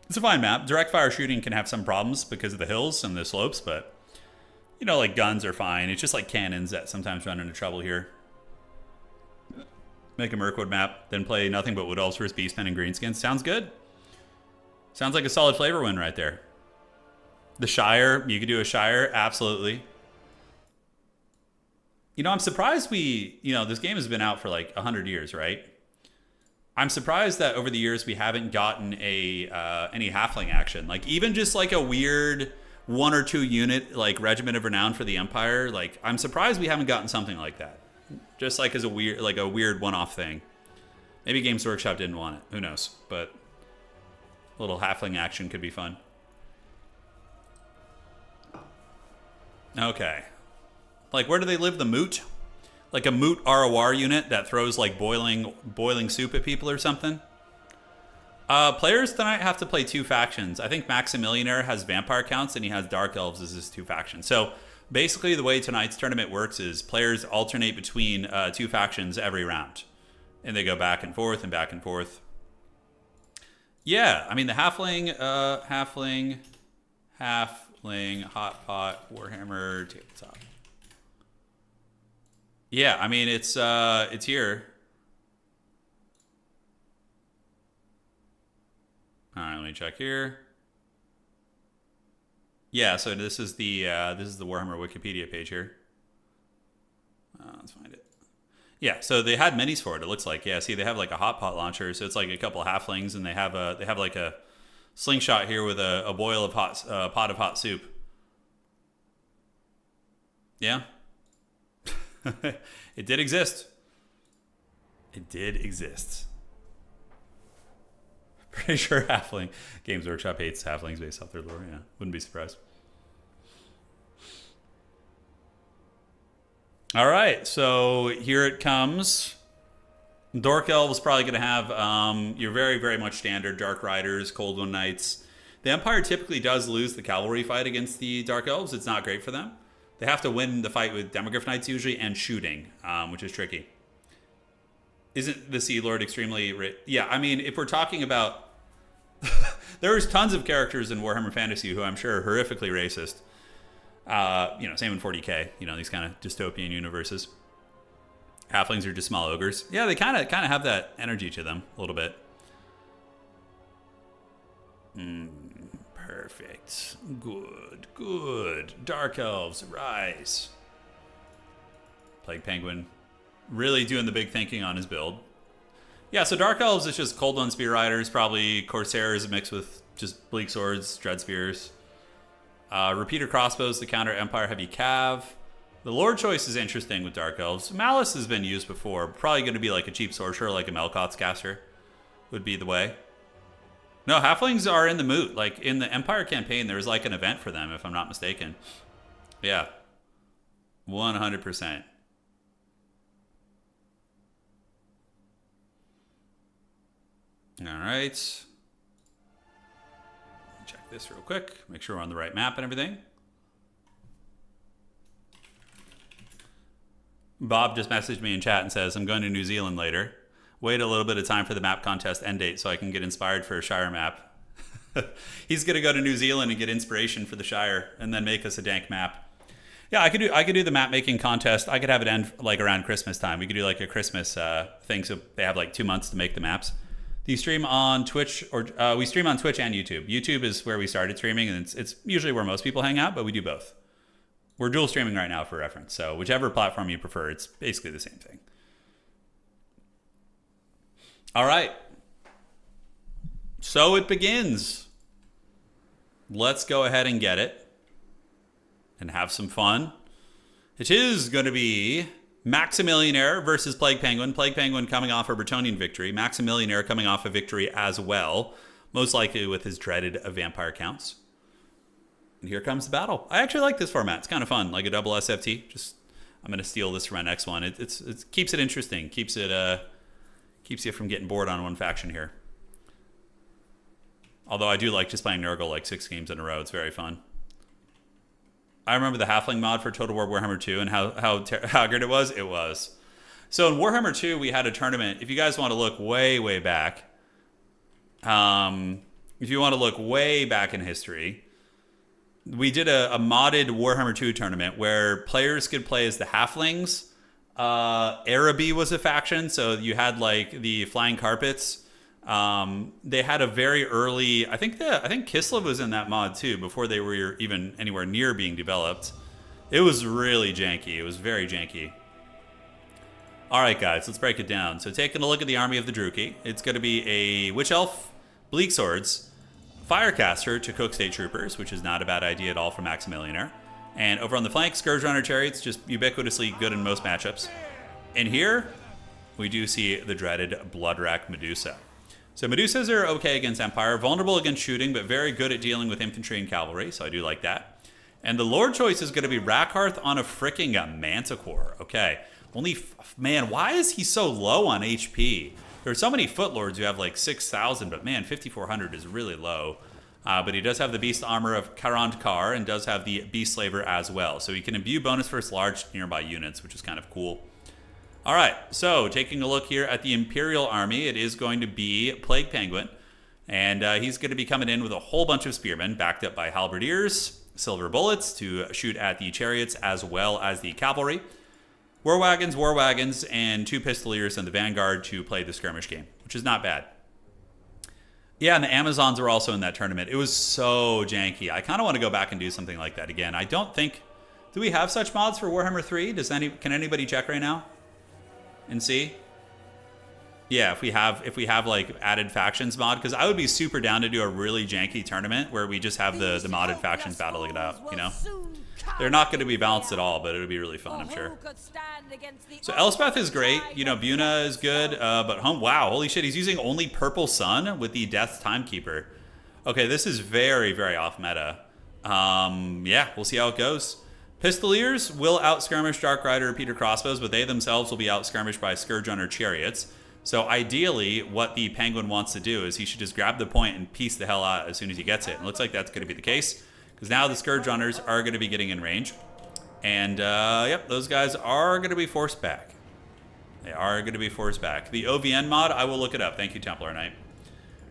It's a fine map. Direct fire shooting can have some problems because of the hills and the slopes, but you know, like guns are fine. It's just like cannons that sometimes run into trouble here. Make a Mirkwood map, then play nothing but Wood Elves versus Beastmen and Greenskins. Sounds good. Sounds like a solid flavor win right there. The Shire, you could do a Shire, absolutely. You know, I'm surprised this game has been out for like 100 years, right? I'm surprised that over the years we haven't gotten any halfling action. Like even just like a weird 1 or 2 unit like Regiment of Renown for the Empire. Like I'm surprised we haven't gotten something like that. Just like as a weird one-off thing. Maybe Games Workshop didn't want it. Who knows? But a little halfling action could be fun. Okay. Like where do they live? The Moot? Like a Moot ROR unit that throws like boiling soup at people or something? Players tonight have to play 2 factions. I think Maximillionaire has vampire counts and he has Dark Elves as his 2 factions. So basically the way tonight's tournament works is players alternate between 2 factions every round. And they go back and forth and back and forth. Yeah, I mean the halfling, hot pot, Warhammer, tabletop. Yeah, I mean it's here. All right, let me check here. Yeah, so this is the Warhammer Wikipedia page here. Let's find it. Yeah, so they had minis for it. It looks like, yeah. See, they have like a hot pot launcher, so it's like a couple of halflings, and they have like a slingshot here with a boil of pot of hot soup. Yeah, it did exist. It did exist. Pretty sure halfling Games Workshop hates halflings based off their lore. Yeah, wouldn't be surprised. All right, so here it comes. Dork Elves probably going to have your very, very much standard Dark Riders, Cold One Knights. The Empire typically does lose the cavalry fight against the Dark Elves. It's not great for them. They have to win the fight with Demogryph Knights usually and shooting, which is tricky. Isn't the Sea Lord extremely... Yeah, I mean, if we're talking about... There's tons of characters in Warhammer Fantasy who I'm sure are horrifically racist. Same in 40k, these kind of dystopian universes. Halflings are just small ogres. Yeah, they kind of have that energy to them a little bit. Perfect. Good. Dark Elves, rise. Plague Penguin really doing the big thinking on his build. Yeah, so Dark Elves is just Cold One Spear Riders, probably Corsairs mixed with just Bleak Swords, Dread Spears. Repeater Crossbows to counter Empire Heavy Cav. The Lord choice is interesting with Dark Elves. Malice has been used before. Probably going to be like a cheap sorcerer, like a Melkot's caster would be the way. No, Halflings are in the moot. Like in the Empire campaign, there was like an event for them, if I'm not mistaken. Yeah. 100%. All right. Check this real quick. Make sure we're on the right map and everything. Bob just messaged me in chat and says, I'm going to New Zealand later. Wait a little bit of time for the map contest end date so I can get inspired for a Shire map. He's going to go to New Zealand and get inspiration for the Shire and then make us a dank map. Yeah, I could do the map making contest. I could have it end like around Christmas time. We could do like a Christmas thing so they have like 2 months to make the maps. Do you stream on Twitch or we stream on Twitch and YouTube? YouTube is where we started streaming, and it's usually where most people hang out, but we do both. We're dual streaming right now for reference, so whichever platform you prefer, it's basically the same thing. All right. So it begins. Let's go ahead and get it and have some fun. It is going to be Maximillionaire versus Plague Penguin. Plague Penguin coming off a Bretonnian victory. Maximillionaire coming off a victory as well, most likely with his dreaded vampire counts. And here comes the battle. I actually like this format. It's kind of fun, like a double SFT. I'm going to steal this for my next one. It keeps it interesting, keeps it Keeps you from getting bored on one faction here. Although I do like just playing Nurgle like 6 games in a row. It's very fun. I remember the Halfling mod for Total War Warhammer 2 and how good it was. It was. So in Warhammer 2, we had a tournament. If you guys want to look way, way back, if you want to look way back in history, we did a modded Warhammer 2 tournament where players could play as the Halflings. Araby was a faction, so you had like the Flying Carpets. They had a very early, I think Kislev was in that mod too before they were even anywhere near being developed. It was really janky. It was very janky. All right, guys, let's break it down. So taking a look at the army of the Druchii, it's going to be a Witch Elf, Bleak Swords, Firecaster to Cook State Troopers, which is not a bad idea at all for Maximillionaire. And over on the flank, Scourge Runner Chariots, just ubiquitously good in most matchups. And here, we do see the dreaded Bloodrack Medusa. So Medusas are okay against Empire, vulnerable against shooting, but very good at dealing with infantry and cavalry, so I do like that. And the Lord choice is going to be Rakarth on a freaking Manticore. Okay. Man, why is he so low on HP? There are so many Footlords who have like 6,000, but man, 5,400 is really low. But he does have the Beast Armor of Karand Kar and does have the Beast Slaver as well. So he can imbue bonus first large nearby units, which is kind of cool. All right, so taking a look here at the Imperial Army, it is going to be Plague Penguin. And he's going to be coming in with a whole bunch of spearmen backed up by halberdiers, silver bullets to shoot at the chariots as well as the cavalry. War wagons, and 2 pistoliers in the vanguard to play the skirmish game, which is not bad. Yeah, and the Amazons were also in that tournament. It was so janky. I kind of want to go back and do something like that again. I don't think... Do we have such mods for Warhammer 3? Can anybody check right now and see? Yeah, if we have like added factions mod, because I would be super down to do a really janky tournament where we just have the modded factions battling it out, you know? They're not going to be balanced at all, but it'll be really fun, I'm sure. So Elspeth is great. You know, Buna is good, but wow, holy shit, he's using only Purple Sun with the Death's Timekeeper. Okay, this is very, very off meta. Yeah, we'll see how it goes. Pistoliers will out-skirmish Dark Rider or Peter Crossbows, but they themselves will be out-skirmished by Scourge Runner Chariots. So ideally, what the Penguin wants to do is he should just grab the point and piece the hell out as soon as he gets it. And it looks like that's going to be the case. Because now the Scourge Runners are going to be getting in range. And, yep, those guys are going to be forced back. They are going to be forced back. The OVN mod, I will look it up. Thank you, Templar Knight.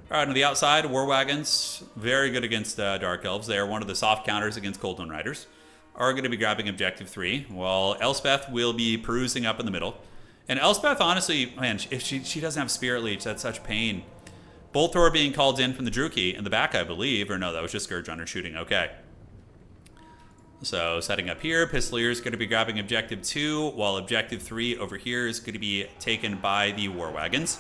All right, on the outside, War Wagons, very good against Dark Elves. They are one of the soft counters against Coldstone Riders. Are going to be grabbing Objective 3, while Elspeth will be perusing up in the middle. And Elspeth, honestly, man, if she doesn't have Spirit Leech, that's such pain. Bolthor being called in from the Druchii in the back, I believe. Or no, that was just Scourge Runner shooting. Okay. So setting up here, Pistolier is going to be grabbing Objective 2, while Objective 3 over here is going to be taken by the War Wagons.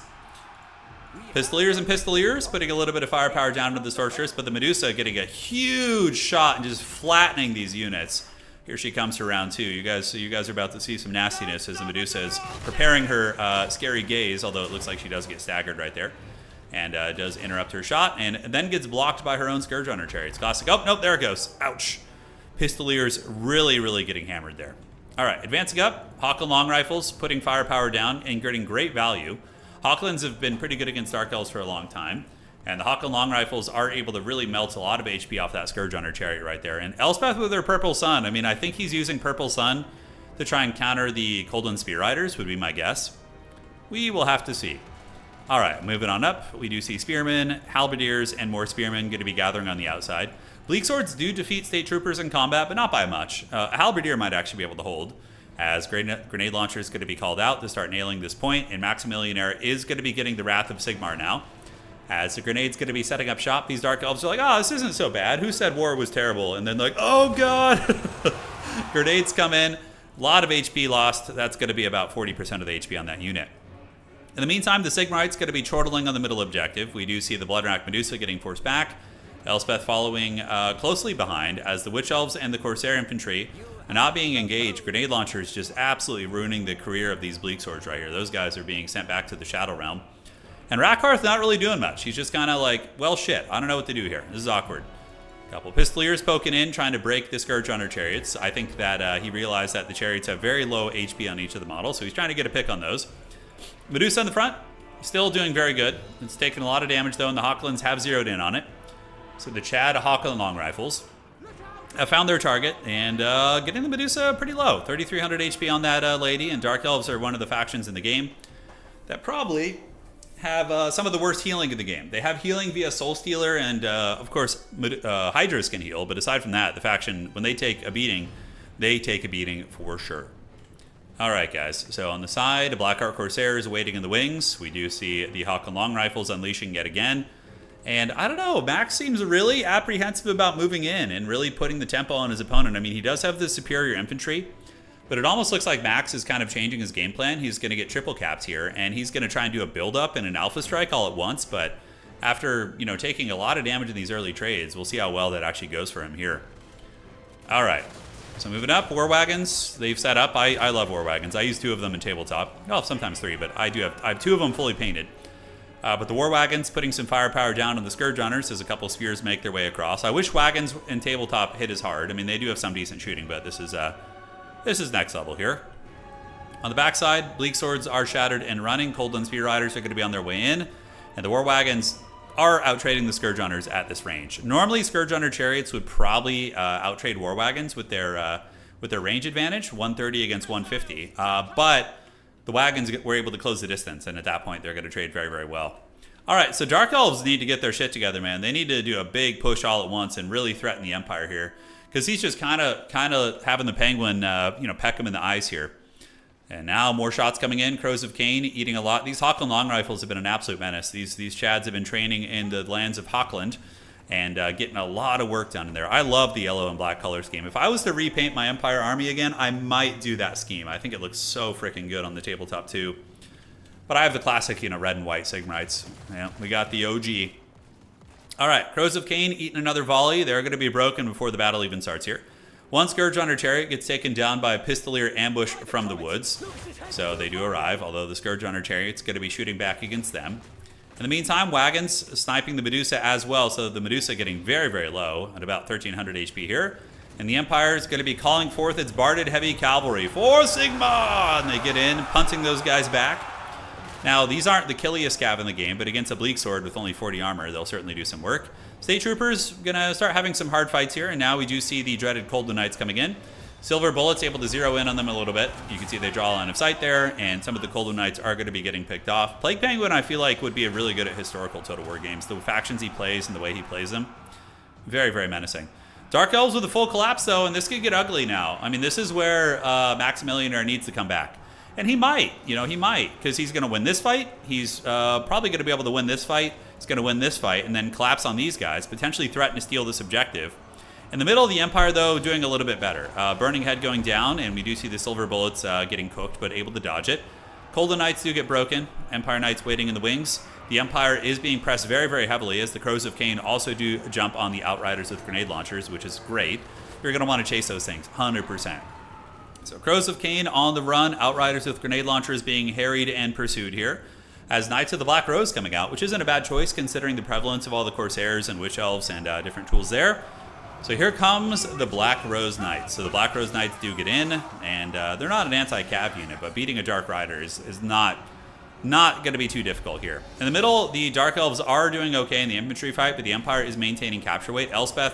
Pistoliers and Pistoliers putting a little bit of firepower down into the Sorceress, but the Medusa getting a huge shot and just flattening these units. Here she comes for round 2. You guys are about to see some nastiness as the Medusa is preparing her scary gaze, although it looks like she does get staggered right there. And does interrupt her shot, and then gets blocked by her own Scourge Runner Chariots. Classic. Oh, nope, there it goes. Ouch. Pistoliers really, really getting hammered there. All right, advancing up. Hawkland Long Rifles, putting firepower down and getting great value. Hawklands have been pretty good against Dark Elves for a long time. And the Hawkland Long Rifles are able to really melt a lot of HP off that Scourge Runner Chariot right there. And Elspeth with her Purple Sun. I mean, I think he's using Purple Sun to try and counter the Coldwind Spear Riders, would be my guess. We will have to see. All right, moving on up, we do see Spearmen, Halberdiers, and more Spearmen going to be gathering on the outside. Bleak Swords do defeat State Troopers in combat, but not by much. A Halberdier might actually be able to hold, as Grenade Launcher is going to be called out to start nailing this point, and Maximillionaire is going to be getting the Wrath of Sigmar now. As the Grenade's going to be setting up shop, these Dark Elves are like, oh, this isn't so bad. Who said war was terrible? And then like, oh, God. Grenades come in. A lot of HP lost. That's going to be about 40% of the HP on that unit. In the meantime, the Sigmarite's going to be chortling on the middle objective. We do see the Bloodrack Medusa getting forced back. Elspeth following closely behind as the Witch Elves and the Corsair Infantry are not being engaged. Grenade Launchers just absolutely ruining the career of these Bleak Swords right here. Those guys are being sent back to the Shadow Realm. And Rakarth not really doing much. He's just kind of like, well, shit, I don't know what to do here. This is awkward. A couple Pistoliers poking in, trying to break the Scourge Runner Chariots. I think that he realized that the Chariots have very low HP on each of the models, so he's trying to get a pick on those. Medusa in the front, Still doing very good. It's taken a lot of damage, though, and the Hawklands have zeroed in on it. So the Chad Hawkland long rifles have found their target and getting the Medusa pretty low. 3,300 HP on that lady, and Dark Elves are one of the factions in the game that probably have some of the worst healing in the game. They have healing via Soul Stealer, and of course, Hydras can heal, but aside from that, the faction, when they take a beating, they take a beating for sure. Alright guys, so on the side, Blackheart Corsairs waiting in the wings. We do see the Hawkland long rifles unleashing yet again. And I don't know, Max seems really apprehensive about moving in and really putting the tempo on his opponent. I mean, he does have the superior infantry, but it almost looks like Max is kind of changing his game plan. He's going to get triple caps here, and he's going to try and do a build-up and an alpha strike all at once, but after, you know, taking a lot of damage in these early trades, we'll see how well that actually goes for him here. All right, so moving up, War Wagons, they've set up. I love War Wagons. I use 2 of them in tabletop. Well, sometimes 3, but I have 2 of them fully painted. But the War Wagons putting some firepower down on the Scourge Runners as a couple spheres make their way across. I wish Wagons in tabletop hit as hard. I mean, they do have some decent shooting, but this is next level here. On the backside, Bleak Swords are shattered and running. Coldland Spear Riders are going to be on their way in. And the War Wagons are outtrading the Scourge Runners at this range. Normally, Scourge Runner Chariots would probably outtrade War Wagons with their range advantage, 130 against 150. But the Wagons were able to close the distance, and at that point, they're going to trade very, very well. All right, so Dark Elves need to get their shit together, man. They need to do a big push all at once and really threaten the Empire here, because he's just kind of having the Penguin, peck him in the eyes here. And now more shots coming in. Crows of Cain eating a lot. These Hawkland long rifles have been an absolute menace. These Chads have been training in the lands of Hawkland and getting a lot of work done in there. I love the yellow and black color scheme. If I was to repaint my Empire army again, I might do that scheme. I think it looks so freaking good on the tabletop too. But I have the classic, red and white Sigmarites. Yeah, we got the OG. All right, Crows of Cain eating another volley. They're going to be broken before the battle even starts here. One Scourge Runner Chariot gets taken down by a Pistolier ambush from the woods. So they do arrive, although the Scourge Runner Chariot's going to be shooting back against them. In the meantime, Wagons sniping the Medusa as well, so the Medusa getting very, very low at about 1,300 HP here. And the Empire is going to be calling forth its Barded Heavy Cavalry for Sigma! And they get in, punting those guys back. Now, these aren't the killiest scav in the game, but against a Bleak Sword with only 40 armor, they'll certainly do some work. State Troopers going to start having some hard fights here, and now we do see the dreaded Coldland Knights coming in. Silver Bullets able to zero in on them a little bit. You can see they draw a line of sight there, and some of the Coldland Knights are going to be getting picked off. Plague Penguin, I feel like, would be really good at historical Total War games. The factions he plays and the way he plays them, very, very menacing. Dark Elves with a full collapse, though, and this could get ugly now. I mean, this is where Maximilianer needs to come back. And he might, because he's going to win this fight. He's probably going to be able to win this fight. He's going to win this fight and then collapse on these guys, potentially threaten to steal this objective. In the middle of the Empire, though, doing a little bit better. Burning Head going down, and we do see the Silver Bullets getting cooked, but able to dodge it. Coldland Knights do get broken. Empire Knights waiting in the wings. The Empire is being pressed very, very heavily, as the Crows of Cain also do jump on the Outriders with grenade launchers, which is great. You're going to want to chase those things, 100%. So Crows of Cain on the run, Outriders with grenade launchers being harried and pursued here. As Knights of the Black Rose coming out, which isn't a bad choice considering the prevalence of all the Corsairs and Witch Elves and different tools there. So here comes the Black Rose Knights. So the Black Rose Knights do get in, and they're not an anti-cav unit, but beating a Dark Rider is not going to be too difficult here. In the middle, the Dark Elves are doing okay in the infantry fight, but the Empire is maintaining capture weight. Elspeth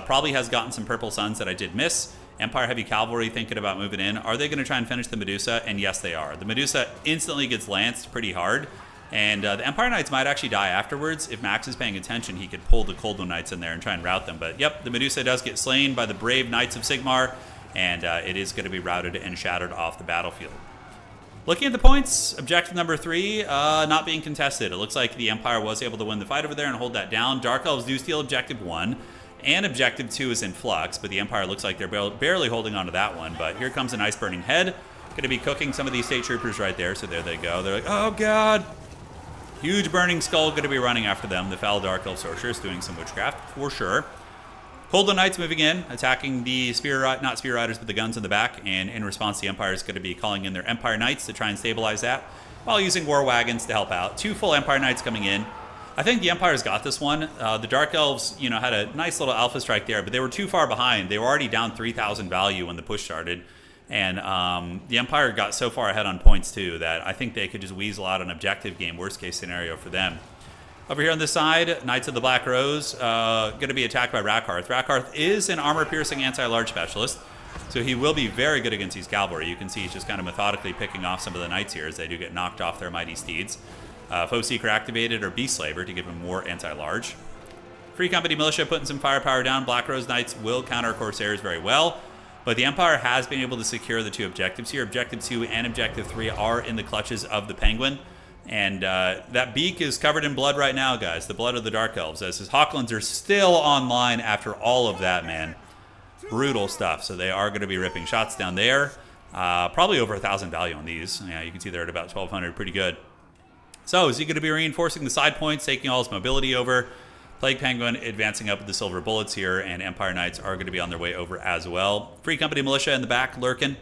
probably has gotten some Purple Suns that I did miss. Empire Heavy Cavalry thinking about moving in. Are they going to try and finish the Medusa? And yes, they are. The Medusa instantly gets lanced pretty hard. And the Empire Knights might actually die afterwards. If Max is paying attention, he could pull the Coldland Knights in there and try and rout them. But yep, the Medusa does get slain by the brave Knights of Sigmar. And it is going to be routed and shattered off the battlefield. Looking at the points, objective number 3 not being contested. It looks like the Empire was able to win the fight over there and hold that down. Dark Elves do steal objective 1. And objective 2 is in flux, but the Empire looks like they're barely holding on to that one. But here comes a nice burning head. Going to be cooking some of these state troopers right there. So there they go. They're like, oh god. Huge burning skull going to be running after them. The foul Dark Elf Sorceress doing some witchcraft for sure. Coldland Knights moving in, attacking the not Spear Riders, but the guns in the back. And in response, the Empire is going to be calling in their Empire Knights to try and stabilize that, while using War Wagons to help out. 2 full Empire Knights coming in. I think the Empire's got this one. The Dark Elves, had a nice little alpha strike there, but they were too far behind. They were already down 3,000 value when the push started. And the Empire got so far ahead on points, too, that I think they could just weasel out an objective game, worst-case scenario for them. Over here on this side, Knights of the Black Rose, going to be attacked by Rakarth. Rakarth is an armor-piercing anti-large specialist, so he will be very good against these cavalry. You can see he's just kind of methodically picking off some of the knights here as they do get knocked off their mighty steeds. Foe Seeker activated, or Beast Slaver to give him more anti-large. Free Company Militia putting some firepower down. Black Rose Knights will counter Corsairs very well, but the Empire has been able to secure the 2 objectives here. Objective 2 and Objective 3 are in the clutches of the Penguin, and that beak is covered in blood right now, guys. The blood of the Dark Elves, as his Hawklands are still online after all of that, man. Brutal stuff. So they are going to be ripping shots down there. Probably over 1,000 value on these. Yeah, you can see they're at about 1,200. Pretty good. So is he going to be reinforcing the side points, taking all his mobility over? Plague Penguin advancing up with the Silver Bullets here, and Empire Knights are going to be on their way over as well. Free Company Militia in the back lurking.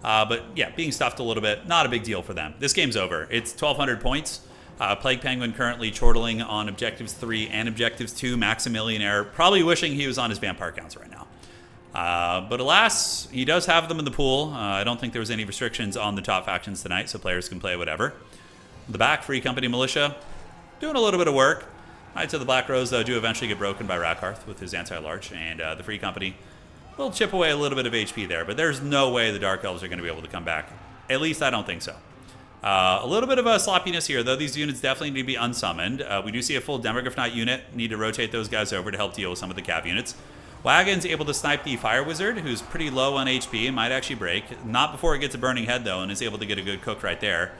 But yeah, being stuffed a little bit. Not a big deal for them. This game's over. It's 1,200 points. Plague Penguin currently chortling on Objectives 3 and Objectives 2. Maximillionaire probably wishing he was on his Vampire counts right now. But alas, he does have them in the pool. I don't think there was any restrictions on the top factions tonight, so players can play whatever. The back, Free Company Militia, doing a little bit of work. Knights of the Black Rose, though, do eventually get broken by Rakarth with his anti-large, and the Free Company will chip away a little bit of HP there, but there's no way the Dark Elves are going to be able to come back. At least I don't think so. A little bit of a sloppiness here, though. These units definitely need to be unsummoned. We do see a full Demograph Knight unit. Need to rotate those guys over to help deal with some of the cav units. Wagon's able to snipe the Fire Wizard, who's pretty low on HP and might actually break. Not before it gets a Burning Head, though, and is able to get a good cook right there.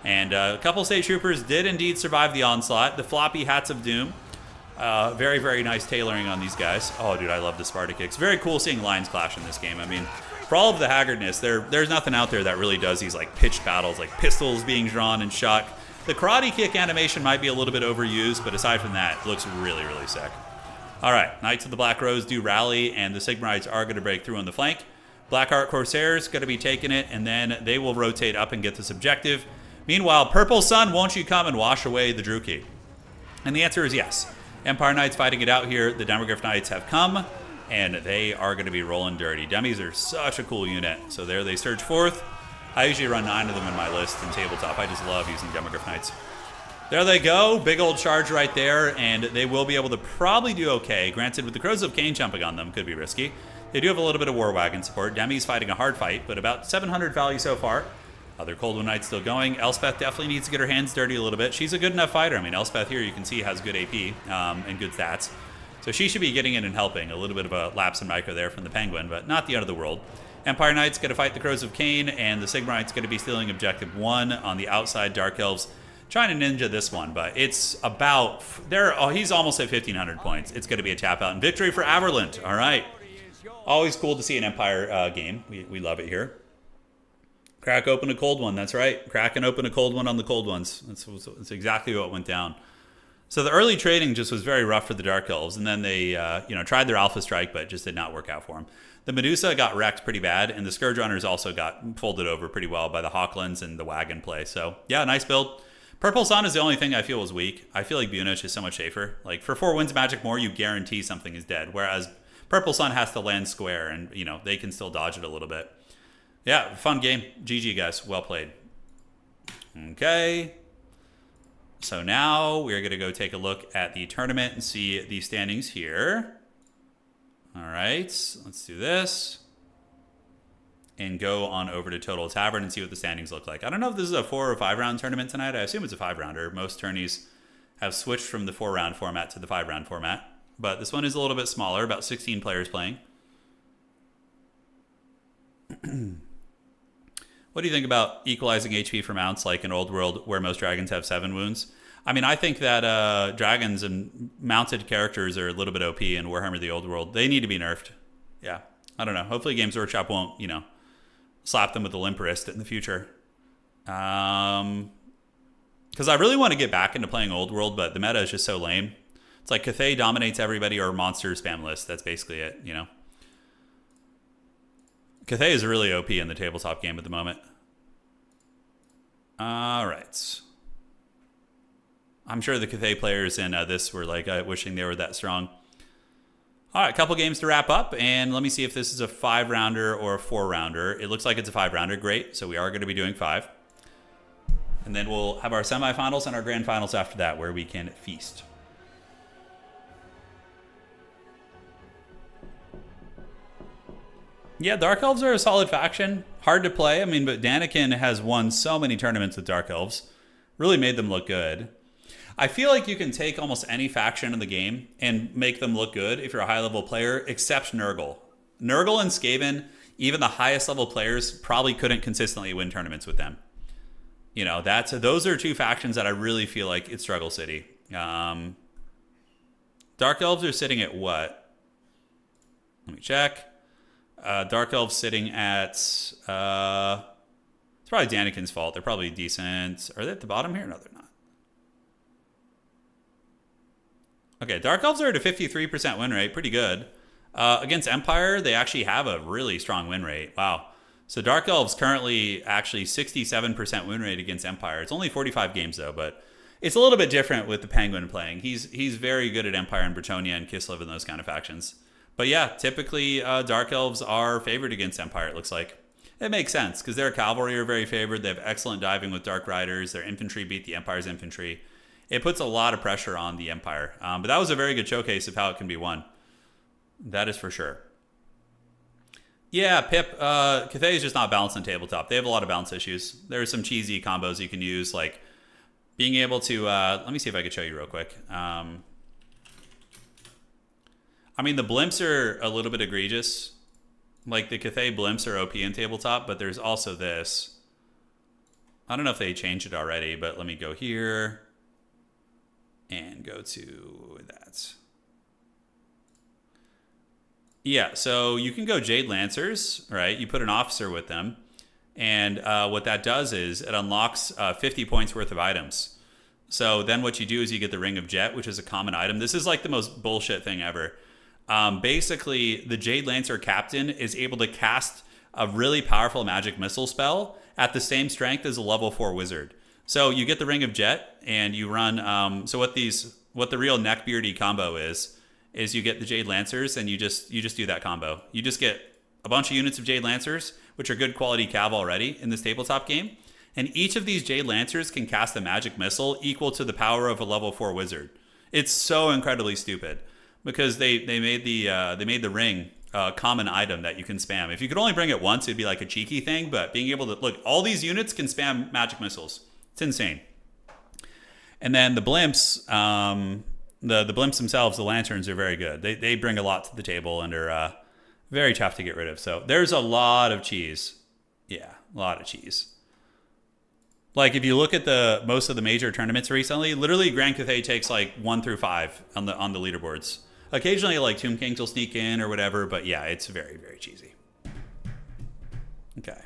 And a couple State Troopers did indeed survive the onslaught. The floppy Hats of Doom. Very, very nice tailoring on these guys. Oh, dude, I love the Sparta Kicks. Very cool seeing lines clash in this game. I mean, for all of the haggardness, there's nothing out there that really does these like pitched battles, like pistols being drawn and shot. The Karate Kick animation might be a little bit overused, but aside from that, it looks really, really sick. All right, Knights of the Black Rose do rally, and the Sigmarites are going to break through on the flank. Blackheart Corsairs going to be taking it, and then they will rotate up and get this objective. Meanwhile, Purple Sun, won't you come and wash away the Druki? And the answer is yes. Empire Knights fighting it out here. The Demograph Knights have come, and they are going to be rolling dirty. Demis are such a cool unit. So there they surge forth. I usually run 9 of them in my list in tabletop. I just love using Demograph Knights. There they go. Big old charge right there, and they will be able to probably do okay. Granted, with the Crows of Cain jumping on them, could be risky. They do have a little bit of War Wagon support. Demi's fighting a hard fight, but about 700 value so far. Other Cold One Knights still going. Elspeth definitely needs to get her hands dirty a little bit. She's a good enough fighter. I mean, Elspeth here, you can see, has good AP and good stats. So she should be getting in and helping. A little bit of a lapse in micro there from the Penguin, but not the end of the world. Empire Knights going to fight the Crows of Cain, and the Sigmarites going to be stealing Objective 1 on the outside. Dark Elves trying to ninja this one, but it's about... he's almost at 1,500 points. It's going to be a tap out and victory for Averlant. All right. Always cool to see an Empire game. We love it here. Crack open a cold one. That's right. Crack and open a cold one on the cold ones. That's exactly what went down. So the early trading just was very rough for the Dark Elves, and then they tried their Alpha Strike, but it just did not work out for them. The Medusa got wrecked pretty bad, and the Scourge Runners also got folded over pretty well by the Hawklands and the Wagon play. So yeah, nice build. Purple Sun is the only thing I feel was weak. I feel like Bunich is so much safer. Like for 4 wins Magic more, you guarantee something is dead, whereas Purple Sun has to land square, and they can still dodge it a little bit. Yeah, fun game. GG, guys. Well played. Okay. So now we're going to go take a look at the tournament and see the standings here. All right. Let's do this. And go on over to Total Tavern and see what the standings look like. I don't know if this is a 4 or 5 round tournament tonight. I assume it's a 5-rounder. Most tourneys have switched from the 4-round format to the 5-round format. But this one is a little bit smaller, about 16 players playing. What do you think about equalizing HP for mounts like in Old World where most dragons have 7 wounds? I mean, I think that dragons and mounted characters are a little bit OP in Warhammer the Old World. They need to be nerfed. Yeah, I don't know. Hopefully Games Workshop won't, slap them with the limp wrist in the future. Because I really want to get back into playing Old World, but the meta is just so lame. It's like Cathay dominates everybody or monster spam list. That's basically it, Cathay is really OP in the tabletop game at the moment. All right. I'm sure the Cathay players in this were like wishing they were that strong. All right, a couple games to wrap up, and let me see if this is a 5-rounder or a 4-rounder. It looks like it's a 5-rounder. Great, so we are going to be doing 5. And then we'll have our semifinals and our grand finals after that, where we can feast. Yeah, Dark Elves are a solid faction. Hard to play. I mean, but Daniken has won so many tournaments with Dark Elves. Really made them look good. I feel like you can take almost any faction in the game and make them look good if you're a high-level player, except Nurgle. Nurgle and Skaven, even the highest-level players, probably couldn't consistently win tournaments with them. You know, those are two factions that I really feel like it's Struggle City. Dark Elves are sitting at what? Let me check. Dark Elves sitting at... it's probably Daniken's fault. They're probably decent. Are they at the bottom here? No, they're not. Okay, Dark Elves are at a 53% win rate. Pretty good. Against Empire, they actually have a really strong win rate. Wow. So Dark Elves currently actually 67% win rate against Empire. It's only 45 games, though, but it's a little bit different with the Penguin playing. He's very good at Empire and Bretonnia and Kislev and those kind of factions. But yeah, typically Dark Elves are favored against Empire, it looks like. It makes sense, because their cavalry are very favored. They have excellent diving with Dark Riders. Their infantry beat the Empire's infantry. It puts a lot of pressure on the Empire. But that was a very good showcase of how it can be won. That is for sure. Yeah, Pip, Cathay is just not balanced on tabletop. They have a lot of balance issues. There are some cheesy combos you can use, like being able to... let me see if I can show you real quick. I mean, the blimps are a little bit egregious. Like, the Cathay blimps are OP in tabletop, but there's also this. I don't know if they changed it already, but let me go here and go to that. Yeah, so you can go Jade Lancers, right? You put an officer with them, and what that does is it unlocks 50 points worth of items. So then what you do is you get the Ring of Jet, which is a common item. This is like the most bullshit thing ever. Basically, the Jade Lancer captain is able to cast a really powerful magic missile spell at the same strength as a level 4 wizard. So you get the Ring of Jet, and you run. So what the real neckbeardy combo is you get the Jade Lancers, and you just do that combo. You just get a bunch of units of Jade Lancers, which are good quality cav already in this tabletop game, and each of these Jade Lancers can cast a magic missile equal to the power of a level 4 wizard. It's so incredibly stupid because they made the ring a common item that you can spam. If you could only bring it once, it'd be like a cheeky thing, but being able to look, all these units can spam magic missiles. It's insane. And then the blimps, the blimps themselves, the lanterns are very good. They bring a lot to the table and are very tough to get rid of. So there's a lot of cheese. Yeah, a lot of cheese. Like if you look at most of the major tournaments recently, literally Grand Cathay takes like 1 through 5 on the leaderboards. Occasionally like Tomb Kings will sneak in or whatever, but yeah, it's very, very cheesy. Okay,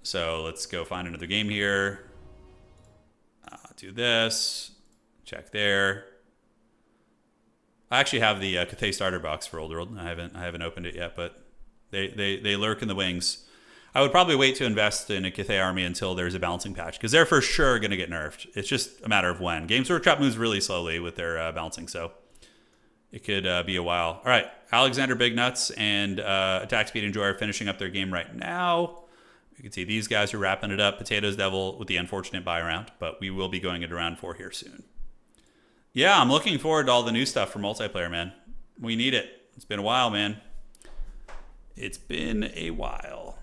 so let's go find another game here. Do this. Check there. I actually have the Cathay starter box for Old World. I haven't opened it yet, but they lurk in the wings. I would probably wait to invest in a Cathay army until there's a balancing patch, because they're for sure going to get nerfed. It's just a matter of when. Games Workshop moves really slowly with their balancing, so it could be a while. All right, Alexander Big Nuts and Attack Speed and Joy are finishing up their game right now. You can see these guys are wrapping it up. Potatoes Devil with the unfortunate buy round, but we will be going into round 4 here soon. Yeah, I'm looking forward to all the new stuff for multiplayer, man. We need it. It's been a while, man. It's been a while.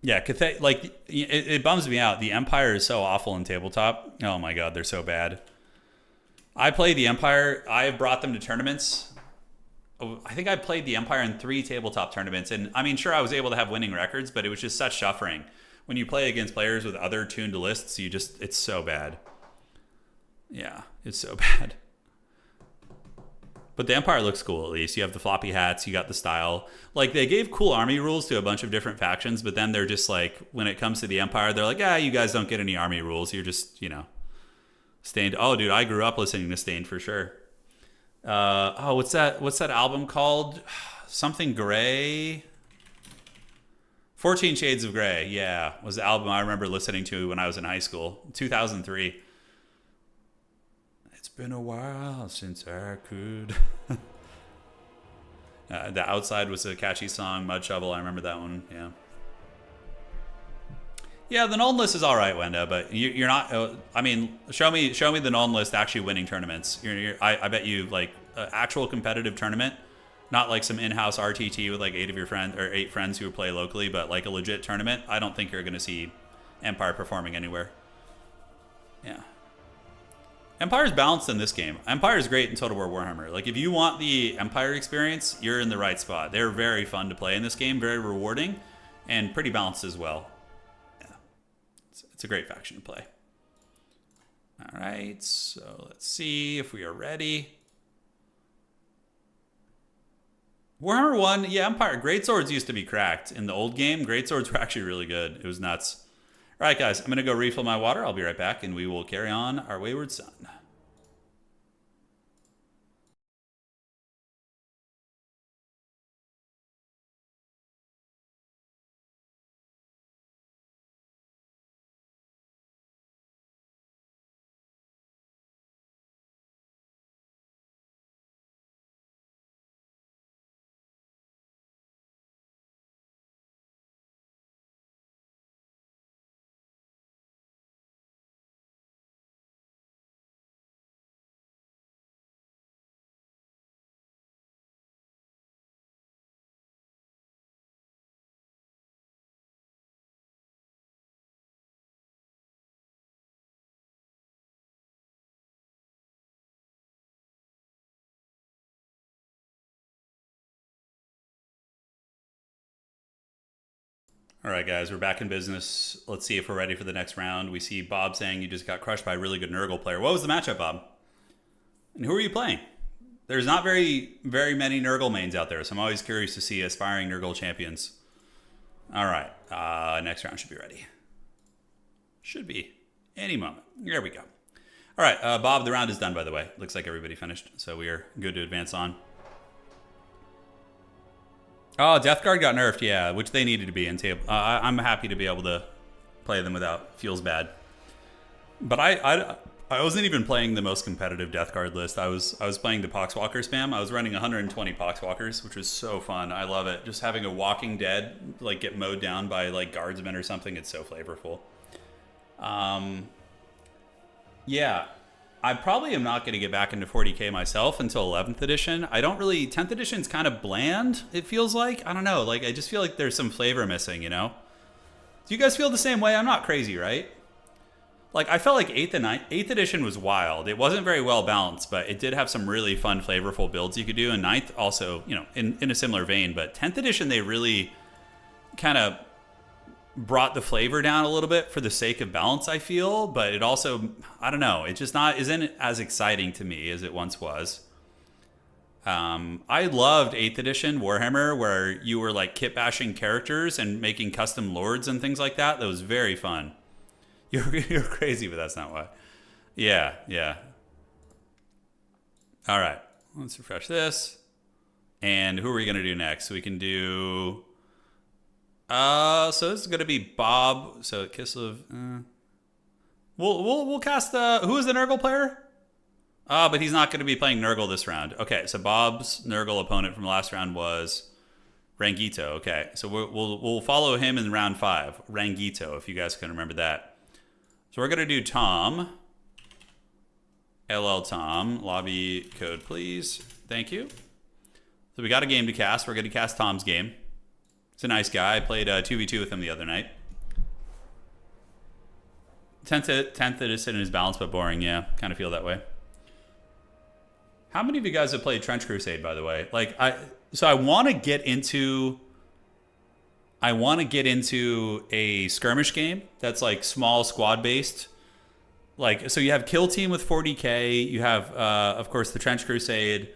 Yeah, Cathay, like, it bums me out. The Empire is so awful in tabletop. Oh my god, they're so bad. I play the Empire. I've brought them to tournaments. I think I played the Empire in 3 tabletop tournaments. And I mean, sure, I was able to have winning records, but it was just such suffering. When you play against players with other tuned lists, it's so bad. Yeah, it's so bad. But the Empire looks cool, at least. You have the floppy hats, you got the style. Like, they gave cool army rules to a bunch of different factions, but then they're just like, when it comes to the Empire, they're like, you guys don't get any army rules. You're just, Stained. Oh, dude, I grew up listening to Stained for sure. What's that album called? Something Gray? 14 Shades of Grey, yeah, was the album I remember listening to when I was in high school, 2003. It's been a while since I could. The Outside was a catchy song. Mud Shovel, I remember that one. Yeah. Yeah, the known list is all right, Wenda, but you're not. I mean, show me the known list actually winning tournaments. I bet you like an actual competitive tournament, not like some in-house RTT with like 8 of your friends or 8 friends who play locally, but like a legit tournament. I don't think you're going to see Empire performing anywhere. Yeah. Empire's balanced in this game. Empire's great in Total War Warhammer. Like, if you want the Empire experience, you're in the right spot. They're very fun to play in this game, very rewarding, and pretty balanced as well. Yeah. It's a great faction to play. All right, so let's see if we are ready. Warhammer 1, yeah, Empire. Greatswords used to be cracked in the old game. Greatswords were actually really good. It was nuts. All right, guys, I'm going to go refill my water. I'll be right back, and we will carry on our Wayward Son. All right, guys, we're back in business. Let's see if we're ready for the next round. We see Bob saying you just got crushed by a really good Nurgle player. What was the matchup, Bob? And who are you playing? There's not very many Nurgle mains out there, so I'm always curious to see aspiring Nurgle champions. All right, next round should be ready. Should be any moment. There we go. All right, Bob, the round is done, by the way. Looks like everybody finished, so we are good to advance on. Oh, Death Guard got nerfed, yeah, which they needed to be in table. I'm happy to be able to play them without. Feels bad. But I wasn't even playing the most competitive Death Guard list. I was playing the Poxwalker spam. I was running 120 Poxwalkers, which was so fun. I love it. Just having a Walking Dead like get mowed down by like guardsmen or something. It's so flavorful. Yeah. I probably am not going to get back into 40k myself until 11th edition. I don't really... 10th edition's kind of bland, it feels like. I don't know. Like, I just feel like there's some flavor missing, you know? Do you guys feel the same way? I'm not crazy, right? Like, I felt like 8th edition was wild. It wasn't very well balanced, but it did have some really fun, flavorful builds you could do. And 9th also, you know, in a similar vein. But 10th edition, they really kind of brought the flavor down a little bit for the sake of balance, I feel, but it also, I don't know, it just isn't as exciting to me as it once was. I loved 8th edition Warhammer, where you were like kit bashing characters and making custom lords and things like that. That was very fun. You're crazy, but that's not why. Yeah. All right, let's refresh this. And who are we gonna do next? We can do so this is gonna be Bob. So Kislev. We'll cast who is the Nurgle player? But he's not gonna be playing Nurgle this round. Okay, so Bob's Nurgle opponent from last round was Rangito. Okay, so we'll follow him in round 5. Rangito, if you guys can remember that. So we're gonna do Tom. LL Tom. Lobby code, please. Thank you. So we got a game to cast. We're gonna cast Tom's game. It's a nice guy. I played 2v2 with him the other night. 10th edition is balanced but boring. Yeah, kind of feel that way. How many of you guys have played Trench Crusade, by the way? Like, I want to get into a skirmish game that's like small squad based. Like, so you have Kill Team with 40k. You have, of course, the Trench Crusade.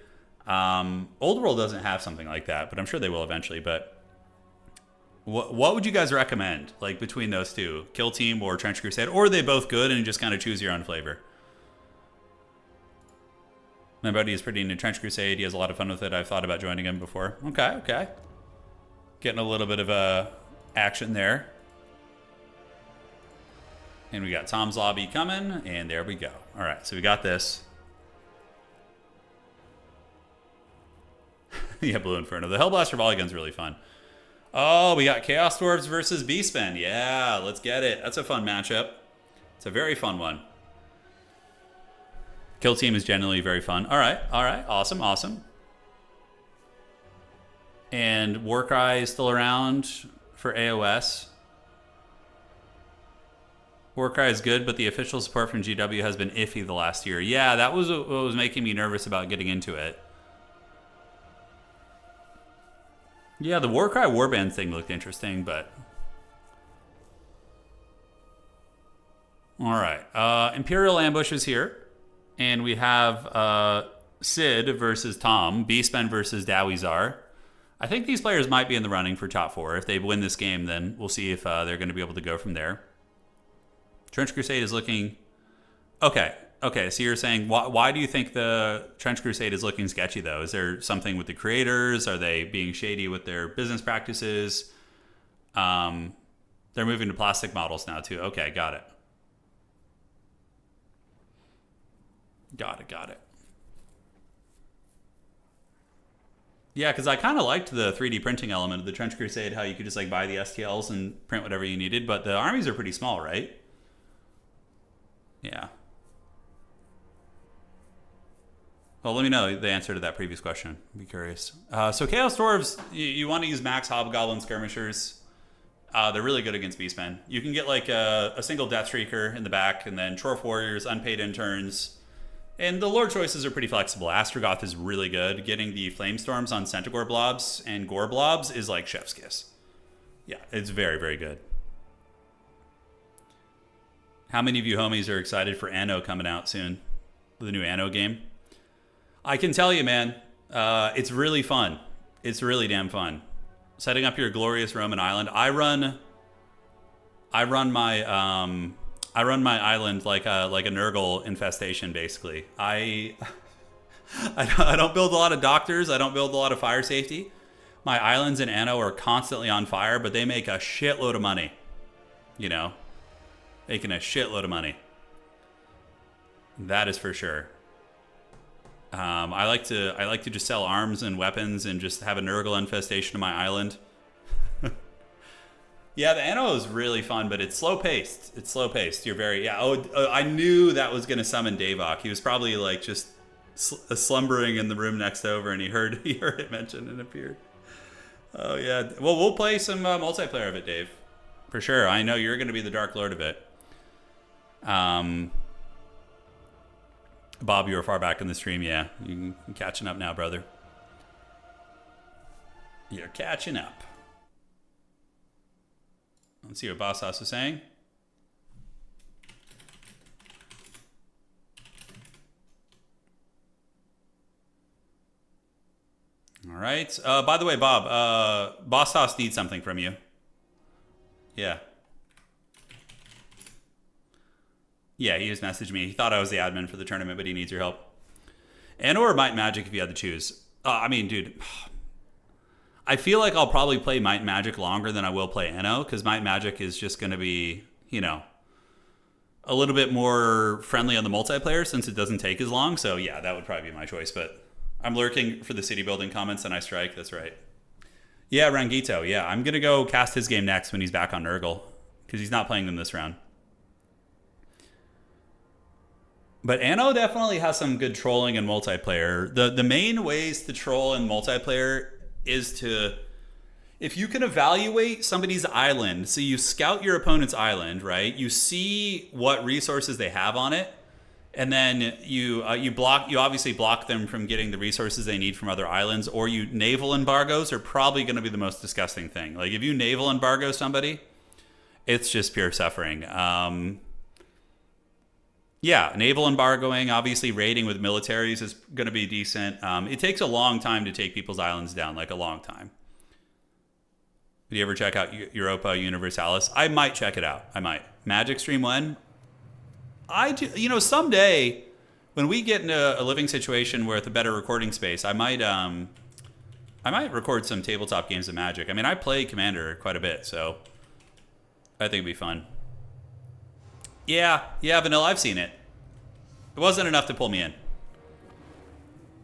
Old World doesn't have something like that, but I'm sure they will eventually. But what would you guys recommend, like, between those two? Kill Team or Trench Crusade? Or are they both good and you just kind of choose your own flavor? My buddy is pretty into Trench Crusade. He has a lot of fun with it. I've thought about joining him before. Okay. Getting a little bit of action there. And we got Tom's lobby coming, and there we go. All right, so we got this. Yeah, Blue Inferno. The Hellblaster volley gun's really fun. Oh, we got Chaos Dwarves versus Beastmen. Yeah, let's get it. That's a fun matchup. It's a very fun one. Kill Team is generally very fun. All right. Awesome. And Warcry is still around for AOS. Warcry is good, but the official support from GW has been iffy the last year. Yeah, that was what was making me nervous about getting into it. Yeah, the Warcry Warband thing looked interesting, but... Alright, Imperial Ambush is here. And we have Sid versus Tom, Beastmen versus Dawizar. I think these players might be in the running for top 4. If they win this game, then we'll see if they're going to be able to go from there. Trench Crusade is looking... Okay, so you're saying, why do you think the Trench Crusade is looking sketchy, though? Is there something with the creators? Are they being shady with their business practices? They're moving to plastic models now, too. Okay, got it. Got it. Yeah, because I kind of liked the 3D printing element of the Trench Crusade, how you could just like buy the STLs and print whatever you needed, but the armies are pretty small, right? Yeah. Well, let me know the answer to that previous question. I'd be curious. So Chaos Dwarves, you want to use max Hobgoblin Skirmishers. They're really good against Beastmen. You can get like a single Death Shrieker in the back, and then Chorf Warriors, unpaid interns. And the lore choices are pretty flexible. Astrogoth is really good. Getting the Flamestorms on Centaur Blobs and Gore Blobs is like chef's kiss. Yeah, it's very, very good. How many of you homies are excited for Anno coming out soon? The new Anno game? I can tell you, man, it's really fun. It's really damn fun. Setting up your glorious Roman island. I run my island like a Nurgle infestation, basically. I don't build a lot of doctors. I don't build a lot of fire safety. My islands in Anno are constantly on fire, but they make a shitload of money. You know, making a shitload of money. That is for sure. I like to just sell arms and weapons and just have a Nurgle infestation on my island. Yeah, the Anno is really fun, but it's slow paced. You're very I knew that was gonna summon Davok. He was probably like just slumbering in the room next over, and he heard it mentioned and appeared. Oh yeah. Well, we'll play some multiplayer of it, Dave, for sure. I know you're gonna be the Dark Lord of it. Bob, you were far back in the stream. Yeah, you're catching up now, brother. You're catching up. Let's see what Boss House is saying. All right. By the way, Bob, Boss House needs something from you. Yeah. Yeah, he just messaged me. He thought I was the admin for the tournament, but he needs your help. And or Might and Magic if you had to choose. I mean, dude, I feel like I'll probably play Might and Magic longer than I will play Anno, because Might and Magic is just going to be, you know, a little bit more friendly on the multiplayer since it doesn't take as long. So yeah, that would probably be my choice. But I'm lurking for the city building comments and I strike. That's right. Yeah, Rangito. Yeah, I'm going to go cast his game next when he's back on Nurgle, because he's not playing them this round. But Anno definitely has some good trolling in multiplayer. The main ways to troll in multiplayer is to, if you can evaluate somebody's island, so you scout your opponent's island, right? You see what resources they have on it, and then you obviously block them from getting the resources they need from other islands, or you naval embargoes are probably going to be the most disgusting thing. Like if you naval embargo somebody, it's just pure suffering. Yeah, naval embargoing, obviously raiding with militaries is going to be decent. It takes a long time to take people's islands down, like a long time. Did you ever check out Europa Universalis? I might check it out. I might. Magic Stream 1? I do, you know, someday when we get in a living situation with a better recording space, I might record some tabletop games of Magic. I mean, I play Commander quite a bit, so I think it'd be fun. Yeah, Vanilla, I've seen it. It wasn't enough to pull me in.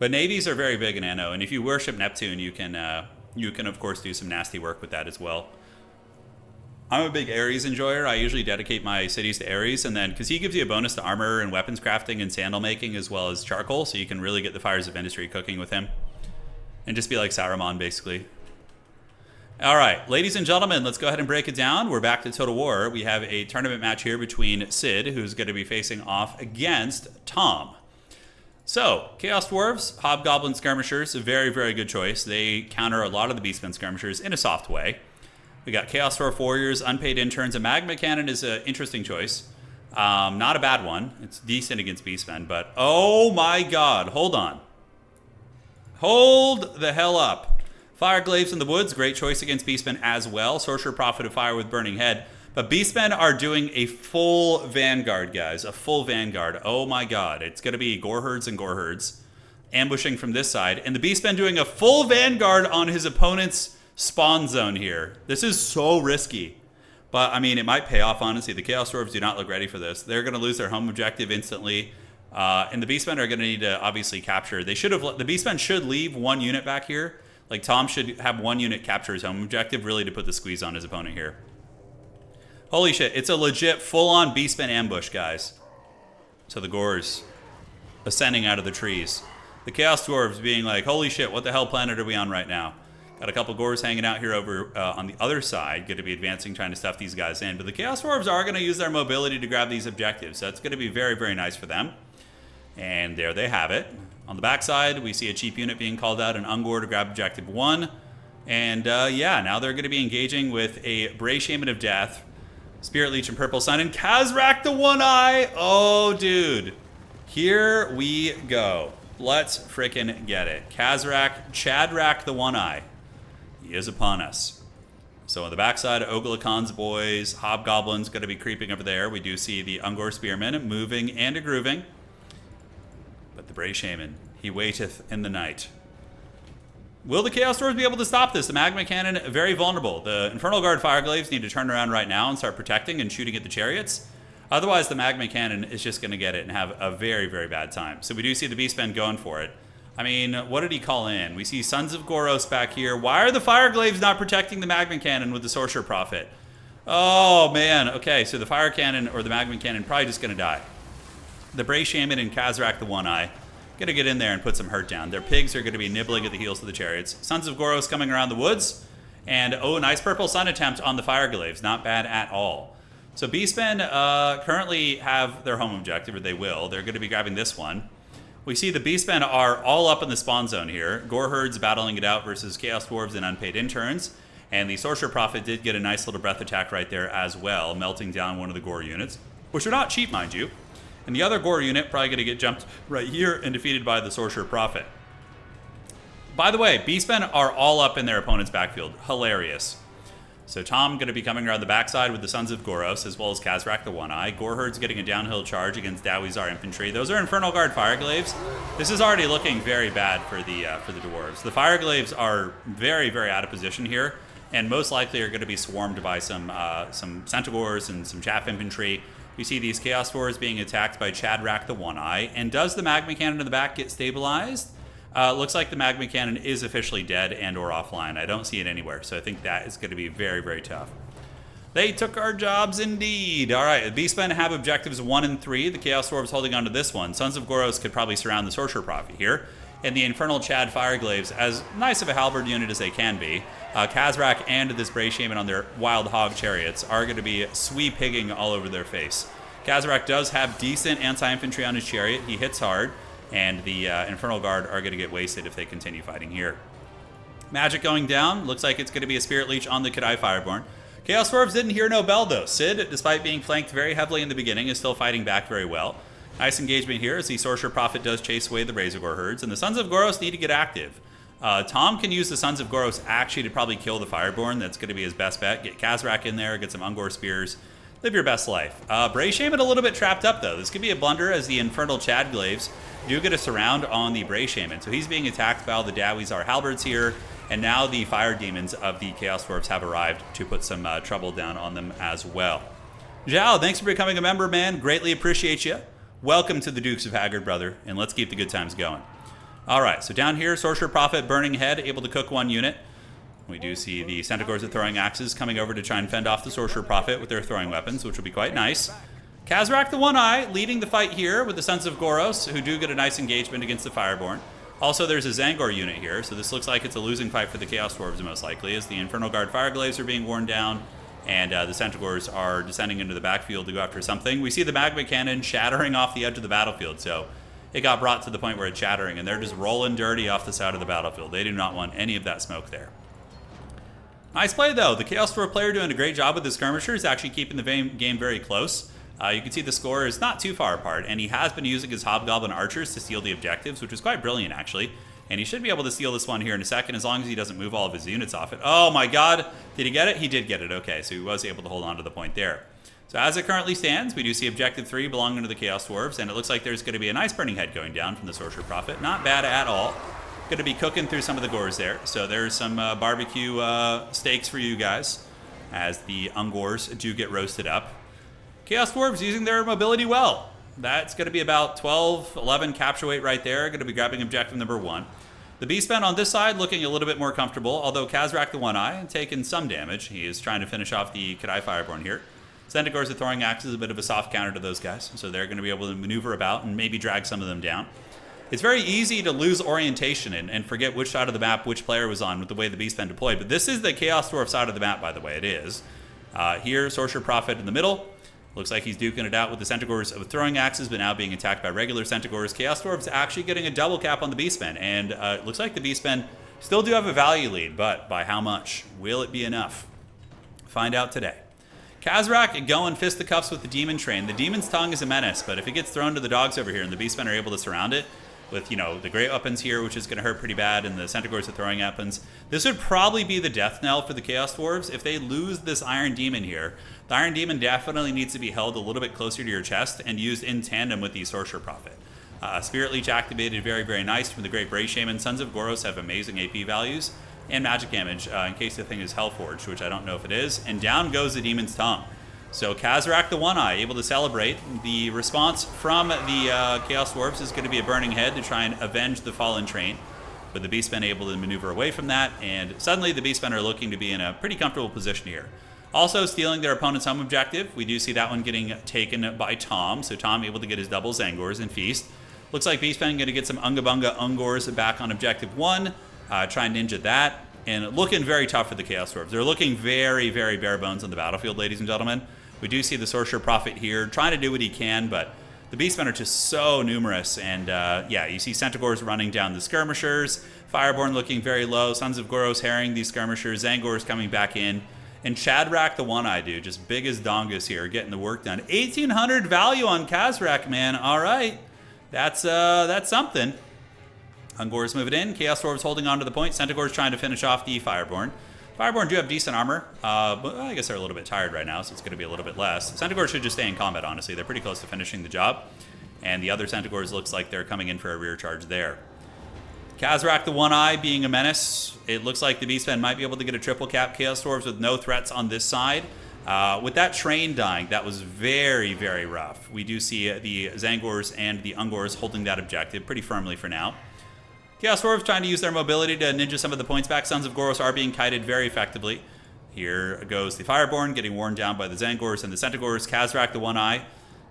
But navies are very big in Anno, and if you worship Neptune, you can of course do some nasty work with that as well. I'm a big Ares enjoyer. I usually dedicate my cities to Ares, and then because he gives you a bonus to armor and weapons crafting and sandal making as well as charcoal, so you can really get the fires of industry cooking with him, and just be like Saruman basically. All right, ladies and gentlemen, let's go ahead and break it down. We're back to Total War. We have a tournament match here between Sid, who's going to be facing off against Tom. So, Chaos Dwarves, Hobgoblin Skirmishers, a very, very good choice. They counter a lot of the Beastmen Skirmishers in a soft way. We got Chaos Dwarf Warriors, Unpaid Interns. A Magma Cannon is an interesting choice. Not a bad one. It's decent against Beastmen, but oh my god, hold on. Hold the hell up. Fire Glaives in the Woods, great choice against Beastmen as well. Sorcerer Prophet of Fire with Burning Head. But Beastmen are doing a full Vanguard, guys. A full Vanguard. Oh my god. It's going to be Gore Herds and Gore Herds ambushing from this side. And the Beastmen doing a full Vanguard on his opponent's spawn zone here. This is so risky. But, I mean, it might pay off, honestly. The Chaos Dwarves do not look ready for this. They're going to lose their home objective instantly. And the Beastmen are going to need to obviously capture. They should have. The Beastmen should leave one unit back here. Like, Tom should have one unit capture his home objective, really, to put the squeeze on his opponent here. Holy shit. It's a legit full-on Beastmen ambush, guys. So the Gores ascending out of the trees. The Chaos Dwarves being like, holy shit, what the hell planet are we on right now? Got a couple Gores hanging out here over on the other side. Going to be advancing, trying to stuff these guys in. But the Chaos Dwarves are going to use their mobility to grab these objectives. So that's going to be very, very nice for them. And there they have it. On the backside, we see a cheap unit being called out, an Ungor to grab objective 1. And yeah, now they're going to be engaging with a Bray Shaman of Death, Spirit Leech and Purple Sun, and Kazrak the One-Eye. Oh, dude. Here we go. Let's frickin' get it. Kazrak, Chadrak the One-Eye. He is upon us. So on the backside, Oglacon's boys, Hobgoblins going to be creeping over there. We do see the Ungor Spearmen moving and grooving. But the Bray Shaman, he waiteth in the night. Will the Chaos Dwarves be able to stop this? The Magma Cannon, very vulnerable. The Infernal Guard Fireglaves need to turn around right now and start protecting and shooting at the chariots. Otherwise, the Magma Cannon is just going to get it and have a very, very bad time. So we do see the Beastmen going for it. I mean, what did he call in? We see Sons of Goros back here. Why are the Fireglaves not protecting the Magma Cannon with the Sorcerer Prophet? Oh, man. Okay, so the Fire Cannon or the Magma Cannon probably just going to die. The Bray Shaman and Kazrak the One-Eye going to get in there and put some hurt down. Their pigs are going to be nibbling at the heels of the chariots. Sons of Goros coming around the woods. And, oh, nice Purple Sun attempt on the Fireglaves. Not bad at all. So Beastmen currently have their home objective, or they will. They're going to be grabbing this one. We see the Beastmen are all up in the spawn zone here. Gore Herds battling it out versus Chaos Dwarves and Unpaid Interns. And the Sorcerer Prophet did get a nice little breath attack right there as well, melting down one of the Gore units, which are not cheap, mind you. And the other Gore unit probably going to get jumped right here and defeated by the Sorcerer Prophet. By the way, Beastmen are all up in their opponent's backfield. Hilarious. So Tom going to be coming around the backside with the Sons of Goros, as well as Kazrak the One-Eye. Gore Herd's getting a downhill charge against Dawizar Infantry. Those are Infernal Guard Fireglaves. This is already looking very bad for the Dwarves. The Fireglaves are very, very out of position here, and most likely are going to be swarmed by some Centaurs and some Chaff Infantry. We see these Chaos Dwarves being attacked by Chadrak the One-Eye. And does the Magma Cannon in the back get stabilized? Looks like the Magma Cannon is officially dead and or offline. I don't see it anywhere, so I think that is going to be very, very tough. They took our jobs indeed. All right, the Beastmen have objectives 1 and 3. The Chaos Dwarves holding on to this one. Sons of Goros could probably surround the Sorcerer Prophet here. And the Infernal Chad Fireglaves, as nice of a halberd unit as they can be, Kazrak and this Bray Shaman on their Wild Hog chariots are going to be sweep-pigging all over their face. Kazrak does have decent anti-infantry on his chariot. He hits hard. And the Infernal Guard are going to get wasted if they continue fighting here. Magic going down. Looks like it's going to be a Spirit Leech on the Kadai Fireborn. Chaos Dwarves didn't hear no bell, though. Sid, despite being flanked very heavily in the beginning, is still fighting back very well. Nice engagement here as the Sorcerer Prophet does chase away the Razorgore herds. And the Sons of Goros need to get active. Tom can use the Sons of Goros actually to probably kill the Fireborn. That's going to be his best bet. Get Kazrak in there, get some Ungor Spears. Live your best life. Bray Shaman a little bit trapped up, though. This could be a blunder as the Infernal Chadglaves do get a surround on the Bray Shaman. So he's being attacked by all the Dawizar Halberds here, and now the Fire Demons of the Chaos Dwarves have arrived to put some trouble down on them as well. Zhao, thanks for becoming a member, man. Greatly appreciate you. Welcome to the Dukes of Haggard, brother, and let's keep the good times going. All right, so down here, Sorcerer Prophet, Burning Head, able to cook 1 unit. We do see the Centaurs with throwing axes coming over to try and fend off the Sorcerer Prophet with their throwing weapons, which will be quite nice. Kazrak the One-Eye leading the fight here with the Sons of Goros, who do get a nice engagement against the Fireborn. Also, there's a Zangor unit here, so this looks like it's a losing fight for the Chaos Dwarves most likely, as the Infernal Guard Fireglaves are being worn down, and the Centaurs are descending into the backfield to go after something. We see the Magma Cannon shattering off the edge of the battlefield, so it got brought to the point where it's shattering, and they're just rolling dirty off the side of the battlefield. They do not want any of that smoke there. Nice play, though. The Chaos Dwarf player doing a great job with the skirmishers, actually keeping the game very close. You can see the score is not too far apart, and he has been using his Hobgoblin Archers to steal the objectives, which is quite brilliant, actually. And he should be able to steal this one here in a second, as long as he doesn't move all of his units off it. Oh my god! Did he get it? He did get it. Okay, so he was able to hold on to the point there. So as it currently stands, we do see Objective 3 belonging to the Chaos Dwarves, and it looks like there's going to be a nice Burning Head going down from the Sorcerer Prophet. Not bad at all. Going to be cooking through some of the gores there. So there's some barbecue steaks for you guys, as the Ungors do get roasted up. Chaos Dwarves using their mobility well. That's going to be about 12, 11 capture weight right there. Going to be grabbing objective number 1. The Beastmen on this side looking a little bit more comfortable, although Kazrak the One-Eye taking some damage. He is trying to finish off the Kadai Fireborn here. Centaurs with throwing axes is a bit of a soft counter to those guys, so they're going to be able to maneuver about and maybe drag some of them down. It's very easy to lose orientation and forget which side of the map which player was on with the way the Beastmen deployed, but this is the Chaos Dwarf side of the map, by the way. It is. Here, Sorcerer Prophet in the middle. Looks like he's duking it out with the Centaurs with throwing axes, but now being attacked by regular Centaurs. Chaos Dwarf's actually getting a double cap on the Beastmen, and it looks like the Beastmen still do have a value lead, but by how much? Will it be enough? Find out today. Kazrak going fisticuffs with the Demon Train. The Demon's Tongue is a menace, but if it gets thrown to the dogs over here and the Beastmen are able to surround it with, you know, the great weapons here, which is going to hurt pretty bad, and the Centaurs with throwing weapons, this would probably be the death knell for the Chaos Dwarves. If they lose this Iron Demon here, the Iron Demon definitely needs to be held a little bit closer to your chest and used in tandem with the Sorcerer Prophet. Spirit Leech activated, very, very nice from the Great Bray Shaman. Sons of Goros have amazing AP values and magic damage in case the thing is Hellforged, which I don't know if it is. And down goes the Demon's Tongue. So Kazrak the One-Eye able to celebrate. The response from the Chaos Dwarves is going to be a Burning Head to try and avenge the fallen train. But the Beastmen able to maneuver away from that, and suddenly the Beastmen are looking to be in a pretty comfortable position here. Also stealing their opponent's home objective. We do see that one getting taken by Tom, so Tom able to get his double Zangors and feast. Looks like Beastmen going to get some Ungabunga Ungors back on objective 1. Try and ninja that, and looking very tough for the Chaos Dwarves. They're looking very, very bare bones on the battlefield, ladies and gentlemen. We do see the Sorcerer Prophet here trying to do what he can, but the Beastmen are just so numerous, and yeah, you see Centaurs running down the skirmishers, Fireborn looking very low, Sons of Goros harrying these skirmishers, Zangors coming back in, and Chadrak the One-Eye dude, just big as dongus here, getting the work done. 1,800 value on Kazrak, man. All right, that's something. Ungors move it in. Chaos Dwarves holding on to the point. Centaurs trying to finish off the Fireborn. Fireborn do have decent armor, but I guess they're a little bit tired right now, so it's going to be a little bit less. Centaurs should just stay in combat, honestly. They're pretty close to finishing the job. And the other Centaurs looks like they're coming in for a rear charge there. Kazrak the One-Eye being a menace. It looks like the Beastmen might be able to get a triple cap. Chaos Dwarves with no threats on this side. With that train dying, that was very, very rough. We do see the Zangors and the Ungors holding that objective pretty firmly for now. Chaos Dwarves trying to use their mobility to ninja some of the points back. Sons of Goros are being kited very effectively. Here goes the Fireborn getting worn down by the Zangors and the Centaurs. Kazrak the One-Eye.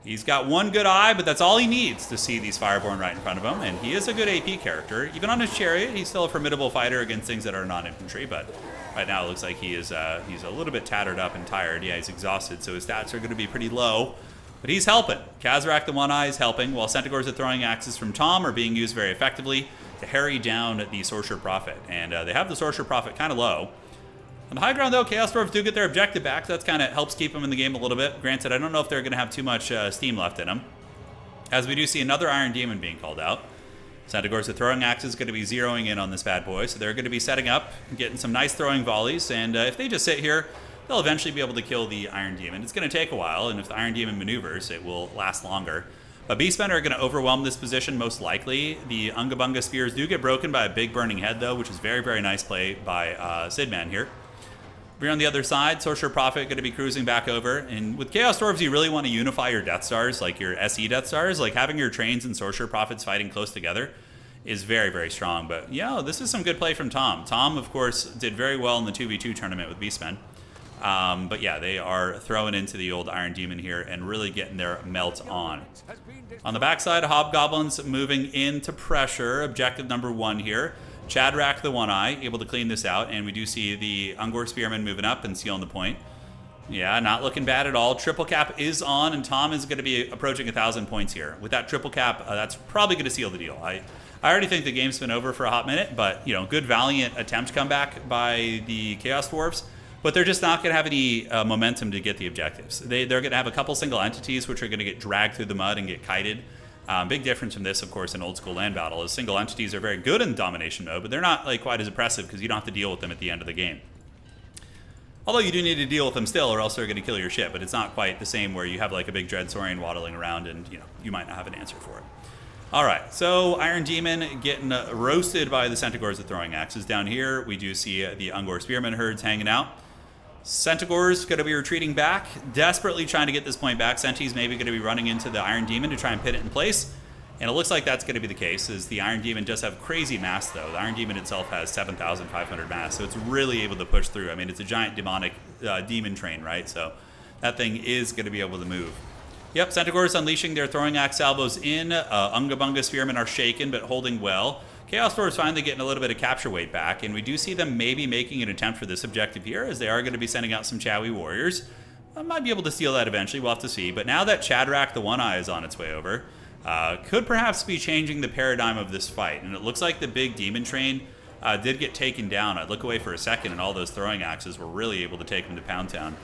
He's got one good eye, but that's all he needs to see these Fireborn right in front of him. And he is a good AP character. Even on his chariot, he's still a formidable fighter against things that are non-infantry. But right now it looks like he's a little bit tattered up and tired. Yeah, he's exhausted, so his stats are going to be pretty low. But he's helping. Kazrak the One-Eye is helping, while Centaurs are throwing axes from Tom are being used very effectively to harry down the Sorcerer Prophet. And they have the Sorcerer Prophet kind of low. On the high ground, though, Chaos Dwarves do get their objective back. So that kind of helps keep them in the game a little bit. Granted, I don't know if they're going to have too much steam left in them. As we do see another Iron Demon being called out. Centaurs, the throwing axe is going to be zeroing in on this bad boy. So they're going to be setting up, getting some nice throwing volleys. And if they just sit here, they'll eventually be able to kill the Iron Demon. It's going to take a while, and if the Iron Demon maneuvers, it will last longer. But Beastmen are going to overwhelm this position most likely. The Ungabunga Spears do get broken by a big Burning Head, though, which is very, very nice play by Sidman here. We're on the other side. Sorcerer Prophet going to be cruising back over. And with Chaos Dwarves, you really want to unify your Death Stars, like your SE Death Stars. Like having your trains and Sorcerer Prophets fighting close together is very, very strong. But, yeah, this is some good play from Tom. Tom, of course, did very well in the 2v2 tournament with Beastmen. But yeah, they are throwing into the old Iron Demon here and really getting their melt on. On the backside, Hobgoblins moving into pressure. Objective number 1 here. Shadrach the One-Eye able to clean this out, and we do see the Ungor Spearman moving up and sealing the point. Yeah, not looking bad at all. Triple cap is on, and Tom is going to be approaching 1,000 points here. With that triple cap, that's probably going to seal the deal. I already think the game's been over for a hot minute, but, you know, good valiant attempt comeback by the Chaos Dwarves. But they're just not going to have any momentum to get the objectives. They're going to have a couple single entities which are going to get dragged through the mud and get kited. Big difference from this, of course, in old school land battle is single entities are very good in domination mode, but they're not like quite as oppressive because you don't have to deal with them at the end of the game. Although you do need to deal with them still, or else they're going to kill your ship. But it's not quite the same where you have like a big Dreadsaurian waddling around and you might not have an answer for it. All right, so Iron Demon getting roasted by the Centaurs with throwing axes. Down here, we do see the Ungor Spearman herds hanging out. Centaurs going to be retreating back, desperately trying to get this point back. Centi's maybe going to be running into the Iron Demon to try and pin it in place. And it looks like that's going to be the case, as the Iron Demon does have crazy mass, though. The Iron Demon itself has 7,500 mass, so it's really able to push through. I mean, it's a giant demonic demon train, right? So that thing is going to be able to move. Yep, Centaurs unleashing their throwing axe salvos in. Unga Bunga Spearmen are shaken, but holding well. Chaos Dwarves finally getting a little bit of capture weight back, and we do see them maybe making an attempt for this objective here, as they are going to be sending out some Chowie warriors. I might be able to steal that eventually, we'll have to see. But now that Shadrach the One-Eye is on its way over, could perhaps be changing the paradigm of this fight. And it looks like the big demon train did get taken down. I'd look away for a second, and all those throwing axes were really able to take them to Pound Town.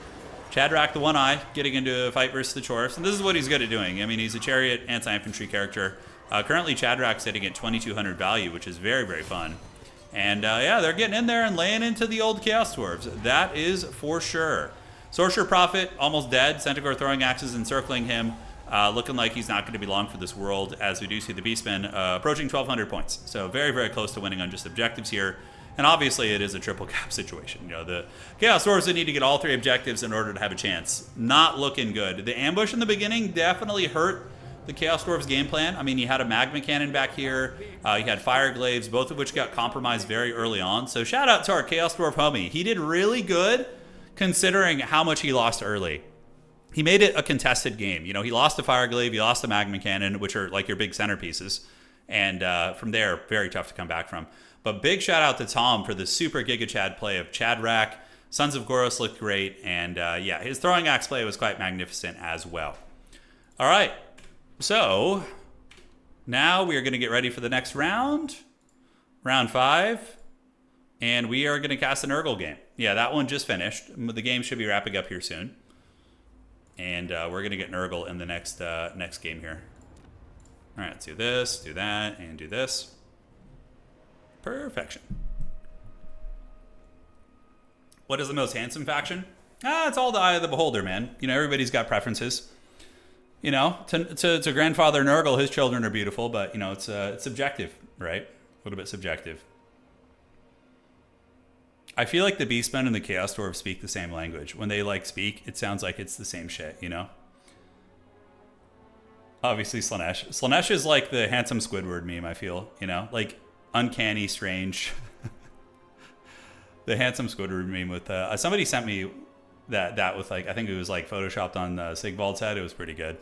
Shadrach the One-Eye getting into a fight versus the Chorfs, and this is what he's good at doing. I mean, he's a chariot anti-infantry character. Currently, Shadrach's sitting at 2,200 value, which is very, very fun. And yeah, they're getting in there and laying into the old Chaos Dwarves. That is for sure. Sorcerer Prophet, almost dead. Centaur throwing axes encircling him. Looking like he's not going to be long for this world, as we do see the Beastmen approaching 1,200 points. So very, very close to winning on just objectives here. And obviously, it is a triple cap situation. You know, the Chaos Dwarves need to get all 3 objectives in order to have a chance. Not looking good. The ambush in the beginning definitely hurt the Chaos Dwarves game plan. I mean, you had a Magma Cannon back here. You had Fire Glaives, both of which got compromised very early on. So shout out to our Chaos Dwarf homie. He did really good considering how much he lost early. He made it a contested game. You know, he lost a Fire Glaive, he lost a Magma Cannon, which are like your big centerpieces. And from there, very tough to come back from. But big shout out to Tom for the super Giga Chad play of Shadrach. Sons of Goros looked great. And yeah, his throwing axe play was quite magnificent as well. All right. So now we are going to get ready for the next round. Round 5. And we are going to cast an Nurgle game. Yeah, that one just finished. The game should be wrapping up here soon. And we're going to get Nurgle in the next game here. All right, let's do this, do that, and do this. Perfection. What is the most handsome faction? It's all the eye of the beholder, man. You know, everybody's got preferences. You know, to grandfather Nurgle, his children are beautiful, but, you know, it's subjective, right? A little bit subjective. I feel like the Beastmen and the Chaos Dwarves speak the same language. When they, like, speak, it sounds like it's the same shit, you know? Obviously, Slaanesh. Slaanesh is like the handsome Squidward meme, I feel, you know? Like, uncanny, strange. The handsome Squidward meme with... somebody sent me that with, like, I think it was, like, photoshopped on Sigvald's head. It was pretty good.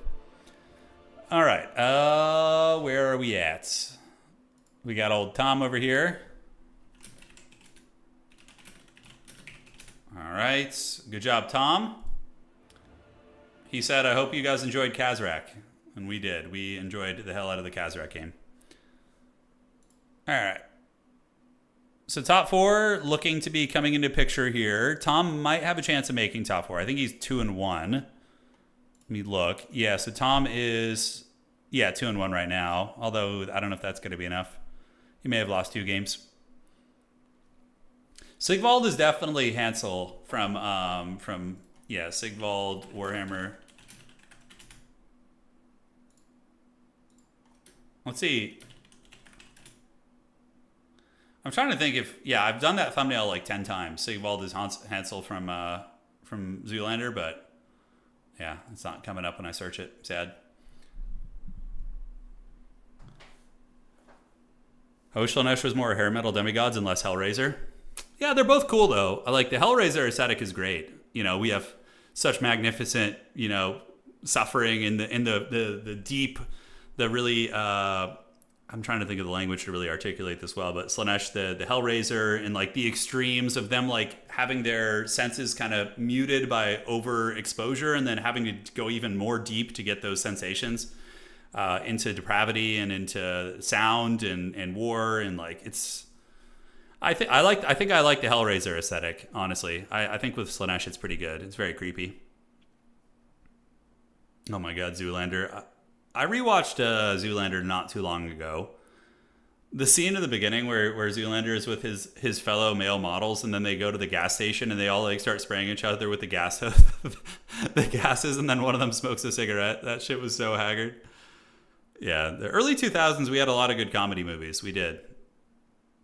All right. Where are we at? We got old Tom over here. All right. Good job, Tom. He said, I hope you guys enjoyed Khazrak. And we did. We enjoyed the hell out of the Khazrak game. All right. So top 4 looking to be coming into picture here. Tom might have a chance of making top 4. I think he's 2-1. Let me look. Yeah, so Tom is, 2-1 right now. Although I don't know if that's going to be enough. He may have lost 2 games. Sigvald is definitely Hansel from Sigvald, Warhammer. Let's see. I'm trying to think if, I've done that thumbnail like 10 times. Sigvald is Hansel from Zoolander, but yeah, it's not coming up when I search it. Sad. Slanesh was more hair metal demigods and less Hellraiser. Yeah, they're both cool though. I like the Hellraiser aesthetic is great. You know, we have such magnificent, you know, suffering in the deep, the really. I'm trying to think of the language to really articulate this well, but Slanesh, the Hellraiser, and like the extremes of them like having their senses kind of muted by overexposure, and then having to go even more deep to get those sensations into depravity and into sound and war, and like it's. I think I like the Hellraiser aesthetic. Honestly, I think with Slanesh it's pretty good. It's very creepy. Oh my God, Zoolander. I rewatched Zoolander not too long ago. The scene in the beginning where Zoolander is with his fellow male models, and then they go to the gas station and they all like start spraying each other with the the gases, and then one of them smokes a cigarette. That shit was so haggard. Yeah, the early 2000s we had a lot of good comedy movies. We did.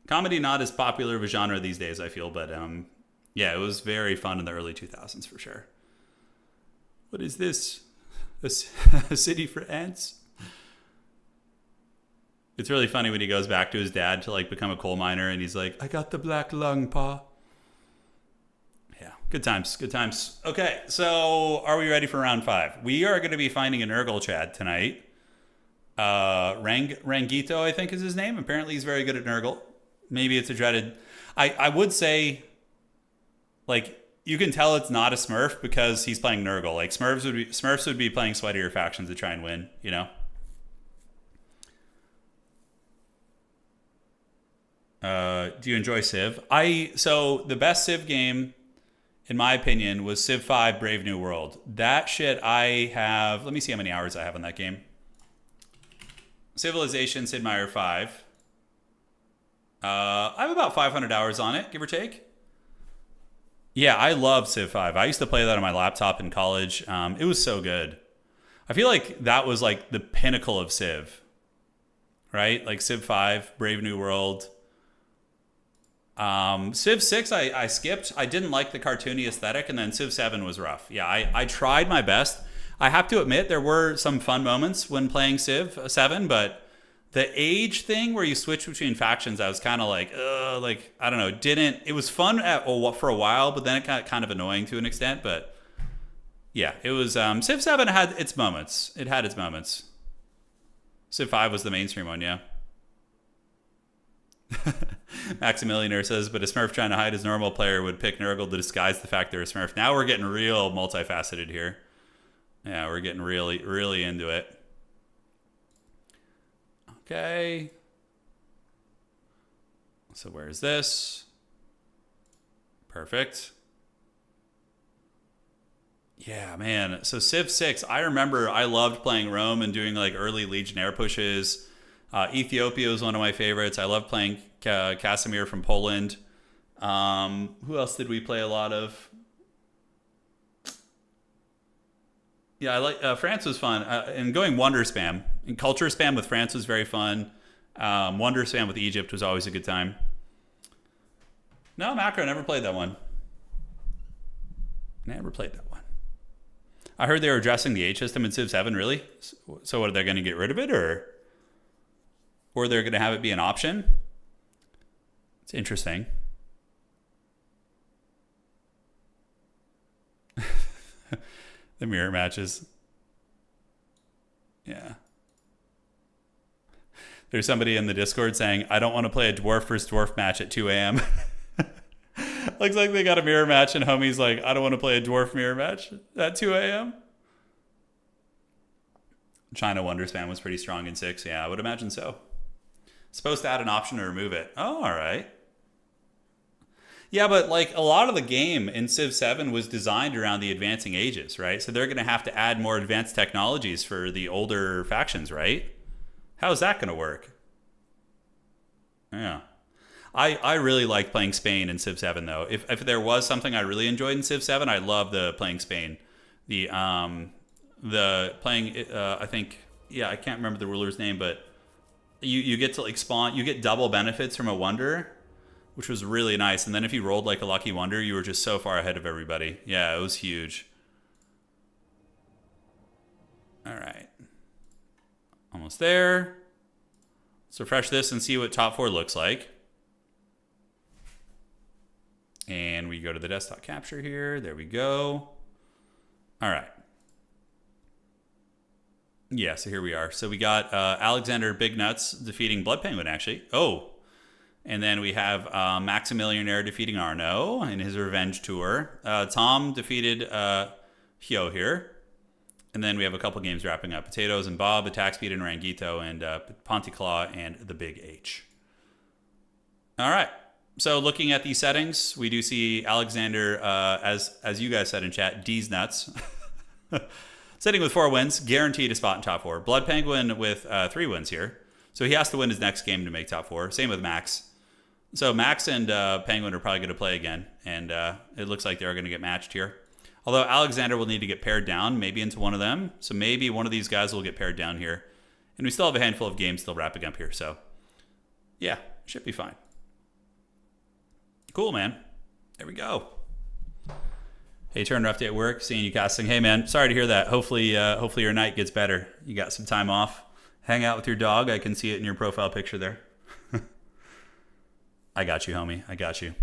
Comedy not as popular of a genre these days, I feel, but yeah, it was very fun in the early 2000s for sure. What is this? A city for ants? It's really funny when he goes back to his dad to like become a coal miner, and he's like, I got the black lung, pa. Yeah, good times, good times. Okay, so are we ready for round 5? We are going to be finding an Nurgle Chad tonight. Rangito, I think is his name. Apparently he's very good at Nurgle. Maybe it's a dreaded... I would say, like, you can tell it's not a Smurf because he's playing Nurgle. Like, Smurfs would be playing sweatier factions to try and win, you know? Do you enjoy Civ? So the best Civ game, in my opinion, was Civ 5 Brave New World. That shit I have... Let me see how many hours I have on that game. Civilization Sid Meier 5. I have about 500 hours on it, give or take. Yeah, I love Civ 5. I used to play that on my laptop in college. It was so good. I feel like that was like the pinnacle of Civ. Right? Like Civ 5, Brave New World. Civ 6 I skipped. I didn't like the cartoony aesthetic, and then Civ 7 was rough. Yeah, I tried my best. I have to admit there were some fun moments when playing Civ 7, but the age thing where you switch between factions, I was kind of like, I don't know, it was fun for a while, but then it got kind of annoying to an extent. But yeah, it was, Civ 7 had its moments. It had its moments. Civ 5 was the mainstream one, yeah. Maximillionaire says, but a Smurf trying to hide his normal player would pick Nurgle to disguise the fact they're a Smurf. Now we're getting real multifaceted here. Yeah, we're getting really, really into it. Okay. So where's this? Perfect. Yeah, man. So Civ 6, I remember I loved playing Rome and doing like early Legionnaire pushes. Ethiopia was one of my favorites. I loved playing Casimir from Poland. Who else did we play a lot of? Yeah, I like France was fun. And going Wonder Spam. And Culture Spam with France was very fun. Wonder Spam with Egypt was always a good time. No, Macro, never played that one. Never played that one. I heard they were addressing the age system in Civ 7, really? So what, are they going to get rid of it, or they're going to have it be an option? It's interesting. The mirror matches. Yeah. There's somebody in the Discord saying, I don't want to play a dwarf versus dwarf match at 2 a.m. Looks like they got a mirror match, and homie's like, I don't want to play a dwarf mirror match at 2 a.m. China Wonder Spam was pretty strong in 6. Yeah, I would imagine so. Supposed to add an option to remove it. Oh, all right. Yeah, but like a lot of the game in Civ 7 was designed around the advancing ages, right? So they're going to have to add more advanced technologies for the older factions, right? How's that going to work? Yeah. I really like playing Spain in Civ 7, though. If there was something I really enjoyed in Civ 7, I love the playing Spain. The playing, I think, yeah, I can't remember the ruler's name, but you get to like spawn, you get double benefits from a wonder, which was really nice. And then if you rolled like a lucky wonder, you were just so far ahead of everybody. Yeah, it was huge. All right. Almost there. Let's refresh this and see what top 4 looks like. And we go to the desktop capture here. There we go. All right. Yeah, so here we are. So we got Alexander Big Nuts defeating Blood Penguin, actually. Oh. And then we have Maximillionaire defeating Arno in his revenge tour. Tom defeated Hyo here. And then we have a couple games wrapping up. Potatoes and Bob, Attack Speed and Rangito, and Ponticlaw and the Big H. All right. So looking at these settings, we do see Alexander, as you guys said in chat, D's nuts. Sitting with 4 wins, guaranteed a spot in top 4. Blood Penguin with 3 wins here. So he has to win his next game to make top 4. Same with Max. So Max and Penguin are probably going to play again. And it looks like they're going to get matched here. Although Alexander will need to get paired down, maybe into one of them. So maybe one of these guys will get paired down here. And we still have a handful of games still wrapping up here. So yeah, should be fine. Cool, man. There we go. Hey, Turner update work. Seeing you casting. Hey, man. Sorry to hear that. Hopefully your night gets better. You got some time off. Hang out with your dog. I can see it in your profile picture there. I got you, homie. I got you.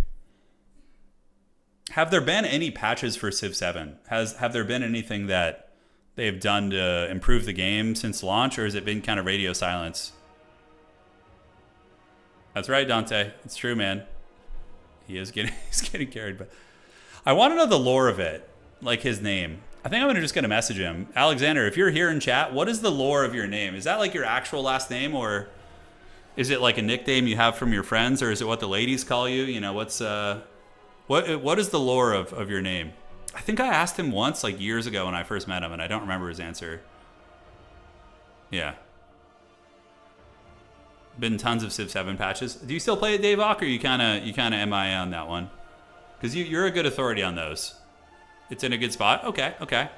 Have there been any patches for Civ 7? Have there been anything that they've done to improve the game since launch, or has it been kind of radio silence? That's right, Dante. It's true, man. He's getting carried, but I want to know the lore of it, like his name. I think I'm just gonna message him. Alexander, if you're here in chat, what is the lore of your name? Is that like your actual last name, or is it like a nickname you have from your friends, or is it what the ladies call you? You know, what's what is the lore of your name? I think I asked him once, like years ago when I first met him, and I don't remember his answer. Yeah. Been tons of Civ 7 patches. Do you still play it, Dave Ock, or you kind of MIA on that one? Because you're a good authority on those. It's in a good spot. Okay.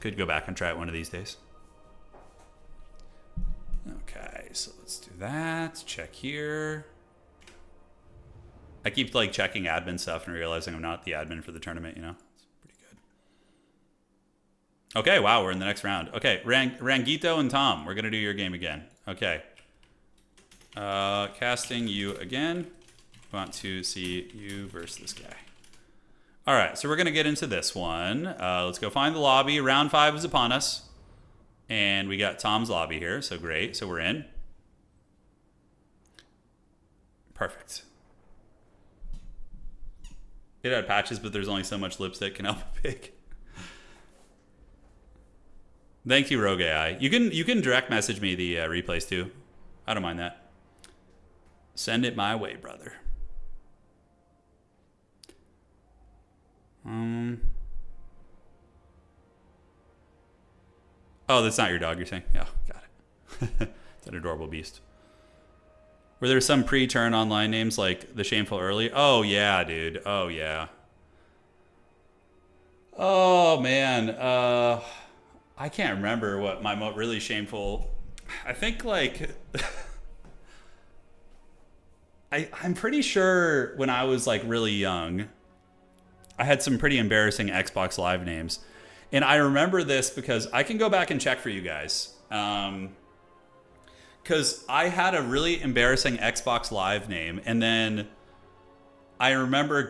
Could go back and try it one of these days. Okay, so let's do that. Check here. I keep like checking admin stuff and realizing I'm not the admin for the tournament. You know, it's pretty good. Okay, wow, we're in the next round. Okay, Rangito and Tom, we're gonna do your game again. Okay. Casting you again. Want to see you versus this guy. All right, so we're gonna get into this one. Let's go find the lobby. Round 5 is upon us. And we got Tom's lobby here, so great. So we're in. Perfect. It had patches, but there's only so much lipstick can help a pig. Thank you, Rogue AI. You can direct message me the replays too. I don't mind that. Send it my way, brother. Oh, that's not your dog, you're saying? Yeah, got it. It's an adorable beast. Were there some pre-turn online names like the Shameful Early? Oh, yeah, dude. Oh, yeah. Oh, man. I can't remember what my really shameful... I think, like... I'm pretty sure when I was, like, really young, I had some pretty embarrassing Xbox Live names. And I remember this because I can go back and check for you guys. Because I had a really embarrassing Xbox Live name. And then I remember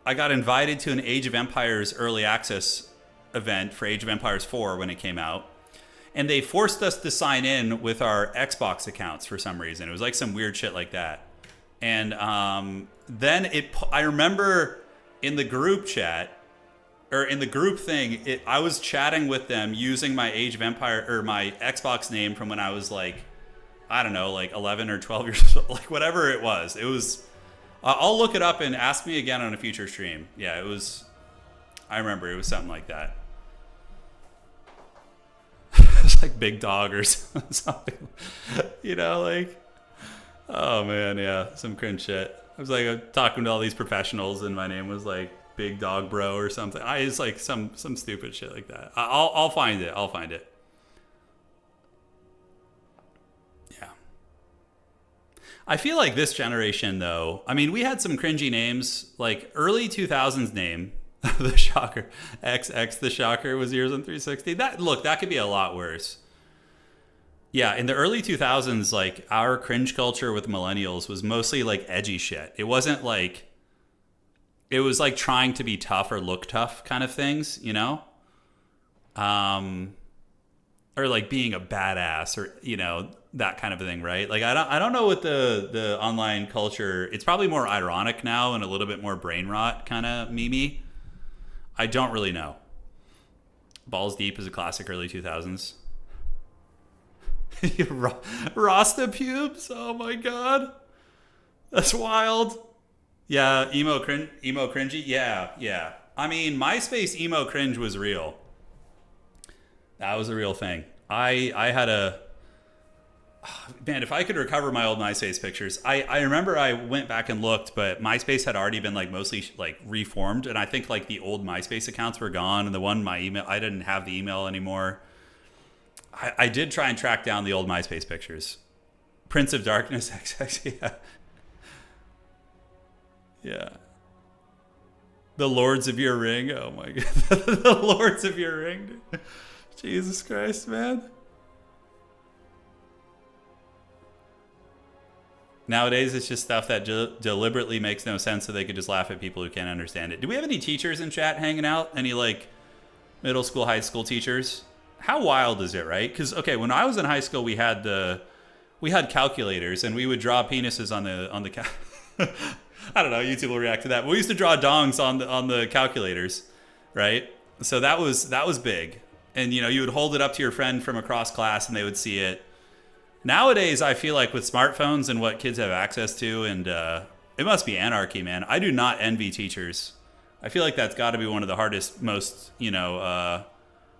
I got invited to an Age of Empires early access event for Age of Empires 4 when it came out. And they forced us to sign in with our Xbox accounts for some reason. It was like some weird shit like that. And then I remember in the group chat, or in the group thing, I was chatting with them using my Age of Empire, or my Xbox name from when I was like, I don't know, like 11 or 12 years old, like whatever it was. It was, I'll look it up and ask me again on a future stream. Yeah, it was, I remember it was something like that. It's like Big Dog or something, you know, like, oh man, yeah, some cringe shit. I was like talking to all these professionals and my name was like Big Dog Bro or something. It's like some stupid shit like that. I'll find it. I'll find it. Yeah. I feel like this generation though, I mean, we had some cringy names, like early 2000s name, the Shocker, XX the Shocker was yours on 360. That could be a lot worse. Yeah, in the early 2000s, like our cringe culture with millennials was mostly like edgy shit. It wasn't like it was like trying to be tough or look tough kind of things, you know? Um or like being a badass or, you know, that kind of a thing, right? Like I don't know what the online culture, it's probably more ironic now and a little bit more brain rot kind of meme. I don't really know. Balls Deep is a classic early 2000s. Rasta pubes? Oh my god. That's wild. Yeah, emo cringy. Yeah, yeah. I mean, MySpace emo cringe was real. That was a real thing. I had a man, if I could recover my old MySpace pictures. I remember I went back and looked, but MySpace had already been like mostly like reformed, and I think like the old MySpace accounts were gone, and the one my email, I didn't have the email anymore. I did try and track down the old MySpace pictures. Prince of Darkness XX, yeah. Yeah. The Lords of Your Ring. Oh my god. The Lords of Your Ring. Jesus Christ, man. Nowadays, it's just stuff that deliberately makes no sense so they could just laugh at people who can't understand it. Do we have any teachers in chat hanging out? Any like middle school, high school teachers? How wild is it, right? Because okay, when I was in high school, we had calculators, and we would draw penises on the I don't know. YouTube will react to that. But we used to draw dongs on the calculators, right? So that was big, and you know you would hold it up to your friend from across class, and they would see it. Nowadays, I feel like with smartphones and what kids have access to, and it must be anarchy, man. I do not envy teachers. I feel like that's got to be one of the hardest, most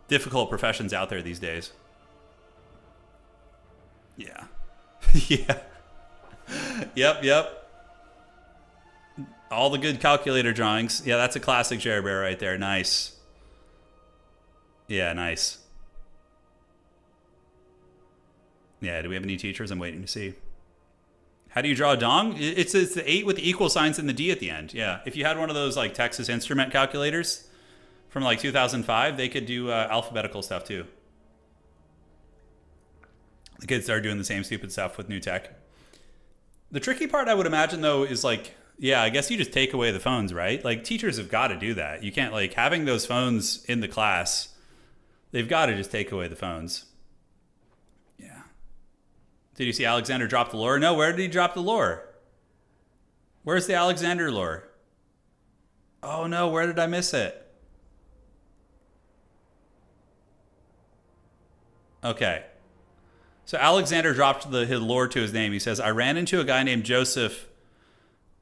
difficult professions out there these days. Yeah. Yeah. Yep. All the good calculator drawings. Yeah, that's a classic Jerry Bear right there. Nice. Yeah, nice. Yeah, do we have any teachers? I'm waiting to see. How do you draw a dong? It's the 8 with the equal signs and the D at the end. Yeah, if you had one of those like Texas Instrument calculators from like 2005, they could do alphabetical stuff too. The kids are doing the same stupid stuff with new tech. The tricky part, I would imagine, though, is like, yeah, I guess you just take away the phones, right? Like teachers have got to do that. You can't like having those phones in the class. They've got to just take away the phones. Yeah. Did you see Alexander drop the lore? No, where did he drop the lore? Where's the Alexander lore? Oh no, where did I miss it? Okay. So Alexander dropped his lore to his name. He says, I ran into a guy named Joseph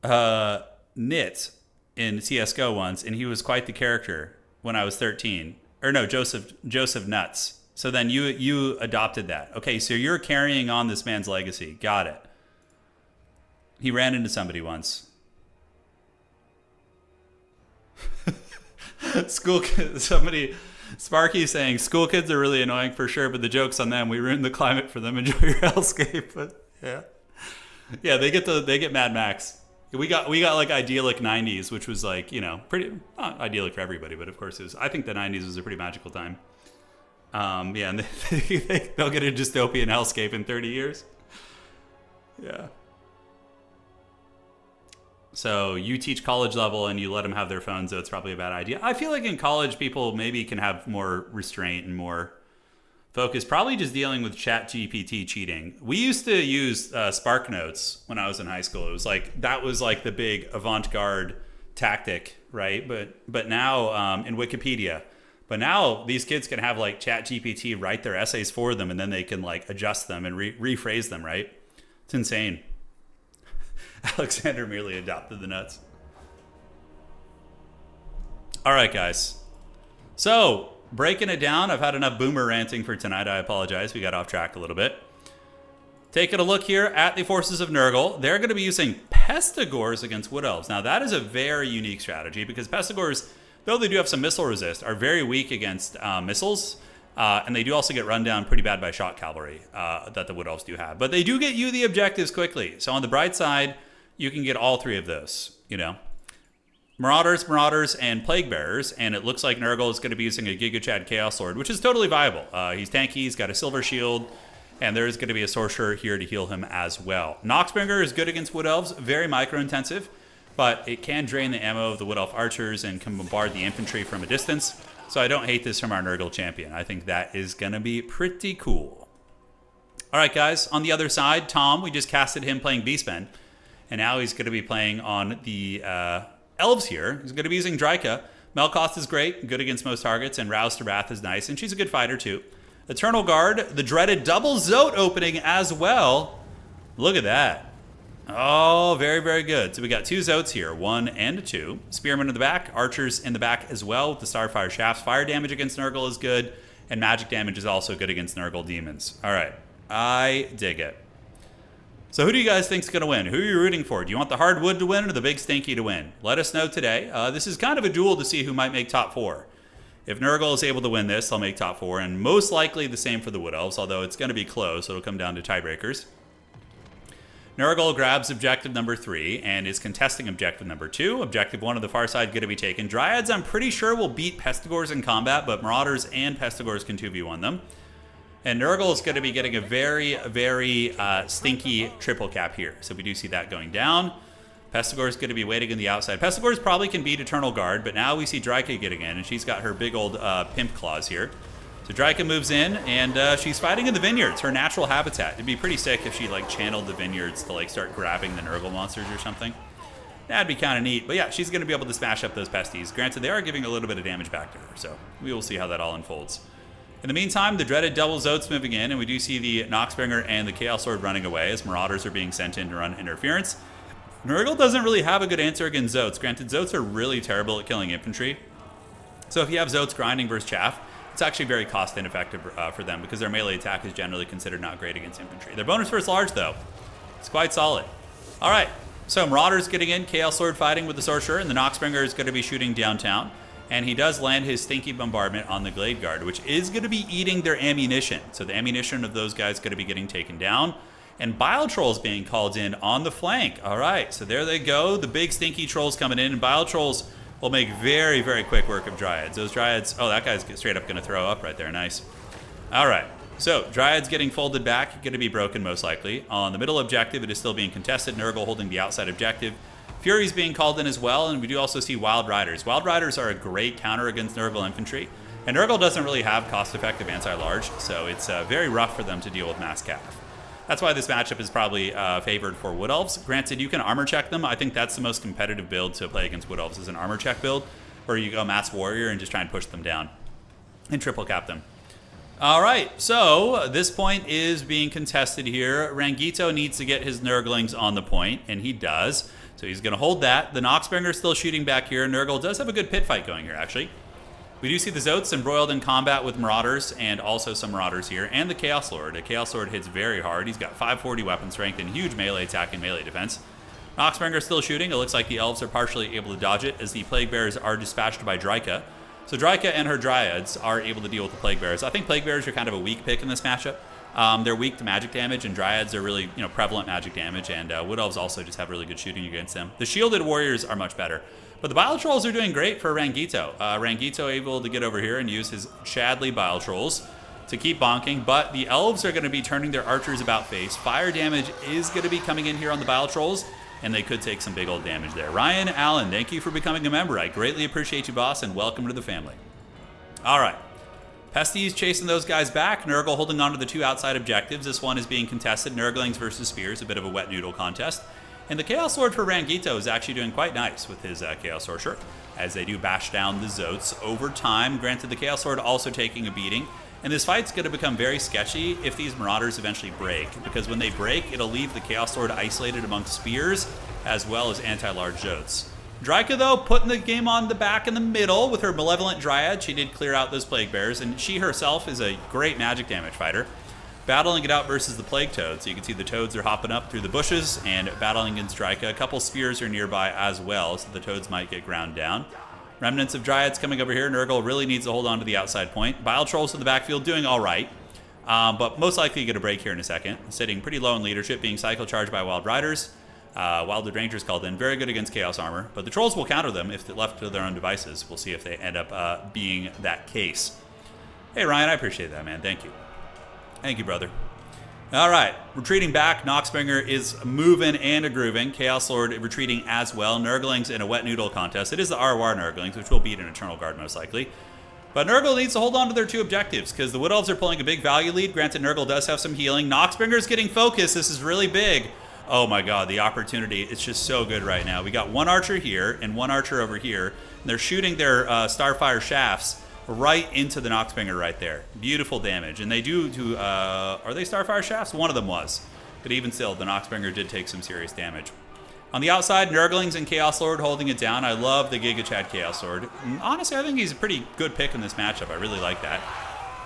Knit in CSGO once, and he was quite the character when I was 13. Or no, Joseph Nuts. So then you adopted that. Okay, so you're carrying on this man's legacy. Got it. He ran into somebody once. Sparky saying, school kids are really annoying for sure, but the joke's on them. We ruined the climate for them. Enjoy your hellscape. But yeah, they get Mad Max. We got like idyllic 90s, which was like, you know, pretty not idyllic for everybody, but of course it was. I think the 90s was a pretty magical time. Yeah, and they'll get a dystopian hellscape in 30 years. Yeah. So you teach college level and you let them have their phones, so it's probably a bad idea. I feel like in college people maybe can have more restraint and more focus, probably just dealing with ChatGPT cheating. We used to use Spark Notes when I was in high school. It was like, that was like the big avant-garde tactic, right? But now in Wikipedia. But now these kids can have like ChatGPT write their essays for them, and then they can like adjust them and rephrase them, right? It's insane. Alexander merely adopted the nuts. All right, guys. So, breaking it down, I've had enough boomer ranting for tonight. I apologize. We got off track a little bit. Taking a look here at the forces of Nurgle. They're going to be using Pestigors against Wood Elves. Now, that is a very unique strategy because Pestigors, though they do have some missile resist, are very weak against missiles. And they do also get run down pretty bad by shot cavalry that the Wood Elves do have. But they do get you the objectives quickly. So on the bright side, you can get all three of those, you know. Marauders, and Plague Bearers. And it looks like Nurgle is going to be using a Giga Chad Chaos Lord, which is totally viable. He's tanky, he's got a silver shield, And there's going to be a Sorcerer here to heal him as well. Noxbringer is good against Wood Elves, very micro-intensive, but it can drain the ammo of the Wood Elf archers and can bombard the infantry from a distance. So I don't hate this from our Nurgle champion. I think that is going to be pretty cool. All right, guys. On the other side, Tom, we just casted him playing Beastmen. And now he's going to be playing on the Elves here. He's going to be using Dryka. Melkoth is great, good against most targets, and Rouse to Wrath is nice, and she's a good fighter too. Eternal Guard, the dreaded double Zote opening as well. Look at that. Oh, very, very good. So we got 2 Zotes here, 1 and 2. Spearmen in the back, archers in the back as well with the Starfire Shafts. Fire damage against Nurgle is good, and magic damage is also good against Nurgle demons. All right, I dig it. So who do you guys think is going to win? Who are you rooting for? Do you want the Hardwood to win or the Big Stinky to win? Let us know today. This is kind of a duel to see who might make top 4. If Nurgle is able to win this, they'll make top 4, and most likely the same for the Wood Elves, although it's going to be close, so it'll come down to tiebreakers. Nurgle grabs objective number 3 and is contesting objective number 2. Objective 1 of the far side going to be taken. Dryads, I'm pretty sure, will beat Pestigors in combat, but Marauders and Pestigors can 2v1 them. And Nurgle is going to be getting a very, very stinky triple cap here. So we do see that going down. Pestigor is going to be waiting on the outside. Pestigors probably can beat Eternal Guard, but now we see Dryka getting in, and she's got her big old pimp claws here. So Dryka moves in, and she's fighting in the vineyards, her natural habitat. It'd be pretty sick if she like channeled the vineyards to like start grabbing the Nurgle monsters or something. That'd be kind of neat. But yeah, she's going to be able to smash up those pesties. Granted, they are giving a little bit of damage back to her, so we will see how that all unfolds. In the meantime, the dreaded double Zotes moving in, and we do see the Noxbringer and the Chaos Lord running away as Marauders are being sent in to run interference. Nurgle doesn't really have a good answer against Zotes. Granted, Zotes are really terrible at killing infantry. So if you have Zotes grinding versus Chaff, it's actually very cost ineffective for them because their melee attack is generally considered not great against infantry. Their bonus versus large, though, it's quite solid. All right, so Marauders getting in, Chaos Lord fighting with the Sorcerer, and the Noxbringer is going to be shooting downtown. And he does land his stinky bombardment on the Glade Guard, which is going to be eating their ammunition. So the ammunition of those guys is going to be getting taken down. And Bile Trolls being called in on the flank. All right, so there they go. The big stinky trolls coming in. And Bile Trolls will make very, very quick work of Dryads. Those Dryads, oh, that guy's straight up going to throw up right there. Nice. All right, so Dryads getting folded back, going to be broken most likely. On the middle objective, it is still being contested. Nurgle holding the outside objective. Fury's being called in as well, and we do also see Wild Riders. Wild Riders are a great counter against Nurgle infantry, and Nurgle doesn't really have cost-effective anti-large, so it's very rough for them to deal with mass calf. That's why this matchup is probably favored for Wood Elves. Granted, you can armor check them. I think that's the most competitive build to play against Wood Elves is an armor check build, where you go Mass Warrior and just try and push them down and triple cap them. All right, so this point is being contested here. Rangito needs to get his Nurglings on the point, and he does. So he's going to hold that. The Noxbringer is still shooting back here. Nurgle does have a good pit fight going here, actually. We do see the Zotes embroiled in combat with Marauders and also some Marauders here, and the Chaos Lord. The Chaos Lord hits very hard. He's got 540 weapon strength and huge melee attack and melee defense. Noxbringer is still shooting. It looks like the Elves are partially able to dodge it as the Plague Bearers are dispatched by Dryka. So Dryka and her Dryads are able to deal with the Plague Bearers. I think Plague Bearers are kind of a weak pick in this matchup. They're weak to magic damage, and Dryads are really, prevalent magic damage, and Wood Elves also just have really good shooting against them. The Shielded Warriors are much better. But the Bile Trolls are doing great for Rangito. Rangito able to get over here and use his Chadley Bile Trolls to keep bonking, but the Elves are going to be turning their archers about face. Fire damage is going to be coming in here on the Bile Trolls, and they could take some big old damage there. Ryan Allen, thank you for becoming a member. I greatly appreciate you, boss, and welcome to the family. All right. Pesties chasing those guys back. Nurgle holding on to the 2 outside objectives. This one is being contested. Nurglings versus Spears, a bit of a wet noodle contest. And the Chaos Lord for Rangito is actually doing quite nice with his Chaos Sorcerer, as they do bash down the Zotes over time. Granted, the Chaos Lord also taking a beating. And this fight's going to become very sketchy if these Marauders eventually break, because when they break, it'll leave the Chaos Lord isolated amongst Spears, as well as anti-large Zotes. Dryka, though, putting the game on the back in the middle with her Malevolent Dryad. She did clear out those Plague Bears, and she herself is a great magic damage fighter. Battling it out versus the Plague Toads. So you can see the Toads are hopping up through the bushes and battling against Dryka. A couple Spears are nearby as well, so the Toads might get ground down. Remnants of Dryads coming over here. Nurgle really needs to hold on to the outside point. Bile Trolls in the backfield doing all right, but most likely going to break here in a second. Sitting pretty low in leadership, being cycle charged by Wild Riders. Wildwood Rangers called in, very good against Chaos Armor, but the Trolls will counter them if they're left to their own devices. We'll see if they end up being that case. Hey, Ryan, I appreciate that, man. Thank you. Thank you, brother. All right, retreating back. Noxbringer is moving and a grooving. Chaos Lord retreating as well. Nurglings in a wet noodle contest. It is the RWAR Nurglings, which will beat an Eternal Guard most likely. But Nurgle needs to hold on to their 2 objectives because the Wood Elves are pulling a big value lead. Granted, Nurgle does have some healing. Noxbringer's getting focused. This is really big. Oh my god, the opportunity. It's just so good right now. We got 1 archer here and 1 archer over here. And they're shooting their Starfire shafts right into the Noxbringer right there. Beautiful damage. And they do are they Starfire shafts? One of them was. But even still, the Noxbringer did take some serious damage. On the outside, Nurglings and Chaos Lord holding it down. I love the Giga Chad Chaos Lord. And honestly, I think he's a pretty good pick in this matchup. I really like that.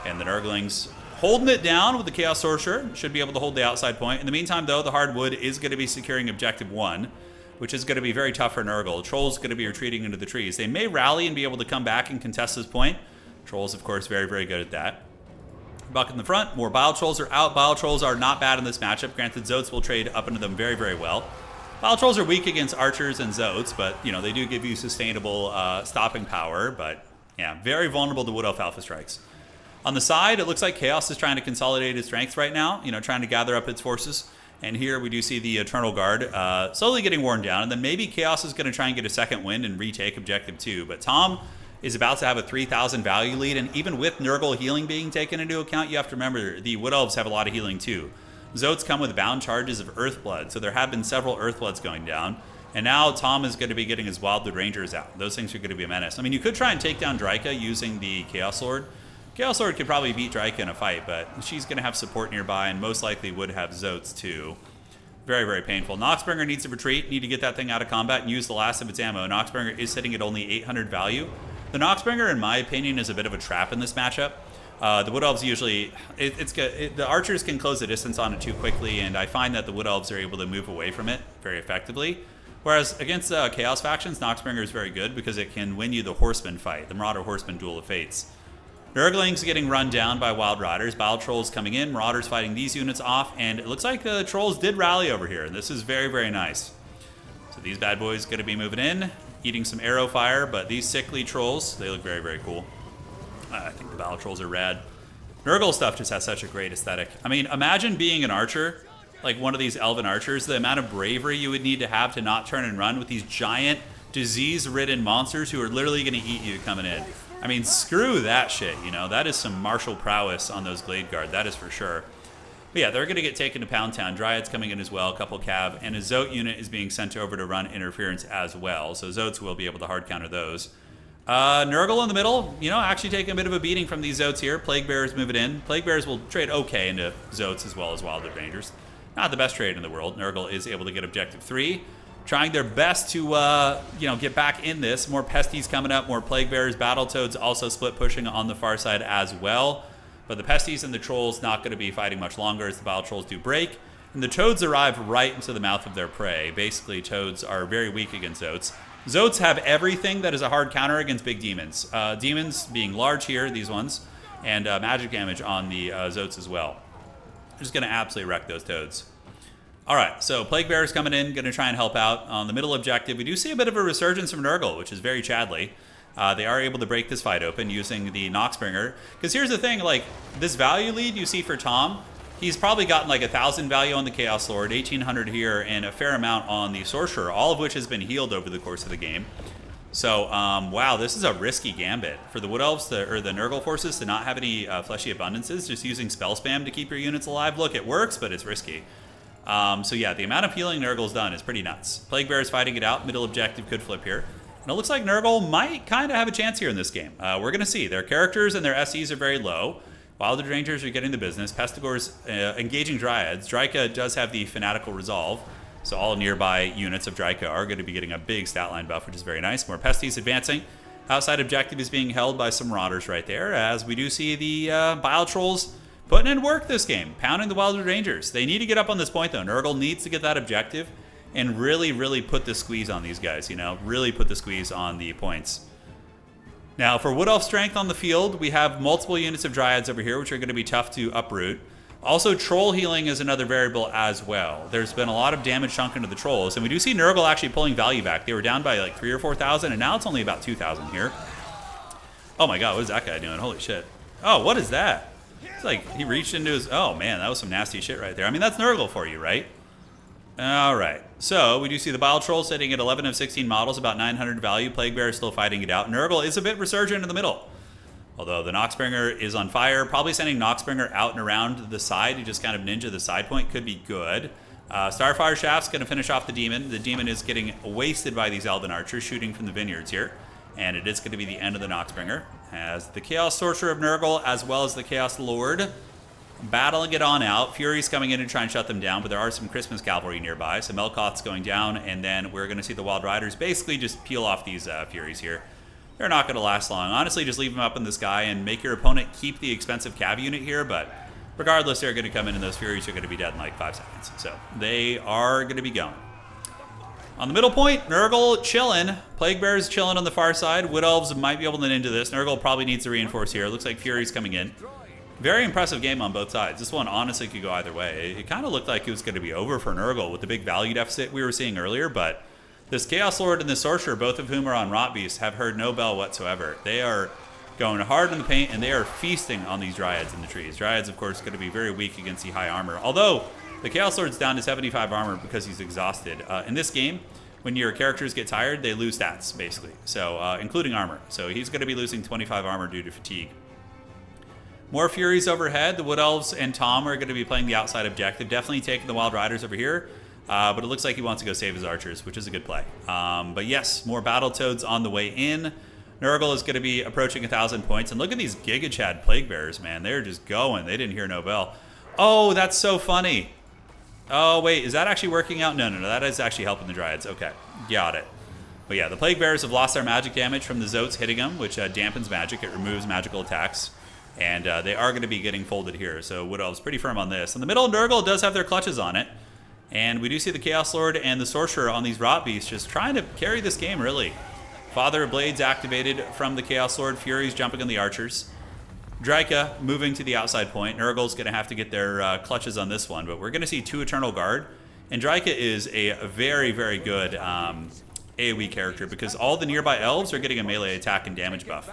And the Nurglings holding it down with the Chaos Sorcerer. Should be able to hold the outside point. In the meantime, though, the Hardwood is going to be securing Objective 1, which is going to be very tough for Nurgle. Troll's going to be retreating into the trees. They may rally and be able to come back and contest this point. Trolls, of course, very, very good at that. Buck in the front. More Bile Trolls are out. Bile Trolls are not bad in this matchup. Granted, Zotes will trade up into them very, very well. Bile Trolls are weak against Archers and Zotes, but, you know, they do give you sustainable stopping power. But, yeah, very vulnerable to Wood Elf Alpha Strikes. On the side, it looks like Chaos is trying to consolidate its strength right now, you know, trying to gather up its forces. And here we do see the Eternal Guard slowly getting worn down. And then maybe Chaos is going to try and get a second wind and retake Objective 2. But Tom is about to have a 3,000 value lead. And even with Nurgle healing being taken into account, you have to remember the Wood Elves have a lot of healing too. Zotes come with bound charges of Earthblood. So there have been several Earthbloods going down. And now Tom is going to be getting his Wildwood Rangers out. Those things are going to be a menace. I mean, you could try and take down Dryka using the Chaos Lord. Chaos Lord could probably beat Dryka in a fight, but she's going to have support nearby and most likely would have Zotes too. Very, very painful. Noxbringer needs to retreat, need to get that thing out of combat and use the last of its ammo. Noxbringer is sitting at only 800 value. The Noxbringer, in my opinion, is a bit of a trap in this matchup. The Wood Elves usually, the Archers can close the distance on it too quickly, and I find that the Wood Elves are able to move away from it very effectively. Whereas against Chaos factions, Noxbringer is very good because it can win you the Horseman fight, the Marauder Horseman Duel of Fates. Nurglings getting run down by Wild Riders. Bile Trolls coming in. Marauders fighting these units off. And it looks like the Trolls did rally over here. This is very, very nice. So these bad boys going to be moving in. Eating some arrow fire. But these sickly Trolls, they look very, very cool. I think the Bile Trolls are rad. Nurgle stuff just has such a great aesthetic. I mean, imagine being an archer. Like one of these elven archers. The amount of bravery you would need to have not turn and run with these giant, disease-ridden monsters who are literally going to eat you coming in. I mean, screw that shit, you know. That is some martial prowess on those Glade Guard, that is for sure. But yeah, they're going to get taken to Pound Town. Dryads coming in as well, a couple cav, and a Zote unit is being sent over to run interference as well. So Zotes will be able to hard counter those. Nurgle in the middle, you know, actually taking a bit of a beating from these Zotes here. Plague Bearers moving in. Plague Bearers will trade okay into Zotes as well as Wildwood Rangers. Not the best trade in the world. Nurgle is able to get Objective 3. Trying their best to, you know, get back in this. More Pesties coming up, more Plague Bearers. Battletoads also split pushing on the far side as well. But the Pesties and the Trolls not going to be fighting much longer as the Bile Trolls do break. And the Toads arrive right into the mouth of their prey. Basically, Toads are very weak against Zotes. Zotes have everything that is a hard counter against big demons. Demons being large here, these ones. And magic damage on the Zotes as well. They're just going to absolutely wreck those Toads. All right, so Plague Bearers coming in, going to try and help out on the middle objective. We do see a bit of a resurgence from Nurgle, which is very Chadley. They are able to break this fight open using the Noxbringer. Because here's the thing, like, this value lead you see for Tom, he's probably gotten like 1,000 value on the Chaos Lord, 1,800 here, and a fair amount on the Sorcerer, all of which has been healed over the course of the game. So, wow, this is a risky gambit. For the Wood Elves, or the Nurgle forces, to not have any fleshy abundances, just using spell spam to keep your units alive. Look, it works, but it's risky. So yeah, the amount of healing Nurgle's done is pretty nuts. Plague Bear's fighting it out. Middle objective could flip here. And it looks like Nurgle might kind of have a chance here in this game. We're going to see. Their characters and their SEs are very low. Wildwood Rangers are getting the business. Pestigor's engaging Dryads. Dryka does have the Fanatical Resolve. So all nearby units of Dryka are going to be getting a big stat line buff, which is very nice. More Pesties advancing. Outside objective is being held by some Marauders right there, as we do see the Bile Trolls putting in work this game, pounding the Wildwood Rangers. They need to get up on this point, though. Nurgle needs to get that objective and really, really put the squeeze on these guys, you know, really put the squeeze on the points. Now, for Wood Elf strength on the field, we have multiple units of Dryads over here, which are going to be tough to uproot. Also, Troll healing is another variable as well. There's been a lot of damage sunk into the Trolls, and we do see Nurgle actually pulling value back. They were down by like 3,000 or 4,000, and now it's only about 2,000 here. Oh my god, what is that guy doing? Holy shit. Oh, what is that? It's like he reached into his... Oh, man, that was some nasty shit right there. I mean, that's Nurgle for you, right? All right. So we do see the Bile Troll sitting at 11 of 16 models, about 900 value. Plague Bear is still fighting it out. Nurgle is a bit resurgent in the middle. Although the Noxbringer is on fire. Probably sending Noxbringer out and around the side to just kind of ninja the side point could be good. Starfire Shaft's going to finish off the Demon. The Demon is getting wasted by these Elven Archers shooting from the vineyards here. And it is going to be the end of the Noxbringer. As the Chaos Sorcerer of Nurgle, as well as the Chaos Lord, battling it on out. Fury's coming in to try and shut them down, but there are some Christmas Cavalry nearby. So Melkoth's going down, and then we're going to see the Wild Riders basically just peel off these Furies here. They're not going to last long. Honestly, just leave them up in the sky and make your opponent keep the expensive Cav unit here, but regardless, they're going to come in and those Furies are going to be dead in like 5 seconds. So they are going to be going. On the middle point, Nurgle chilling. Plague Bear's chilling on the far side. Wood Elves might be able to ninja this. Nurgle probably needs to reinforce here. It looks like Fury's coming in. Very impressive game on both sides. This one honestly could go either way. It kind of looked like it was going to be over for Nurgle with the big value deficit we were seeing earlier, but this Chaos Lord and the Sorcerer, both of whom are on Rot Beast, have heard no bell whatsoever. They are going hard in the paint, and they are feasting on these Dryads in the trees. Dryads, of course, going to be very weak against the high armor. Although, the Chaos Lord's down to 75 armor because he's exhausted. In this game, when your characters get tired, they lose stats, basically. So, including armor. So, he's going to be losing 25 armor due to fatigue. More Furies overhead. The Wood Elves and Tom are going to be playing the outside objective. Definitely taking the Wild Riders over here. But it looks like he wants to go save his archers, which is a good play. But yes, more Battletoads on the way in. Nurgle is going to be approaching 1,000 points. And look at these Giga Chad Plague Bearers, man. They're just going. They didn't hear no bell. Oh, that's so funny. Oh, wait. Is that actually working out? No. That is actually helping the Dryads. Okay. Got it. But yeah, the Plague Bearers have lost their magic damage from the Zotes hitting them, which dampens magic. It removes magical attacks. And they are going to be getting folded here. So Wood Elves pretty firm on this. In the middle, Nurgle does have their clutches on it. And we do see the Chaos Lord and the Sorcerer on these Rot Beasts just trying to carry this game, really. Father of Blades activated from the Chaos Lord. Fury's jumping on the Archers. Dryka moving to the outside point. Nurgle's going to have to get their clutches on this one. But we're going to see 2 Eternal Guard. And Dryka is a very, very good AoE character because all the nearby elves are getting a melee attack and damage buff.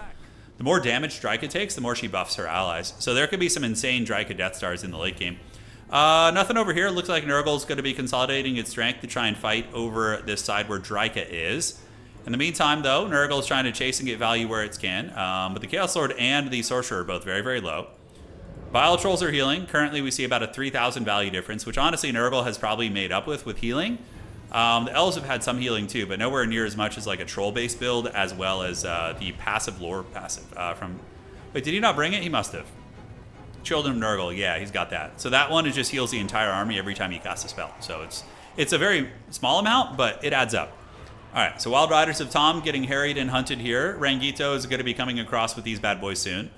The more damage Dryka takes, the more she buffs her allies. So there could be some insane Dryka Death Stars in the late game. Nothing over here. Looks like Nurgle's going to be consolidating its strength to try and fight over this side where Dryka is. In the meantime, though, Nurgle's trying to chase and get value where it can. But the Chaos Lord and the Sorcerer are both very, very low. Bile Trolls are healing. Currently, we see about a 3,000 value difference, which honestly Nurgle has probably made up with healing. The Elves have had some healing too, but nowhere near as much as like a Troll-based build, as well as the passive lore passive from... Wait, did he not bring it? He must have. Children of Nurgle, yeah, he's got that. So that one, it just heals the entire army every time you cast a spell. So it's a very small amount, but it adds up. All right, so Wild Riders of Tom getting harried and hunted here. Rangito is going to be coming across with these bad boys soon,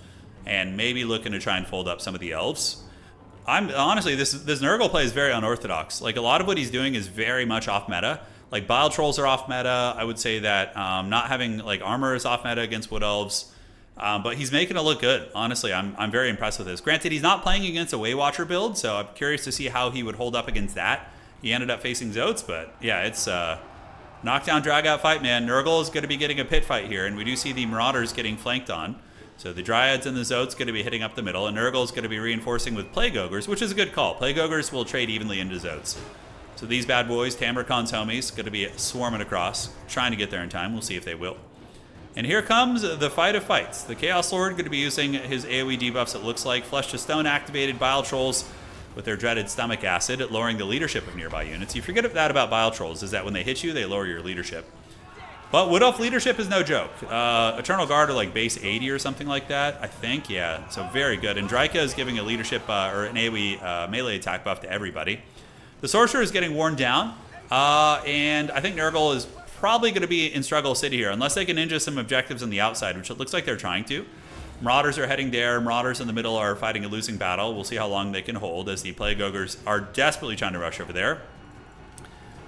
and maybe looking to try and fold up some of the elves. Honestly, this Nurgle play is very unorthodox. Like, a lot of what he's doing is very much off meta. Like, Bile Trolls are off meta. I would say that not having like armor is off meta against Wood Elves. But he's making it look good. Honestly, I'm very impressed with this. Granted, he's not playing against a Waywatcher build, so I'm curious to see how he would hold up against that. He ended up facing Zotes, but yeah, it's knockdown, drag-out fight, man. Nurgle is going to be getting a pit fight here, and we do see the Marauders getting flanked on. So the Dryads and the Zotes going to be hitting up the middle, and Nurgle is going to be reinforcing with Plague Ogres, which is a good call. Plague Ogres will trade evenly into Zotes. So these bad boys, Tamurkhan's homies, going to be swarming across, trying to get there in time. We'll see if they will. And here comes the fight of fights. The Chaos Lord going to be using his AoE debuffs, it looks like. Flesh to Stone activated. Bile Trolls with their dreaded Stomach Acid, lowering the leadership of nearby units. You forget that about Bile Trolls, is that when they hit you, they lower your leadership. But Wood Elf leadership is no joke. Eternal Guard are like base 80 or something like that, I think. Yeah, so very good. And Dryka is giving a leadership or an AoE melee attack buff to everybody. The Sorcerer is getting worn down. And I think Nurgle is probably going to be in Struggle City here, unless they can ninja some objectives on the outside, which it looks like they're trying to. Marauders are heading there. Marauders in the middle are fighting a losing battle. We'll see how long they can hold as the Plague Ogres are desperately trying to rush over there.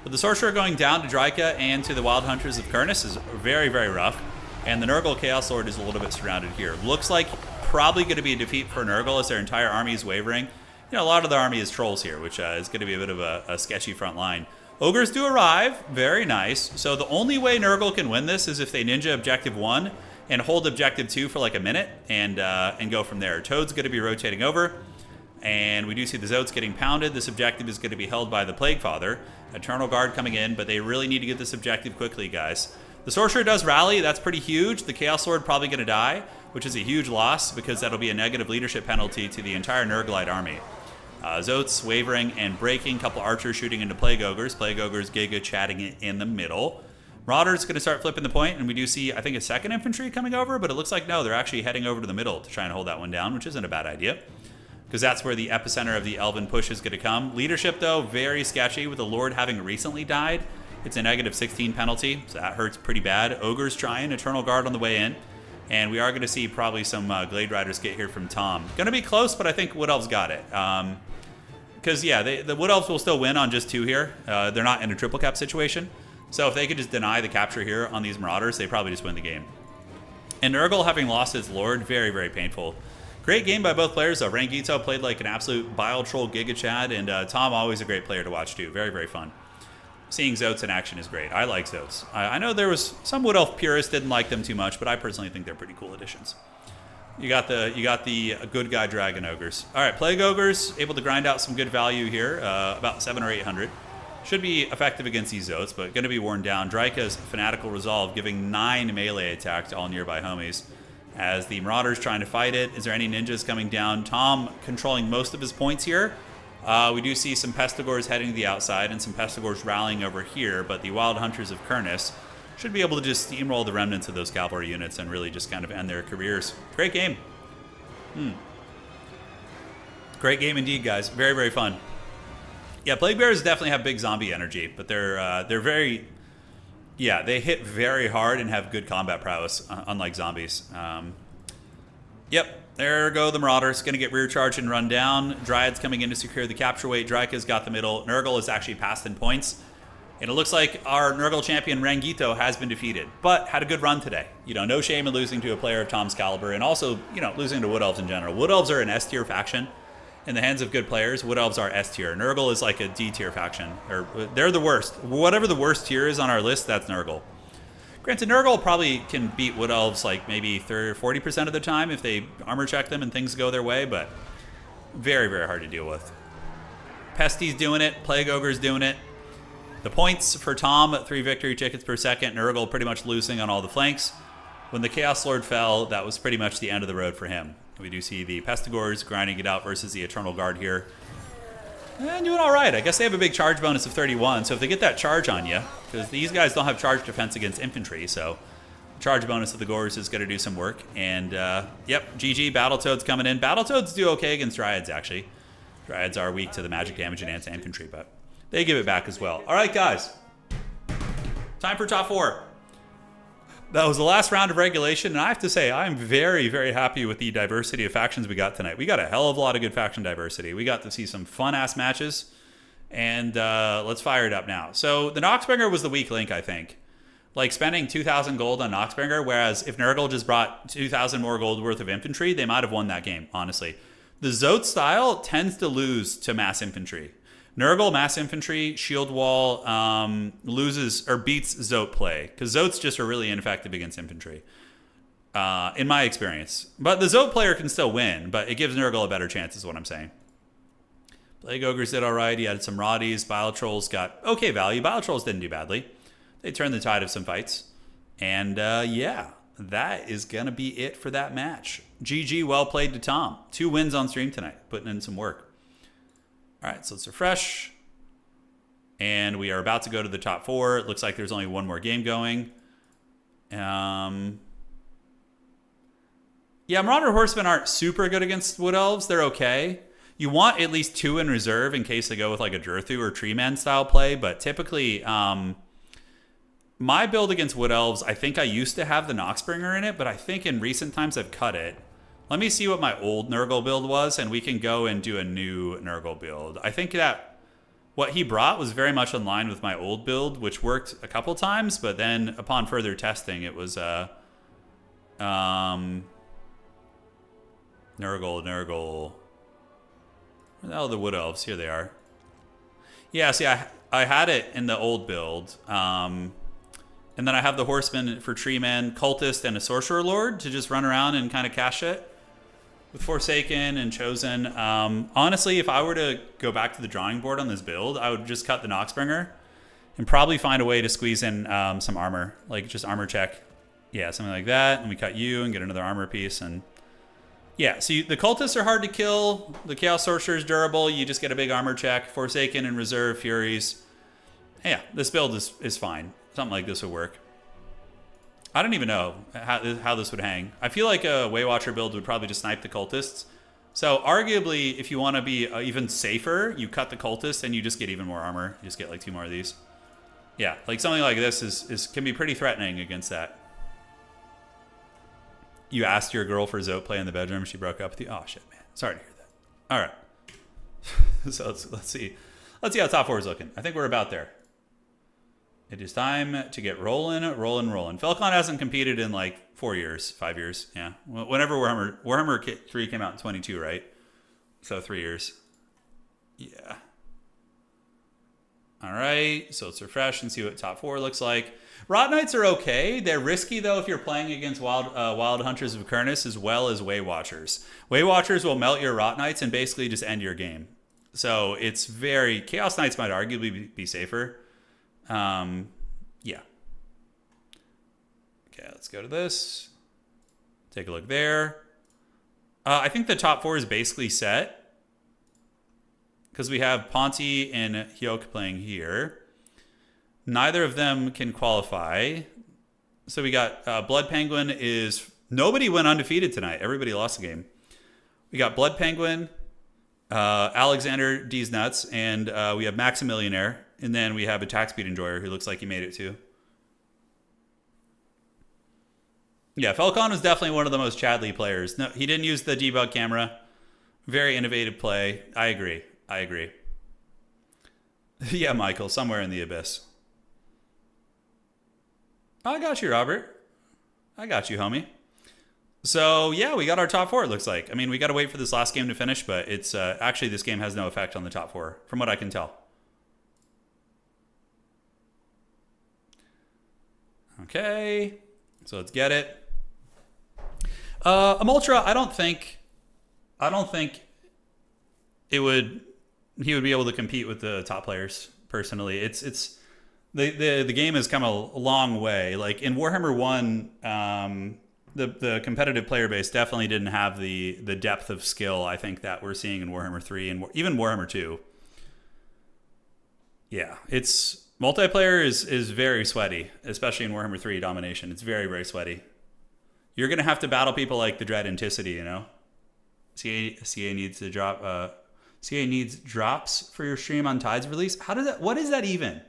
But the Sorcerer going down to Dryka and to the Wild Hunters of Kurnus is very, very rough. And the Nurgle Chaos Lord is a little bit surrounded here. Looks like probably going to be a defeat for Nurgle as their entire army is wavering. You know, a lot of the army is trolls here, which is going to be a bit of a sketchy front line. Ogres do arrive. Very nice. So the only way Nurgle can win this is if they ninja objective 1 and hold objective 2 for like a minute and go from there. Toad's going to be rotating over, and we do see the Zotes getting pounded. This objective is going to be held by the Plague Father. Eternal Guard coming in, but they really need to get this objective quickly, guys. The Sorcerer does rally. That's pretty huge. The Chaos Lord probably going to die, which is a huge loss because that'll be a negative leadership penalty to the entire Nurglite army. Zotes wavering and breaking. Couple archers shooting into Plague Ogres. Plague Ogres Giga chatting it in the middle. Marauders going to start flipping the point, and we do see, I think, a second infantry coming over, but it looks like no, they're actually heading over to the middle to try and hold that one down, which isn't a bad idea, because that's where the epicenter of the Elven push is going to come. Leadership, though, very sketchy, with the Lord having recently died. It's a negative 16 penalty, so that hurts pretty bad. Ogres trying, Eternal Guard on the way in, and we are going to see probably some Glade Riders get here from Tom. Going to be close, but I think Wood Elves got it. Because, yeah, the Wood Elves will still win on just 2 here. They're not in a triple cap situation. So if they could just deny the capture here on these Marauders, they probably just win the game. And Nurgle having lost his Lord, very, very painful. Great game by both players, though. Rangito played like an absolute Bile Troll Giga Chad, and Tom, always a great player to watch, too. Very, very fun. Seeing Zotes in action is great. I like Zotes. I know there was some Wood Elf purists didn't like them too much, but I personally think they're pretty cool additions. You got the good guy Dragon Ogres. All right, Plague Ogres, able to grind out some good value here, about 700 or 800. Should be effective against these Zotes, but going to be worn down. Draika's Fanatical Resolve giving 9 melee attack to all nearby homies. As the Marauders trying to fight it. Is there any ninjas coming down? Tom controlling most of his points here. We do see some Pestigors heading to the outside and some Pestigors rallying over here, but the Wild Hunters of Kurnus should be able to just steamroll the remnants of those cavalry units and really just kind of end their careers. Great game. Great game indeed, guys. Very, very fun. Yeah, Plague Bears definitely have big zombie energy, but they're very, yeah, they hit very hard and have good combat prowess, unlike zombies. Yep, there go the Marauders. Going to get rear charged and run down. Dryads coming in to secure the capture weight. Draika's got the middle. Nurgle is actually passed in points. And it looks like our Nurgle champion Rangito has been defeated, but had a good run today. You know, no shame in losing to a player of Tom's caliber, and also, you know, losing to Wood Elves in general. Wood Elves are an S-tier faction. In the hands of good players, Wood Elves are S-tier. Nurgle is like a D-tier faction. Or they're the worst. Whatever the worst tier is on our list, that's Nurgle. Granted, Nurgle probably can beat Wood Elves like maybe 30 or 40% of the time if they armor check them and things go their way, but very, very hard to deal with. Pesty's doing it. Plague Ogre's doing it. The points for Tom, 3 victory tickets per second. Nurgle pretty much losing on all the flanks. When the Chaos Lord fell, that was pretty much the end of the road for him. We do see the Pestigors grinding it out versus the Eternal Guard here. And doing all right. I guess they have a big charge bonus of 31, so if they get that charge on you, because these guys don't have charge defense against infantry, so charge bonus of the Gores is going to do some work. And, yep, GG, Battletoads coming in. Battletoads do okay against Dryads, actually. Dryads are weak to the magic damage and anti-infantry, but they give it back as well. All right, guys. Time for top 4. That was the last round of regulation, and I have to say, I'm very, very happy with the diversity of factions we got tonight. We got a hell of a lot of good faction diversity. We got to see some fun-ass matches, and let's fire it up now. So the Noxbringer was the weak link, I think. Like, spending 2,000 gold on Noxbringer, whereas if Nurgle just brought 2,000 more gold worth of infantry, they might have won that game, honestly. The Zote style tends to lose to mass infantry. Nurgle, mass infantry, shield wall, loses or beats Zote play. Because Zotes just are really ineffective against infantry. In my experience. But the Zote player can still win, but it gives Nurgle a better chance is what I'm saying. Plague Ogres did alright. He had some Roddies. Bile Trolls got okay value. Bile Trolls didn't do badly. They turned the tide of some fights. And yeah, that is going to be it for that match. GG, well played to Tom. 2 wins on stream tonight. Putting in some work. All right, so let's refresh. And we are about to go to the top 4. It looks like there's only one more game going. Yeah, Marauder Horsemen aren't super good against Wood Elves. They're okay. You want at least 2 in reserve in case they go with like a Durthu or Tree Man style play. But typically, my build against Wood Elves, I think I used to have the Noxbringer in it, but I think in recent times I've cut it. Let me see what my old Nurgle build was, and we can go and do a new Nurgle build. I think that what he brought was very much in line with my old build, which worked a couple times, but then upon further testing, it was Nurgle. Where the hell are the Wood Elves? Here they are. Yeah, see, I had it in the old build, and And then I have the Horseman for Tree Man, Cultist, and a Sorcerer Lord to just run around and kind of cash it with Forsaken and Chosen. Honestly, if I were to go back to the drawing board on this build, I would just cut the Noxbringer and probably find a way to squeeze in some armor, like just armor check. Yeah, something like that. And we cut you and get another armor piece. And yeah, so the Cultists are hard to kill. The Chaos Sorcerer is durable. You just get a big armor check. Forsaken and Reserve Furies. Yeah, this build is fine. Something like this would work. I don't even know how this would hang. I feel like a Waywatcher build would probably just snipe the Cultists. So arguably, if you want to be even safer, you cut the Cultists and you just get even more armor. You just get like 2 more of these. Yeah, like something like this can be pretty threatening against that. You asked your girl for Zote play in the bedroom. She broke up with you. Oh, shit, man. Sorry to hear that. All right. So let's see. Let's see how top 4 is looking. I think we're about there. It is time to get rolling. Felcon hasn't competed in like 4 years, 5 years. Yeah. Whenever Warhammer 3 came out in 22, right? So 3 years. Yeah. All right. So let's refresh and see what top 4 looks like. Rot Knights are okay. They're risky, though, if you're playing against Wild Hunters of Kurnus as well as Waywatchers. Waywatchers will melt your Rot Knights and basically just end your game. So it's very... Chaos Knights might arguably be safer. Yeah. Okay, let's go to this. Take a look there. I think the top 4 is basically set. Because we have Ponti and Hyoke playing here. Neither of them can qualify. So we got Blood Penguin is... Nobody went undefeated tonight. Everybody lost a game. We got Blood Penguin, Alexander D's Nuts, and we have Maximillionaire. And then we have Attack Speed Enjoyer, who looks like he made it too. Yeah, Felcon was definitely one of the most Chadley players. No, he didn't use the debug camera. Very innovative play. I agree. Yeah, Michael, somewhere in the abyss. I got you, Robert. I got you, homie. So, yeah, we got our top 4, it looks like. I mean, we got to wait for this last game to finish, but it's actually this game has no effect on the top 4, from what I can tell. Okay, so let's get it. Amultra, I don't think he would be able to compete with the top players. Personally, it's the game has come a long way. Like in Warhammer 1, the competitive player base definitely didn't have the depth of skill I think that we're seeing in Warhammer 3 and even Warhammer 2. Yeah, it's multiplayer is very sweaty, especially in Warhammer 3 Domination. It's very, very sweaty. You're gonna have to battle people like the Dread Anticity, you know. CA needs to drop. CA needs drops for your stream on Tides release. What is that even?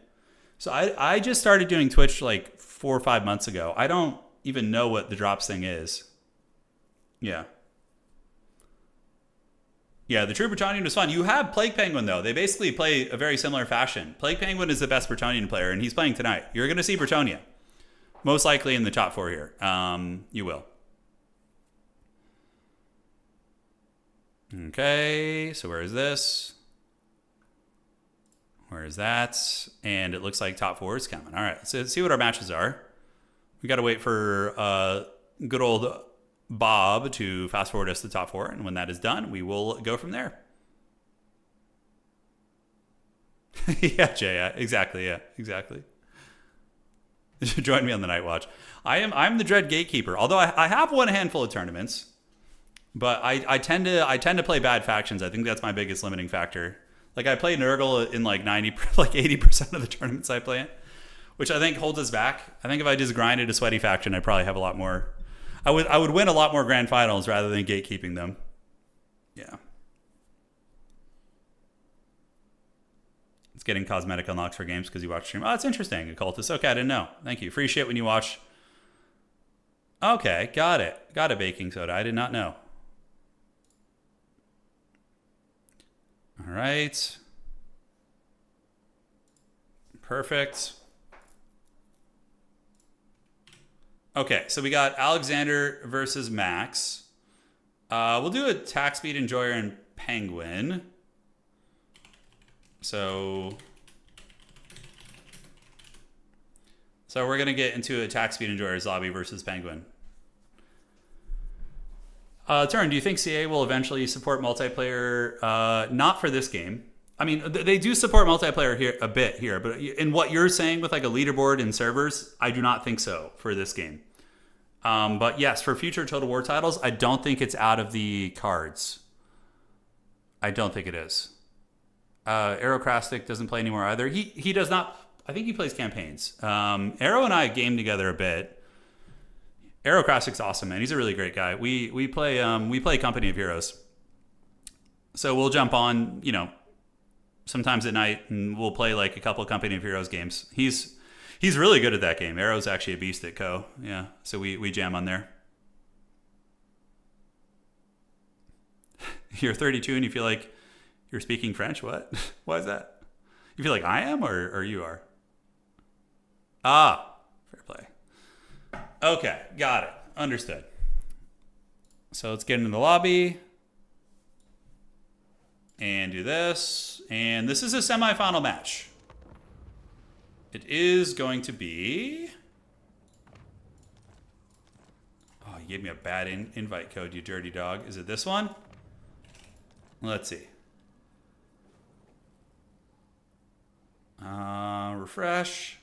So I just started doing Twitch like 4 or 5 months ago. I don't even know what the drops thing is. Yeah. Yeah, the True Bretonnian was fun. You have Plague Penguin, though. They basically play a very similar fashion. Plague Penguin is the best Bretonnian player, and he's playing tonight. You're going to see Bretonia. Most likely in the top 4 here. You will. Okay, so where is this? Where is that? And it looks like top 4 is coming. All right, so let's see what our matches are. We got to wait for good old Bob to fast forward us to the top 4. And when that is done, we will go from there. Yeah, Jay, exactly. Yeah, exactly. Join me on the Night Watch. I'm the Dread Gatekeeper. Although I have won a handful of tournaments. But I tend to play bad factions. I think that's my biggest limiting factor. Like I play Nurgle in like 80% of the tournaments I play in, which I think holds us back. I think if I just grinded a sweaty faction, I'd probably have a lot more. I would win a lot more grand finals rather than gatekeeping them. Yeah. It's getting cosmetic unlocks for games because you watch stream. Oh, that's interesting. Occultist. Okay, I didn't know. Thank you. Free shit when you watch. Okay, got it. Got a baking soda. I did not know. All right. Perfect. Okay, so we got Alexander versus Max. We'll do Attack Speed Enjoyer and Penguin. So So we're going to get into Attack Speed Enjoyers lobby versus Penguin. Turin, do you think CA will eventually support multiplayer? Not for this game. I mean, they do support multiplayer here a bit here, but in what you're saying with like a leaderboard and servers, I do not think so for this game. But yes, for future Total War titles, I don't think it's out of the cards. I don't think it is. Aerocrastic doesn't play anymore either. He does not. I think he plays campaigns. Aero and I game together a bit. Aerocrastic's awesome, man. He's a really great guy. We play Company of Heroes. So we'll jump on, you know, sometimes at night, and we'll play like a couple of Company of Heroes games. He's really good at that game. Arrow's actually a beast at Co. Yeah, so we jam on there. You're 32 and you feel like you're speaking French? What? Why is that? You feel like I am or you are? Ah, fair play. Okay, got it. Understood. So let's get into the lobby. And do this. And this is a semifinal match. It is going to be... Oh, you gave me a bad invite code, you dirty dog. Is it this one? Let's see. Refresh.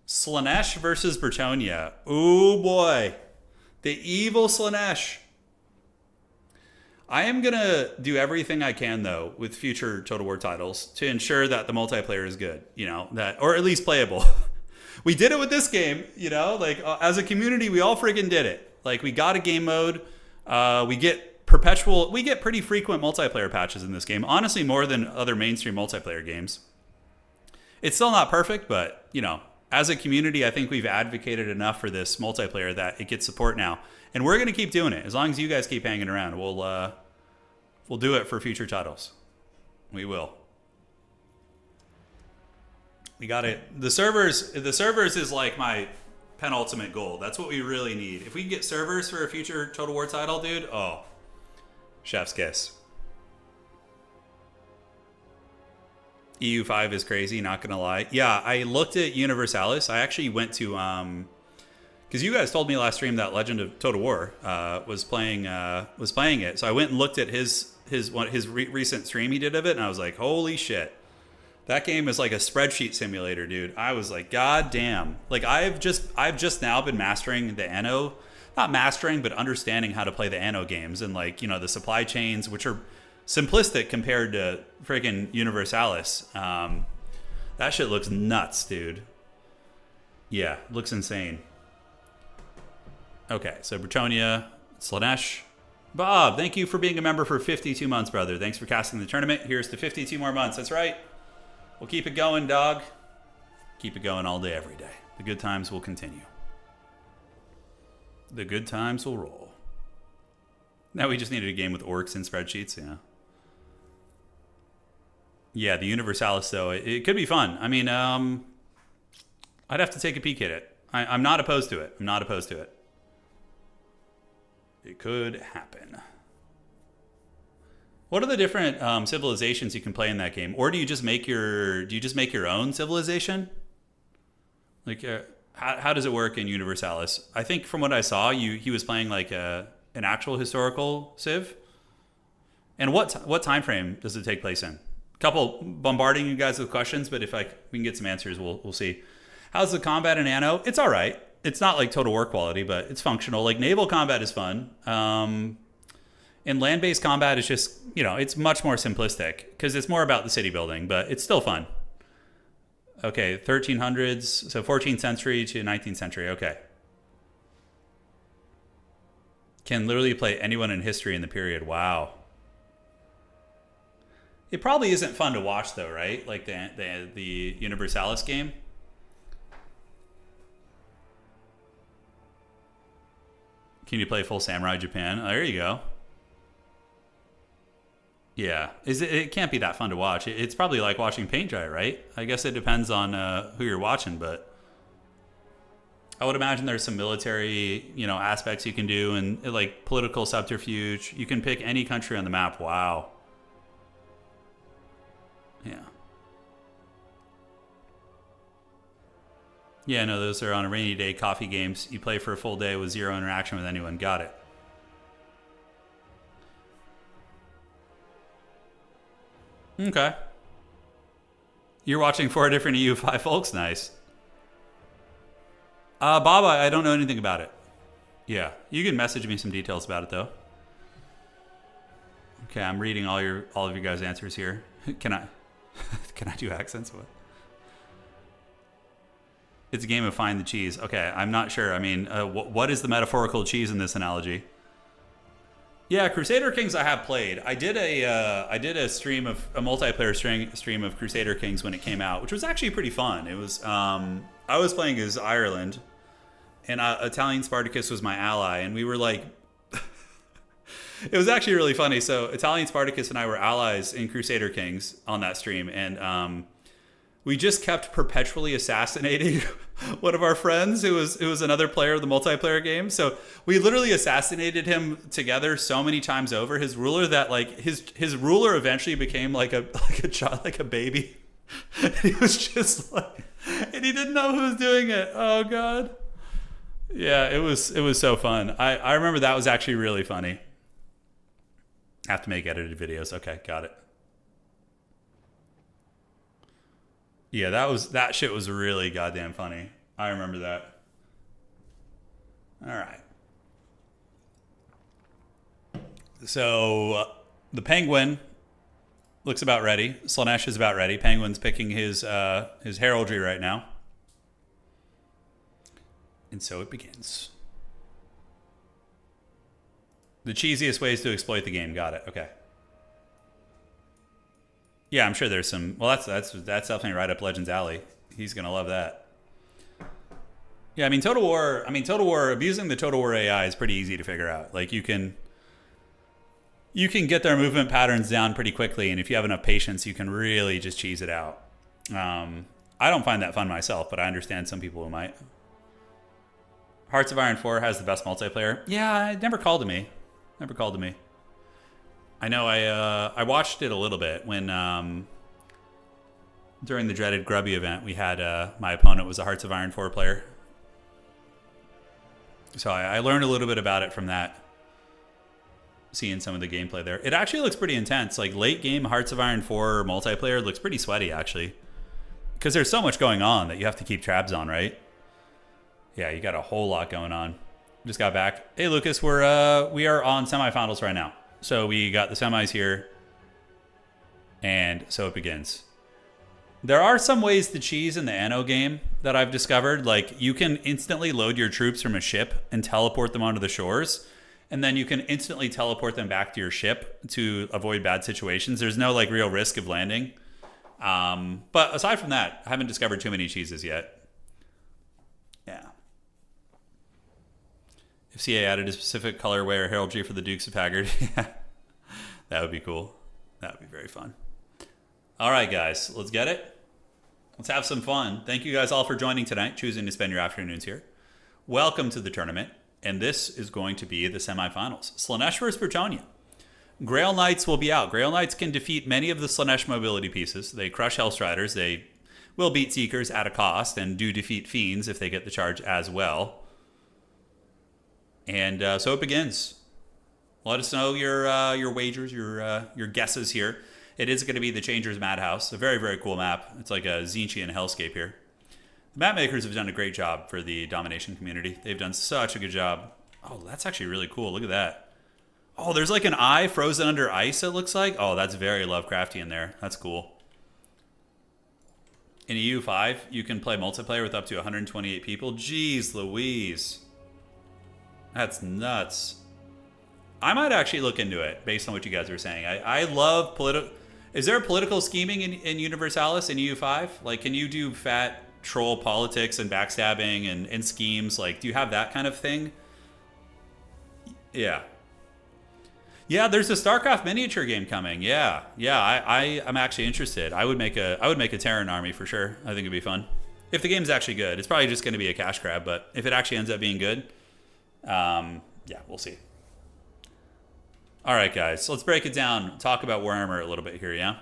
Slanesh versus Bretonia. Oh boy. The evil Slanesh. I am going to do everything I can, though, with future Total War titles to ensure that the multiplayer is good, you know, that, or at least playable. We did it with this game, you know, like as a community, we all friggin' did it. Like we got a game mode. We get pretty frequent multiplayer patches in this game. Honestly, more than other mainstream multiplayer games. It's still not perfect, but, you know, as a community, I think we've advocated enough for this multiplayer that it gets support now. And we're going to keep doing it. As long as you guys keep hanging around, we'll do it for future titles. We will. We got it. The servers is like my penultimate goal. That's what we really need. If we can get servers for a future Total War title, dude, oh, chef's kiss. EU5 is crazy, not gonna lie. Yeah, I looked at Universalis. I actually went to because you guys told me last stream that Legend of Total War was playing it. So I went and looked at his recent stream he did of it, and I was like, holy shit, that game is like a spreadsheet simulator, dude. I was like, god damn. Like I've just now been mastering the Anno, not mastering, but understanding how to play the Anno games and like, you know, the supply chains, which are simplistic compared to freaking Universalis. That shit looks nuts, dude. Yeah, looks insane. Okay, so Bretonia, Slanesh. Bob, thank you for being a member for 52 months, brother. Thanks for casting the tournament. Here's to 52 more months. That's right. We'll keep it going, dog. Keep it going all day, every day. The good times will continue. The good times will roll. Now we just needed a game with orcs and spreadsheets, yeah. Yeah, the Universalis, though, it could be fun. I mean, I'd have to take a peek at it. I'm not opposed to it. I'm not opposed to it. It could happen. What are the different civilizations you can play in that game? Or do you just make your own civilization? Like, how does it work in Universalis? I think from what I saw, he was playing like an actual historical civ. And what time frame does it take place in? Couple bombarding you guys with questions, but if we can get some answers, we'll see. How's the combat in Anno? It's all right. It's not like Total War quality, but it's functional. Like naval combat is fun. And land-based combat is just, you know, it's much more simplistic because it's more about the city building, but it's still fun. Okay, 1300s, so 14th century to 19th century. Okay. Can literally play anyone in history in the period. Wow. It probably isn't fun to watch though, right? Like the Universalis game. Can you play full Samurai Japan? Oh, there you go. Yeah, it can't be that fun to watch. It's probably like watching paint dry, right? I guess it depends on who you're watching, but I would imagine there's some military, you know, aspects you can do and like political subterfuge. You can pick any country on the map. Wow. Yeah. Yeah, no, those are on a rainy day coffee games. You play for a full day with zero interaction with anyone. Got it. Okay. You're watching 4 different EU5 folks. Nice. Bob, I don't know anything about it. Yeah, you can message me some details about it though. Okay, I'm reading all of you guys' answers here. Can I do accents? What? It's a game of find the cheese. Okay, I'm not sure. I mean, what is the metaphorical cheese in this analogy? Yeah, Crusader Kings I have played. I did a stream of a multiplayer stream of Crusader Kings when it came out, which was actually pretty fun. It was I was playing as Ireland, and Italian Spartacus was my ally, and we were like, it was actually really funny. So Italian Spartacus and I were allies in Crusader Kings on that stream, and we just kept perpetually assassinating one of our friends who was another player of the multiplayer game. So we literally assassinated him together so many times over. His ruler that like his ruler eventually became like a child, like a baby. And he was just like, and he didn't know who was doing it. Oh god. Yeah, it was so fun. I remember that was actually really funny. Have to make edited videos. Okay, got it. Yeah, that shit was really goddamn funny. I remember that. All right. So the Penguin looks about ready. Slaanesh is about ready. Penguin's picking his heraldry right now. And so it begins. The cheesiest ways to exploit the game. Got it. Okay. Yeah, I'm sure there's some. Well, that's definitely right up Legends alley. He's gonna love that. Yeah, I mean Total War. Abusing the Total War AI is pretty easy to figure out. Like you can get their movement patterns down pretty quickly, and if you have enough patience, you can really just cheese it out. I don't find that fun myself, but I understand some people who might. Hearts of Iron 4 has the best multiplayer. Yeah, it never called to me. Never called to me. I know I watched it a little bit when during the dreaded Grubby event we had my opponent was a Hearts of Iron 4 player. So I learned a little bit about it from that, seeing some of the gameplay there. It actually looks pretty intense. Like late game Hearts of Iron 4 multiplayer looks pretty sweaty actually. Because there's so much going on that you have to keep tabs on, right? Yeah, you got a whole lot going on. Just got back. Hey Lucas, we are on semifinals right now. So we got the semis here. And so it begins. There are some ways to cheese in the Anno game that I've discovered. Like you can instantly load your troops from a ship and teleport them onto the shores. And then you can instantly teleport them back to your ship to avoid bad situations. There's no like real risk of landing. But aside from that, I haven't discovered too many cheeses yet. Yeah. If CA added a specific colorway or heraldry for the Dukes of Haggard, yeah, that would be cool. That would be very fun. All right, guys, let's get it. Let's have some fun. Thank you guys all for joining tonight, choosing to spend your afternoons here. Welcome to the tournament, and this is going to be the semifinals. Slaanesh versus Bretonnia. Grail Knights will be out. Grail Knights can defeat many of the Slaanesh mobility pieces. They crush Hellstriders. They will beat Seekers at a cost and do defeat Fiends if they get the charge as well. And so it begins. Let us know your wagers, your guesses here. It is going to be the Changers Madhouse, a very, very cool map. It's like a Zinchian hellscape here. The map makers have done a great job for the domination community. They've done such a good job. Oh, that's actually really cool. Look at that. Oh, there's like an eye frozen under ice, it looks like. Oh, that's very Lovecraftian there. That's cool. In EU5, you can play multiplayer with up to 128 people. Jeez Louise. That's nuts. I might actually look into it based on what you guys are saying. I love political. Is there political scheming in Universalis in EU5? Like, can you do fat troll politics and backstabbing and schemes? Like, do you have that kind of thing? Yeah. Yeah, there's a StarCraft miniature game coming. Yeah. I'm actually interested. I would make a Terran army for sure. I think it'd be fun. If the game's actually good. It's probably just going to be a cash grab, but if it actually ends up being good, yeah, we'll see. All right, guys, so let's break it down. Talk about Warhammer a little bit here, yeah?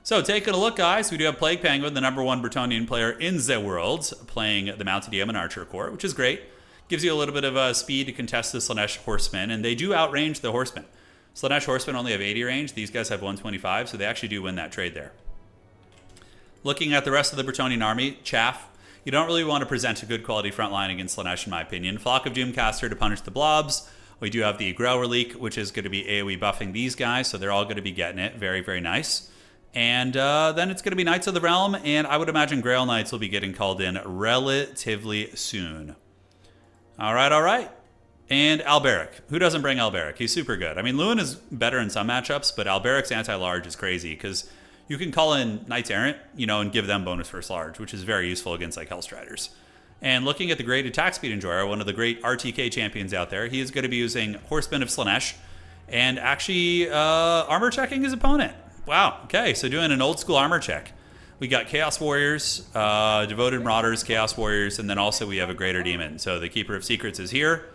So taking a look, guys, we do have Plague Penguin, the #1 Bretonnian player in the world, playing the Mounted Yeoman Archer Corps, which is great. Gives you a little bit of speed to contest the Slaanesh Horsemen, and they do outrange the Horsemen. Slaanesh Horsemen only have 80 range. These guys have 125, so they actually do win that trade there. Looking at the rest of the Bretonnian army, Chaff. You don't really want to present a good quality front line against Slaanesh, in my opinion. Flock of Doomcaster to punish the blobs. We do have the Grail Relique, which is going to be AoE buffing these guys, so they're all going to be getting it. Very, very nice. And then it's going to be Knights of the Realm, and I would imagine Grail Knights will be getting called in relatively soon. All right. And Alberic. Who doesn't bring Alberic? He's super good. I mean, Lewin is better in some matchups, but Alberic's anti-large is crazy because you can call in Knights Errant, and give them bonus first large, which is very useful against like Hellstriders. And looking at the great attack speed enjoyer, one of the great RTK champions out there, he is going to be using Horsemen of Slaanesh and actually armor checking his opponent. Wow. Okay, so doing an old school armor check. We got Chaos Warriors, Devoted Marauders, Chaos Warriors, and then also we have a Greater Demon. So the Keeper of Secrets is here.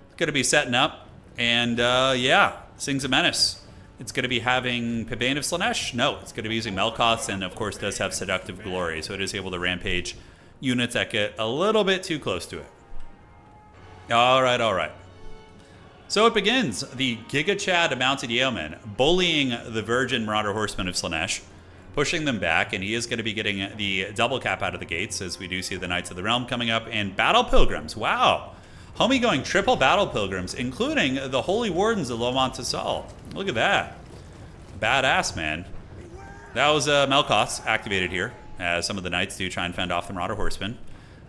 It's going to be setting up. And yeah, Sings a Menace. It's going to be having Pibane of Slaanesh? No, it's going to be using Melkoths, and of course does have Seductive Glory. So it is able to rampage units that get a little bit too close to it. All right. So it begins. The Giga Chad Mounted Yeoman bullying the Virgin Marauder Horsemen of Slaanesh, pushing them back, and he is going to be getting the double cap out of the gates, as we do see the Knights of the Realm coming up, and Battle Pilgrims. Wow. Homie going triple Battle Pilgrims, including the Holy Wardens of Lomontisol. Look at that. Badass, man. That was Melkoths activated here, as some of the Knights do try and fend off the Marauder Horsemen.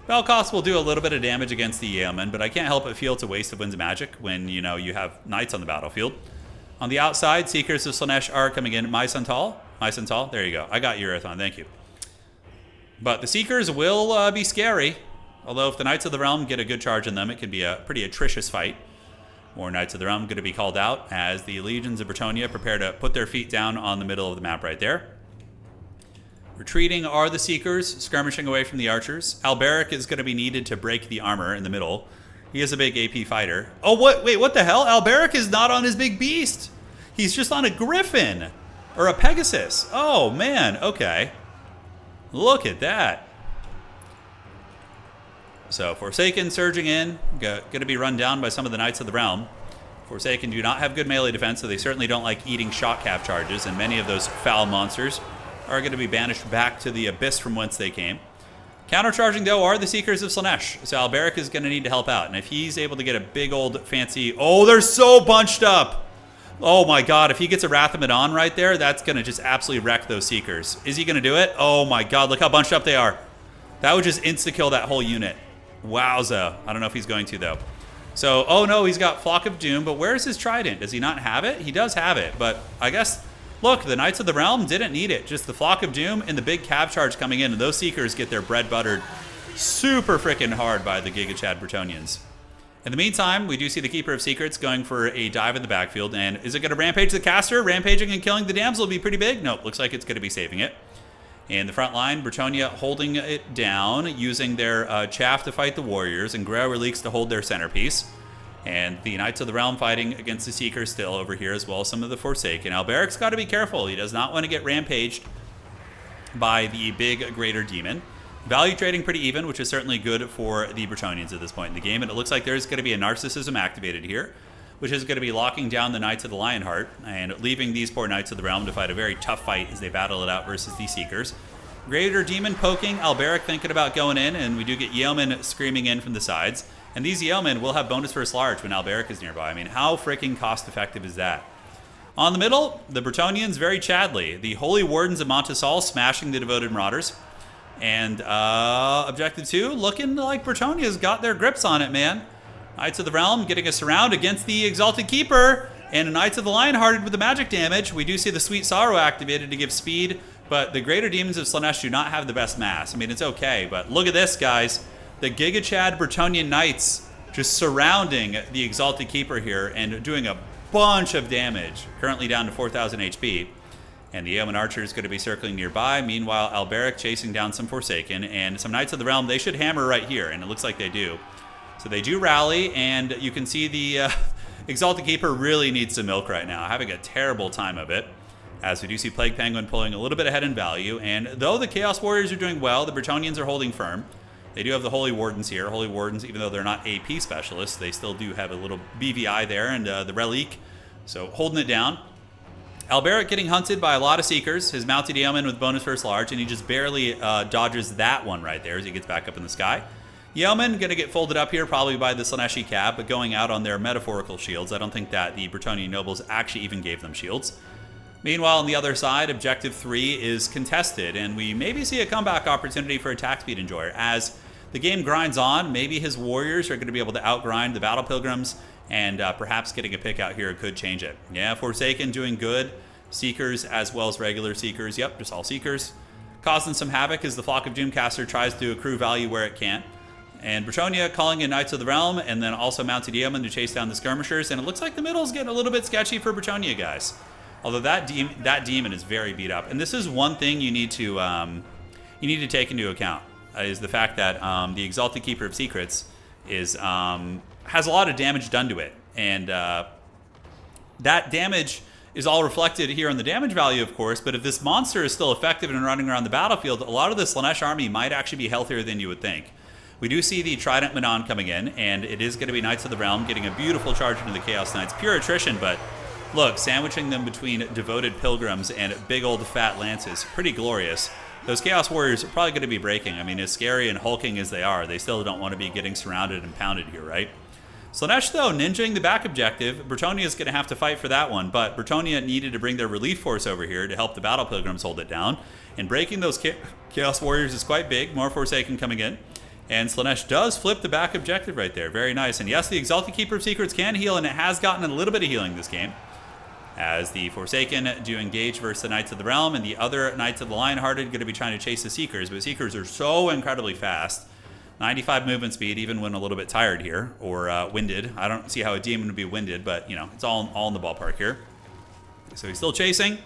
Melkoths will do a little bit of damage against the Yeoman, but I can't help but feel it's a waste of Winds of Magic when, you have Knights on the battlefield. On the outside, Seekers of Slaanesh are coming in. Mycental, there you go. I got you, Urathon, thank you. But the Seekers will be scary. Although if the Knights of the Realm get a good charge in them, it can be a pretty atrocious fight. More Knights of the Realm going to be called out as the Legions of Bretonnia prepare to put their feet down on the middle of the map right there. Retreating are the Seekers, skirmishing away from the Archers. Alberic is going to be needed to break the armor in the middle. He is a big AP fighter. Oh, wait, what the hell? Alberic is not on his big beast. He's just on a Griffin. Or a Pegasus. Oh, man. Okay. Look at that. So, Forsaken surging in. Going to be run down by some of the Knights of the Realm. Forsaken do not have good melee defense, so they certainly don't like eating shot cap charges, and many of those foul monsters are going to be banished back to the abyss from whence they came. Countercharging, though, are the Seekers of Slaanesh, so Alberic is going to need to help out, and if he's able to get a big old fancy... Oh, they're so bunched up! Oh my god, if he gets a Wrath of Madon right there, that's going to just absolutely wreck those Seekers. Is he going to do it? Oh my god, look how bunched up they are. That would just insta-kill that whole unit. Wowza. I don't know if he's going to, though. So, oh no, he's got Flock of Doom, but where's his Trident? Does he not have it? He does have it, but I guess... Look, the Knights of the Realm didn't need it. Just the Flock of Doom and the big cab charge coming in, and those Seekers get their bread buttered super freaking hard by the Giga Chad Bretonnians. In the meantime, we do see the Keeper of Secrets going for a dive in the backfield, and is it going to rampage the caster? Rampaging and killing the damsel will be pretty big. Nope, looks like it's going to be saving it. In the front line, Bretonnia holding it down, using their chaff to fight the warriors, and Grail Reliques to hold their centerpiece. And the Knights of the Realm fighting against the Seekers still over here, as well as some of the Forsaken. Alberic's got to be careful. He does not want to get rampaged by the big Greater Demon. Value trading pretty even, which is certainly good for the Bretonnians at this point in the game. And it looks like there's going to be a Narcissism activated here, which is going to be locking down the Knights of the Lionheart and leaving these poor Knights of the Realm to fight a very tough fight as they battle it out versus the Seekers. Greater Demon poking, Alberic thinking about going in, and we do get Yeoman screaming in from the sides. And these Yeomen will have bonus first large when Alberic is nearby. I mean, how freaking cost effective is that? On the middle, the Bretonnians very Chadly. The Holy Wardens of Montisol smashing the Devoted Marauders. And Objective 2, looking like Bretonnia's got their grips on it, man. Knights of the Realm getting a surround against the Exalted Keeper. And Knights of the Lionhearted with the magic damage. We do see the Sweet Sorrow activated to give speed. But the Greater Demons of Slaanesh do not have the best mass. I mean, it's okay. But look at this, guys. The Giga Chad Bretonnian Knights just surrounding the Exalted Keeper here and doing a bunch of damage. Currently down to 4,000 HP. And the Yeoman Archer is going to be circling nearby. Meanwhile, Alberic chasing down some Forsaken. And some Knights of the Realm, they should hammer right here. And it looks like they do. So they do rally. And you can see the Exalted Keeper really needs some milk right now. Having a terrible time of it. as we do see Plague Penguin pulling a little bit ahead in value. And though the Chaos Warriors are doing well, the Bretonnians are holding firm. They do have the Holy Wardens here. Holy Wardens, even though they're not AP specialists, they still do have a little BVI there, and the Relique, so holding it down. Alberic getting hunted by a lot of Seekers. His mounted Yeoman with bonus first large, and he just barely dodges that one right there as he gets back up in the sky. Yeoman going to get folded up here probably by the Slaaneshi Cab, but going out on their metaphorical shields. I don't think that the Bretonnian nobles actually even gave them shields. Meanwhile, on the other side, Objective 3 is contested, and we maybe see a comeback opportunity for Attack Speed Enjoyer. As the game grinds on, maybe his warriors are going to be able to outgrind the Battle Pilgrims, and perhaps getting a pick out here could change it. Yeah, Forsaken doing good. Seekers as well as regular Seekers. Yep, just all Seekers. Causing some havoc as the Flock of Doomcaster tries to accrue value where it can. And Bretonnia calling in Knights of the Realm, and then also mounted Yeoman to chase down the Skirmishers. And it looks like the middle is getting a little bit sketchy for Bretonnia, guys. Although that demon is very beat up. And this is one thing you need to take into account, is the fact that the Exalted Keeper of Secrets is has a lot of damage done to it. And that damage is all reflected here on the damage value, of course, but if this monster is still effective and running around the battlefield, a lot of the Slaanesh army might actually be healthier than you would think. We do see the Trident Manon coming in, and it is going to be Knights of the Realm getting a beautiful charge into the Chaos Knights. Pure attrition, but look, sandwiching them between devoted pilgrims and big old fat lances. Pretty glorious. Those Chaos Warriors are probably going to be breaking. I mean, as scary and hulking as they are, they still don't want to be getting surrounded and pounded here, right? Slaanesh, though, ninjaing the back objective. Bretonnia is going to have to fight for that one, but Bretonnia needed to bring their relief force over here to help the Battle Pilgrims hold it down. And breaking those Chaos Warriors is quite big. More Forsaken coming in. And Slaanesh does flip the back objective right there. Very nice. And yes, the Exalted Keeper of Secrets can heal, and it has gotten a little bit of healing this game, as the Forsaken do engage versus the Knights of the Realm, and the other Knights of the Lionhearted going to be trying to chase the Seekers. But Seekers are so incredibly fast. 95 movement speed, even when a little bit tired here, or winded. I don't see how a demon would be winded, but, you know, it's all in the ballpark here. So he's still chasing.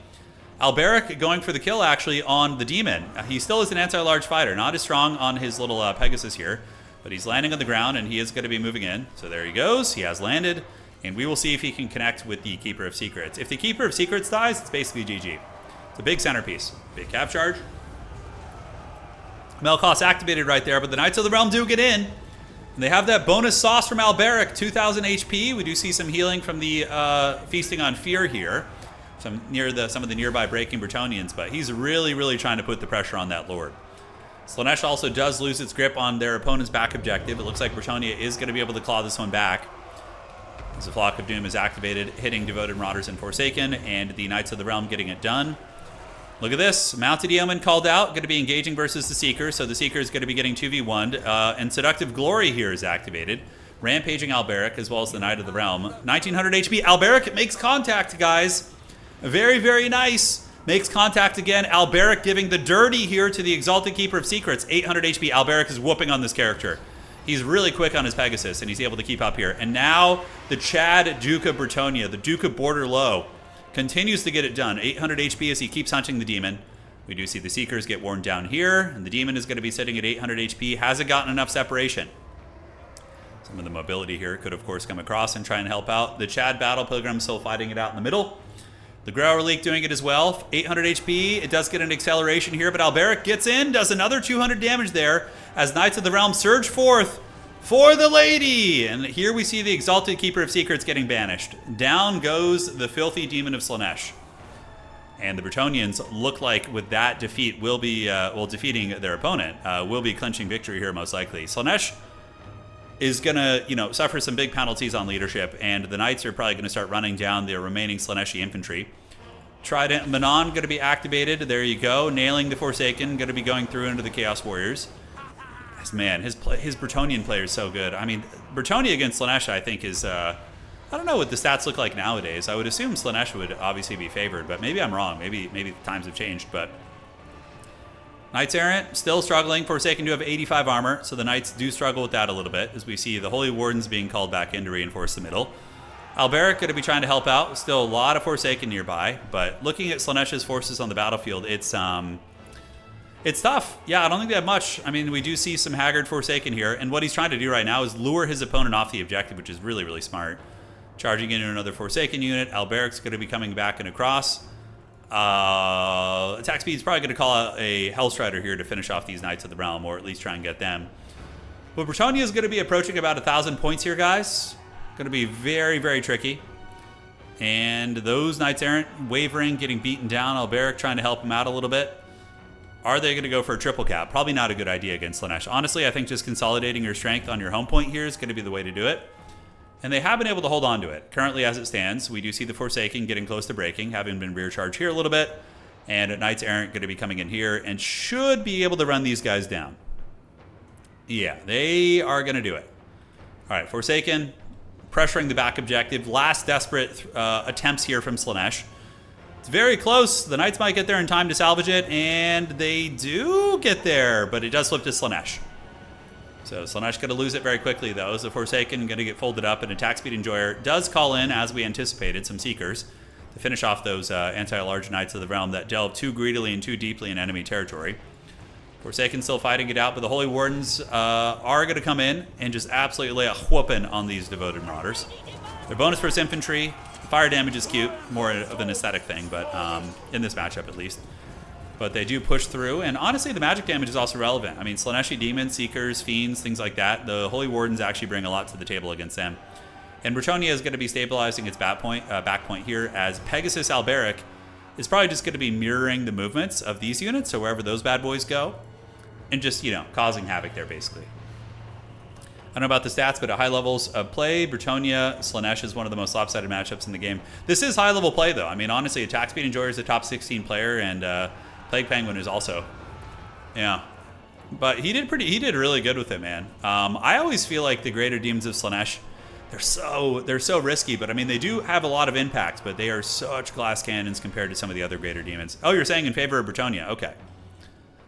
Alberic going for the kill, actually, on the demon. He still is an anti-large fighter. Not as strong on his little Pegasus here, but he's landing on the ground, and he is going to be moving in. So there he goes. He has landed, and we will see if he can connect with the Keeper of Secrets. If the Keeper of Secrets dies, it's basically GG. It's a big centerpiece. Big cap charge. Melkoth's activated right there, but the Knights of the Realm do get in. And they have that bonus sauce from Alberic, 2,000 HP. We do see some healing from the Feasting on Fear here. Some of the nearby breaking Bretonnians, but he's really, really trying to put the pressure on that Lord. Slaanesh also does lose its grip on their opponent's back objective. It looks like Bretonnia is going to be able to claw this one back, as the Flock of Doom is activated, hitting Devoted Marauders and Forsaken, and the Knights of the Realm getting it done. Look at this. Mounted Yeoman called out, going to be engaging versus the Seeker, so the Seeker is going to be getting 2v1'd, and Seductive Glory here is activated. Rampaging Alberic, as well as the Knight of the Realm. 1900 HP. Alberic makes contact, guys. Very, very nice. Makes contact again. Alberic giving the dirty here to the Exalted Keeper of Secrets. 800 HP. Alberic is whooping on this character. He's really quick on his Pegasus, and he's able to keep up here. And now the Chad Duke of Bretonnia, the Duke of Borderlow, continues to get it done. 800 HP as he keeps hunting the demon. We do see the Seekers get worn down here, and the demon is going to be sitting at 800 HP. Hasn't gotten enough separation. Some of the mobility here could, of course, come across and try and help out. The Chad Battle Pilgrim still fighting it out in the middle. The Growler Leak doing it as well. 800 HP. It does get an acceleration here, but Alberic gets in, does another 200 damage there as Knights of the Realm surge forth for the lady. And here we see the Exalted Keeper of Secrets getting banished. Down goes the filthy demon of Slaanesh. And the Bretonnians look like with that defeat will be, defeating their opponent, will be clinching victory here most likely. Slaanesh is going to, suffer some big penalties on leadership, and the Knights are probably going to start running down the remaining Slaaneshi infantry. Trident Manon going to be activated. There you go. Nailing the Forsaken. Going to be going through into the Chaos Warriors. Man, his Bretonnian player is so good. I mean, Bretonnia against Slaanesh, I think, is... I don't know what the stats look like nowadays. I would assume Slaanesh would obviously be favored, but maybe I'm wrong. Maybe the times have changed, but... Knights Errant, still struggling. Forsaken do have 85 armor, so the Knights do struggle with that a little bit, as we see the Holy Wardens being called back in to reinforce the middle. Alberic going to be trying to help out. Still a lot of Forsaken nearby, but looking at Slaanesh's forces on the battlefield, it's tough. Yeah, I don't think they have much. I mean, we do see some haggard Forsaken here, and what he's trying to do right now is lure his opponent off the objective, which is really, really smart. Charging into another Forsaken unit. Alberic's going to be coming back and across. Attack speed is probably going to call out a Hellstrider here to finish off these Knights of the Realm, or at least try and get them. But Bretonnia is going to be approaching about 1,000 points here, guys. Going to be very, very tricky. And those Knights Errant wavering, getting beaten down. Alberic trying to help him out a little bit. Are they going to go for a triple cap? Probably not a good idea against Slaanesh. Honestly, I think just consolidating your strength on your home point here is going to be the way to do it. And they have been able to hold on to it. Currently, as it stands, we do see the Forsaken getting close to breaking, having been rear charged here a little bit. And Knights Errant going to be coming in here and should be able to run these guys down. Yeah, they are going to do it. All right, Forsaken pressuring the back objective. Last desperate attempts here from Slaanesh. It's very close. The Knights might get there in time to salvage it, and they do get there, but it does flip to Slaanesh. So Slaanesh going to lose it very quickly, though. As the Forsaken going to get folded up, and Attack Speed Enjoyer does call in, as we anticipated, some Seekers to finish off those anti-large Knights of the Realm that delve too greedily and too deeply in enemy territory. Forsaken still fighting it out, but the Holy Wardens are going to come in and just absolutely lay a whooping on these Devoted Marauders. Their bonus versus infantry, fire damage is cute, more of an aesthetic thing, but in this matchup at least. But they do push through, and honestly, the magic damage is also relevant. I mean, Slaaneshi Demons, Seekers, Fiends, things like that. The Holy Wardens actually bring a lot to the table against them. And Bretonnia is going to be stabilizing its back point here, as Pegasus Alberic is probably just going to be mirroring the movements of these units, so wherever those bad boys go, and just, you know, causing havoc there, basically. I don't know about the stats, but at high levels of play, Bretonnia, Slaanesh is one of the most lopsided matchups in the game. This is high-level play, though. I mean, honestly, Attack Speed Enjoyer is the top 16 player, and Plague Penguin is also. Yeah. But he did really good with it, man. I always feel like the Greater Demons of Slaanesh, they're so risky, but I mean, they do have a lot of impact, but they are such glass cannons compared to some of the other Greater Demons. Oh, you're saying in favor of Bretonnia. Okay.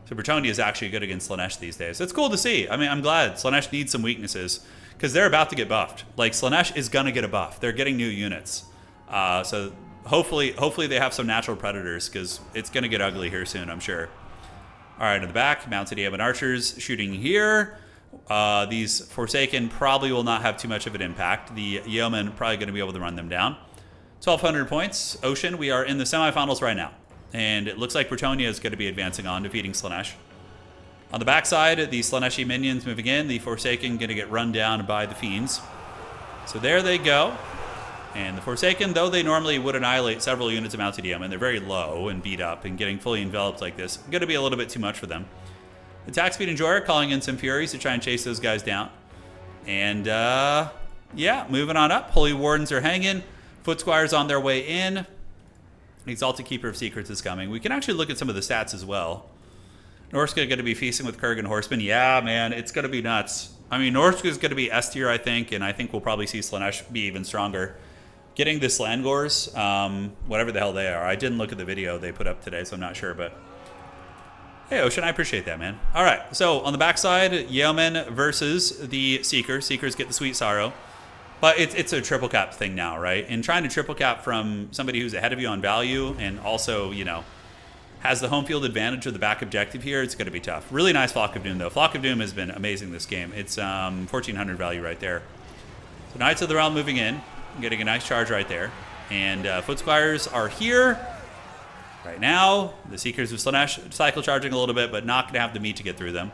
So Bretonnia is actually good against Slaanesh these days. It's cool to see. I mean, I'm glad. Slaanesh needs some weaknesses because they're about to get buffed. Like, Slaanesh is going to get a buff. They're getting new units. So hopefully they have some natural predators because it's going to get ugly here soon, I'm sure. All right, in the back, Mounted Yeoman Archers shooting here. These Forsaken probably will not have too much of an impact. The Yeoman probably going to be able to run them down. 1,200 points. Ocean, we are in the semifinals right now. And it looks like Bretonnia is going to be advancing on, defeating Slaanesh. On the backside, the Slaaneshi minions moving in. The Forsaken going to get run down by the Fiends. So there they go. And the Forsaken, though they normally would annihilate several units of Mounted Yeoman, they're very low and beat up, and getting fully enveloped like this going to be a little bit too much for them. Attack Speed Enjoyer calling in some Furies to try and chase those guys down. And, yeah, moving on up. Holy Wardens are hanging. Foot Squires on their way in. Exalted Keeper of Secrets is coming. We can actually look at some of the stats as well. Norska going to be feasting with Kurgan Horsemen. Yeah, man, it's going to be nuts. I mean, Norska is going to be S tier, I think, and I think we'll probably see Slaanesh be even stronger. Getting the Slangors, whatever the hell they are. I didn't look at the video they put up today, so I'm not sure, but hey, Ocean, I appreciate that, man. All right, so on the backside, Yeoman versus the Seekers. Seekers get the Sweet Sorrow. But it's a triple cap thing now, right? And trying to triple cap from somebody who's ahead of you on value and also, you know, has the home field advantage of the back objective here, it's going to be tough. Really nice Flock of Doom, though. Flock of Doom has been amazing this game. It's 1,400 value right there. So Knights of the Realm moving in, getting a nice charge right there. And Foot Squires are here right now. The Seekers of Slaanesh cycle charging a little bit, but not going to have the meat to get through them.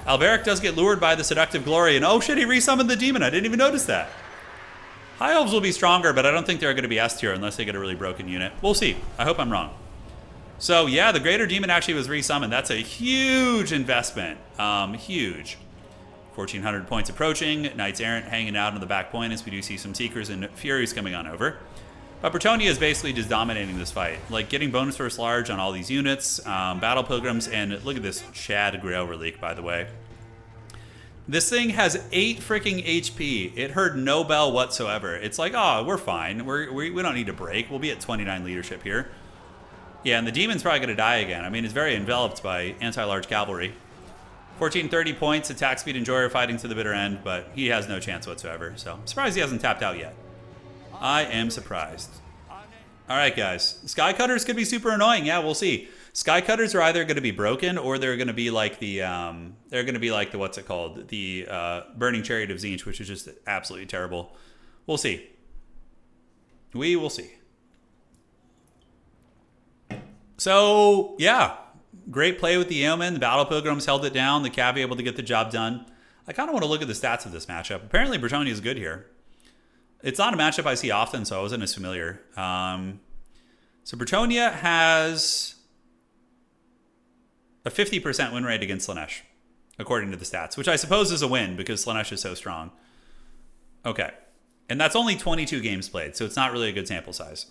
Alberic does get lured by the Seductive Glory, and oh shit, he resummoned the Demon. I didn't even notice that. High Elves will be stronger, but I don't think they're going to be S tier unless they get a really broken unit. We'll see. I hope I'm wrong. So yeah, the Greater Demon actually was resummoned. That's a huge investment. Huge. 1,400 points approaching. Knights Errant hanging out on the back point as we do see some Seekers and Furies coming on over. But Bretonnia is basically just dominating this fight. Like getting bonus versus large on all these units, Battle Pilgrims, and look at this Shad Grail Relic, by the way. This thing has 8 freaking HP. It heard no bell whatsoever. It's like, oh, we're fine. We don't need to break. We'll be at 29 leadership here. Yeah, and the Demon's probably going to die again. I mean, it's very enveloped by anti-large cavalry. 1,430 points, Attack Speed Enjoyer fighting to the bitter end, but he has no chance whatsoever. So I'm surprised he hasn't tapped out yet. I am surprised. All right, guys. Sky Cutters could be super annoying. Yeah, we'll see. Sky Cutters are either going to be broken or they're going to be like the what's it called? The Burning Chariot of Tzeentch, which is just absolutely terrible. We'll see. We will see. So, yeah, great play with the Yeoman. The Battle Pilgrims held it down. The Cav able to get the job done. I kind of want to look at the stats of this matchup. Apparently, Bretonnia is good here. It's not a matchup I see often, so I wasn't as familiar. So Bretonnia has a 50% win rate against Slaanesh, according to the stats, which I suppose is a win because Slaanesh is so strong. Okay. And that's only 22 games played, so it's not really a good sample size.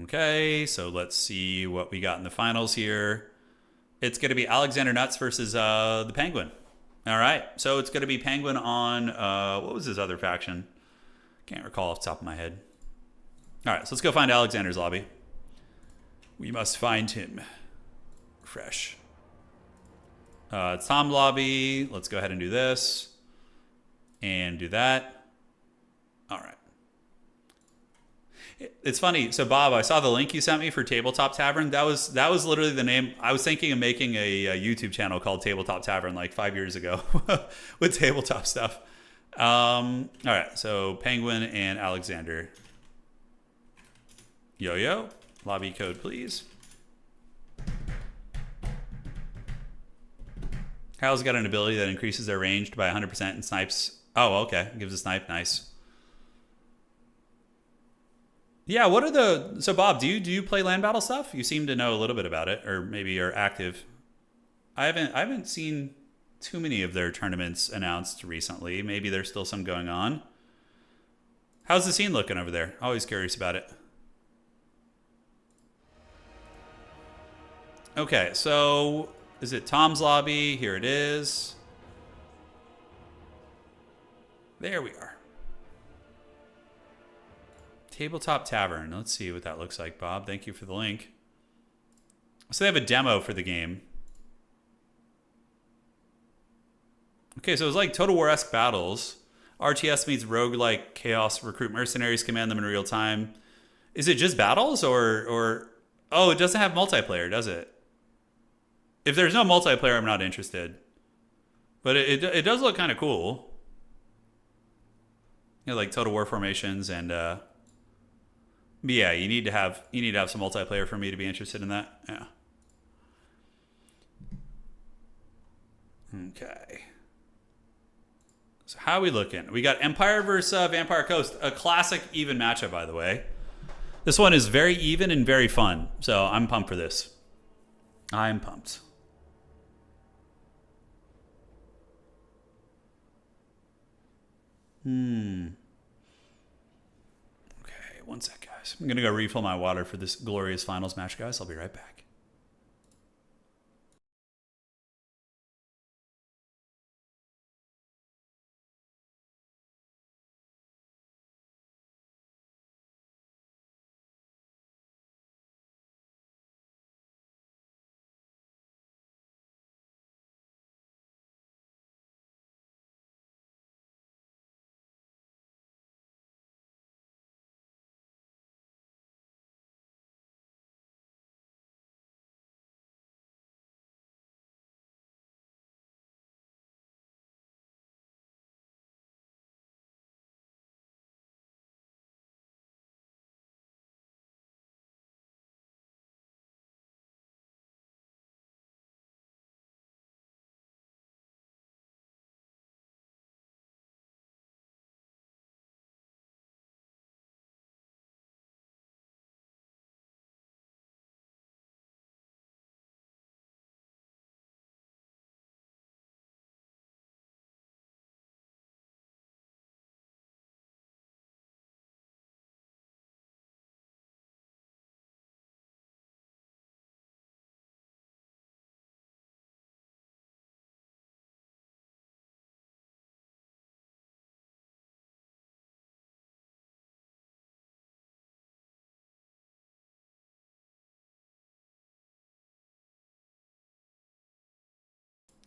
Okay, so let's see what we got in the finals here. It's going to be Alexander Nuts versus the Penguin. All right, so it's going to be Penguin on, what was his other faction? Can't recall off the top of my head. All right, so let's go find Alexander's lobby. We must find him. Fresh. It's Tom's lobby. Let's go ahead and do this. And do that. All right. It's funny. So Bob, I saw the link you sent me for Tabletop Tavern. That was literally the name. I was thinking of making a YouTube channel called Tabletop Tavern like 5 years ago with tabletop stuff. All right. So Penguin and Alexander. Yo. Lobby code, please. Hal's got an ability that increases their range by 100% and snipes. Oh, okay. Gives a snipe. Nice. Yeah, what are the... So, Bob, do you play land battle stuff? You seem to know a little bit about it, or maybe you're active. I haven't seen too many of their tournaments announced recently. Maybe there's still some going on. How's the scene looking over there? Always curious about it. Okay, so is it Tom's lobby? Here it is. There we are. Tabletop Tavern. Let's see what that looks like, Bob. Thank you for the link. So they have a demo for the game. Okay, so it's like Total War-esque battles. RTS meets roguelike chaos. Recruit mercenaries, command them in real time. Is it just battles or... Oh, it doesn't have multiplayer, does it? If there's no multiplayer, I'm not interested. But it does look kind of cool. You know, like Total War formations and... But yeah, you need to have some multiplayer for me to be interested in that. Yeah. Okay. So how are we looking? We got Empire versus Vampire Coast, a classic even matchup, by the way. This one is very even and very fun, so I'm pumped for this. I'm pumped. Okay, one sec, guys. I'm going to go refill my water for this glorious finals match, guys. I'll be right back.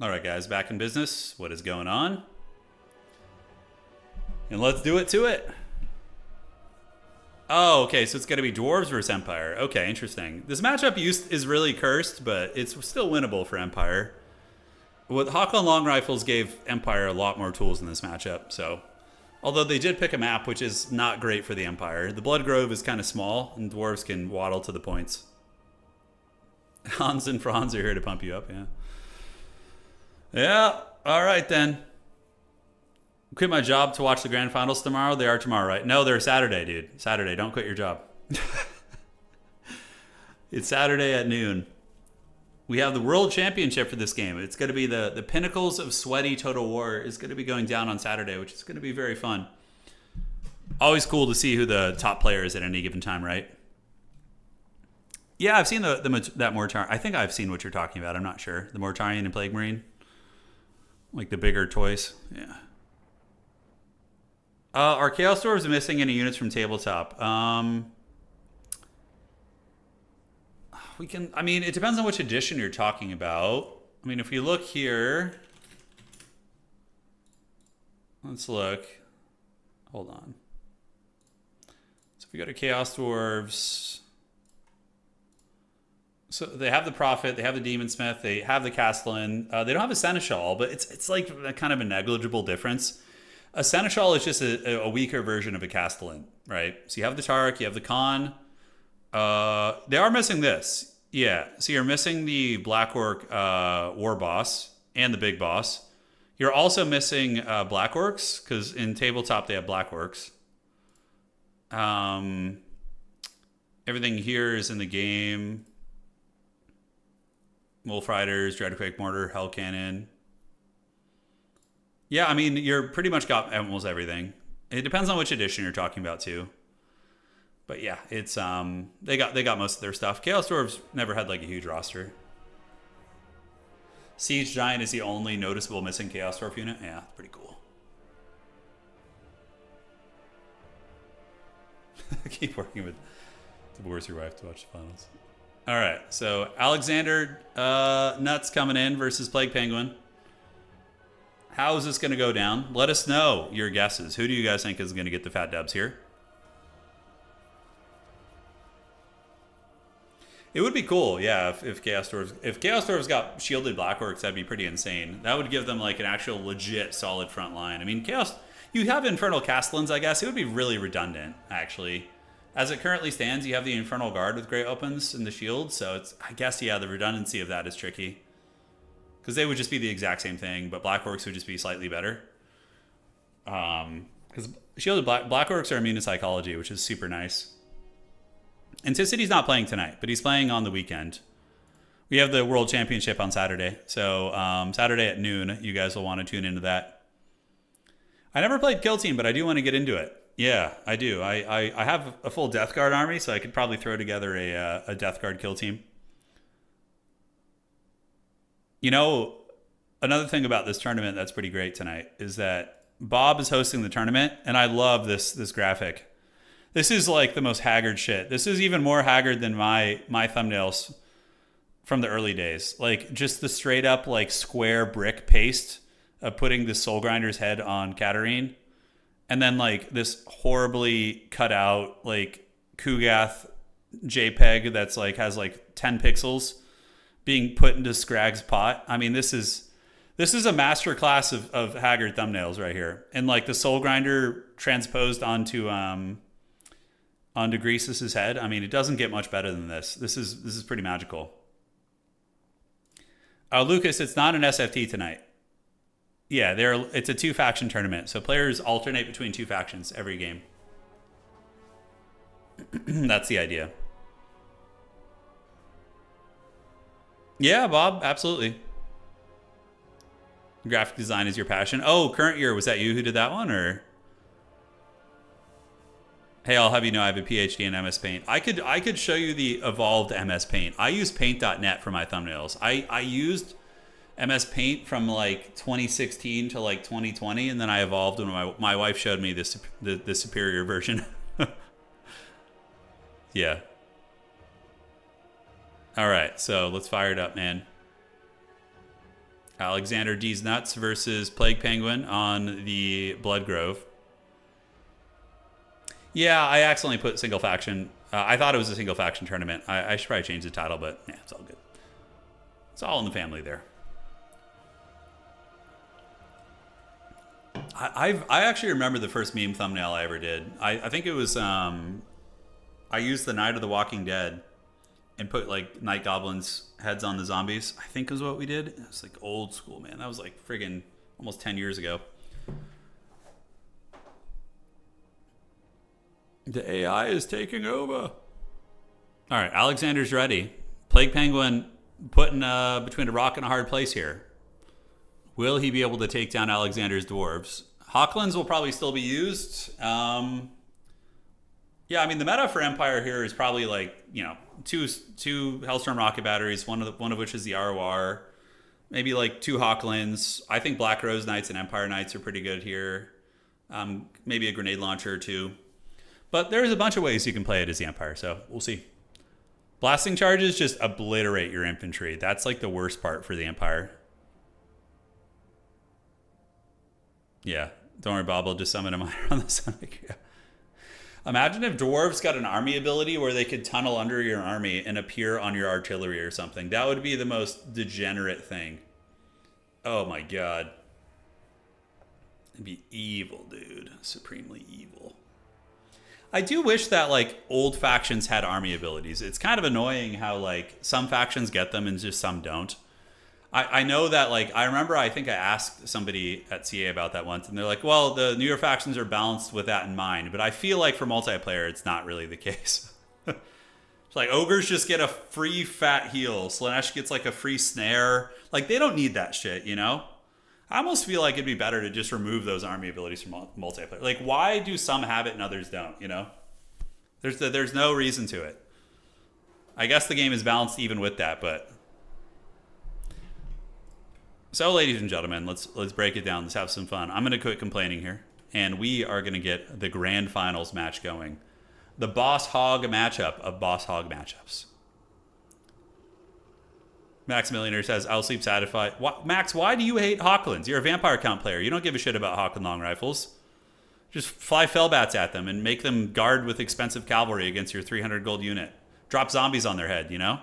All right, guys, back in business. What is going on? And let's do it to it. Oh, okay, so it's going to be Dwarves versus Empire. Okay, interesting. This matchup is really cursed, but it's still winnable for Empire. What Hakon Long Rifles gave Empire a lot more tools in this matchup, so Although they did pick a map which is not great for the Empire. The Blood Grove is kind of small, and dwarves can waddle to the points. Hans and Franz are here to pump you up, yeah. Yeah, all right then. Quit my job to watch the grand finals tomorrow. They are tomorrow, right? No, they're Saturday, dude. Saturday. Don't quit your job. It's Saturday at noon. We have the World Championship for this game. It's going to be the Pinnacles of Sweaty Total War is going to be going down on Saturday, which is going to be very fun. Always cool to see who the top player is at any given time, right? Yeah, I've seen that Mortarion. I think I've seen what you're talking about. I'm not sure. The Mortarion and Plague Marine. Like the bigger toys. Yeah. Are Chaos Dwarves missing any units from tabletop? We can. I mean, it depends on which edition you're talking about. I mean, if we look here, let's look. Hold on. So if we go to Chaos Dwarves, so they have the Prophet, they have the Demon Smith, they have the Castellan. They don't have a Seneschal, but it's like a kind of a negligible difference. A Seneschal is just a weaker version of a Castellan, right? So you have the Tarek, you have the Khan. They are missing this. Yeah. So you're missing the Black Orc War Boss and the Big Boss. You're also missing Black Orcs, because in tabletop they have Black Orcs. Everything here is in the game. Wolf Riders, Dreadquake Mortar, Hell Cannon. Yeah, I mean, you're pretty much got almost everything. It depends on which edition you're talking about too. But yeah, it's they got most of their stuff. Chaos Dwarves never had like a huge roster. Siege Giant is the only noticeable missing Chaos Dwarf unit. Yeah, pretty cool. Keep working with divorce your wife to watch the finals. All right, so Alexander Nuts coming in versus Plague Penguin. How is this going to go down? Let us know your guesses. Who do you guys think is going to get the fat dubs here? It would be cool, yeah, if Chaos Dwarves got shielded Black Orcs, that'd be pretty insane. That would give them like an actual legit solid front line. I mean, Chaos, you have Infernal Castellans, I guess. It would be really redundant, actually. As it currently stands, you have the Infernal Guard with Great Opens and the shield, so it's, I guess, yeah, the redundancy of that is tricky. Because they would just be the exact same thing, but Black Orcs would just be slightly better. Because shielded Black Orcs are immune to psychology, which is super nice. Anticity's not playing tonight, but he's playing on the weekend. We have the World Championship on Saturday. So Saturday at noon, you guys will want to tune into that. I never played Kill Team, but I do want to get into it. Yeah, I do. I have a full Death Guard army, so I could probably throw together a Death Guard Kill Team. You know, another thing about this tournament that's pretty great tonight is that Bob is hosting the tournament, and I love this graphic. This is like the most haggard shit. This is even more haggard than my thumbnails from the early days. Like just the straight up like square brick paste of putting the Soul Grinder's head on Katarine. And then like this horribly cut out like Kugath JPEG that's like has like 10 pixels being put into Scrag's pot. I mean, this is a masterclass of haggard thumbnails right here. And like the Soul Grinder transposed onto Greasus's head. I mean, it doesn't get much better than this. This is pretty magical. Lucas, it's not an SFT tonight. Yeah, it's a 2-faction tournament, so players alternate between 2 factions every game. That's the idea. Yeah, Bob, absolutely. Graphic design is your passion. Oh, current year, was that you who did that one, or? Hey, I'll have you know I have a PhD in MS Paint. I could show you the evolved MS Paint. I use paint.net for my thumbnails. I used MS Paint from like 2016 to like 2020, and then I evolved when my wife showed me the superior version. Yeah. All right, so let's fire it up, man. Alexander D's Nuts versus Plague Penguin on the Blood Grove. Yeah, I accidentally put single faction. I thought it was a single faction tournament. I should probably change the title, but yeah, it's all good. It's all in the family there. I actually remember the first meme thumbnail I ever did. I think it was I used the Night of the Walking Dead and put like night goblins heads on the zombies. I think is what we did. It was like old school, man. That was like friggin' almost 10 years ago. The AI is taking over. All right, Alexander's ready. Plague Penguin put in between a rock and a hard place here. Will he be able to take down Alexander's dwarves? Hawklands will probably still be used. Yeah, I mean the meta for Empire here is probably like, you know, two Hellstorm rocket batteries, one of which is the ROR. Maybe like 2 Hawklands. I think Black Rose Knights and Empire Knights are pretty good here. Maybe a grenade launcher or 2. But there's a bunch of ways you can play it as the Empire, so we'll see. Blasting charges just obliterate your infantry. That's like the worst part for the Empire. Yeah, don't worry, Bob. I'll just summon a miner on the stomach. Yeah. Imagine if dwarves got an army ability where they could tunnel under your army and appear on your artillery or something. That would be the most degenerate thing. Oh my god. It'd be evil, dude. Supremely evil. I do wish that like old factions had army abilities. It's kind of annoying how like some factions get them and just some don't. I know that like I think I asked somebody at CA about that once and they're like, well, the newer factions are balanced with that in mind, but I feel like for multiplayer it's not really the case. It's like ogres just get a free fat heal, Slanesh gets like a free snare. Like they don't need that shit, you know? I almost feel like it'd be better to just remove those army abilities from multiplayer. Like, why do some have it and others don't, you know? There's no reason to it. I guess the game is balanced even with that, but... So, ladies and gentlemen, let's break it down. Let's have some fun. I'm going to quit complaining here, and we are going to get the grand finals match going. The Boss Hog matchup of Boss Hog matchups. Maximilianer says, I'll sleep satisfied. Max, why do you hate Hawklands? You're a vampire count player. You don't give a shit about Hawkland long rifles. Just fly fellbats at them and make them guard with expensive cavalry against your 300 gold unit. Drop zombies on their head, you know?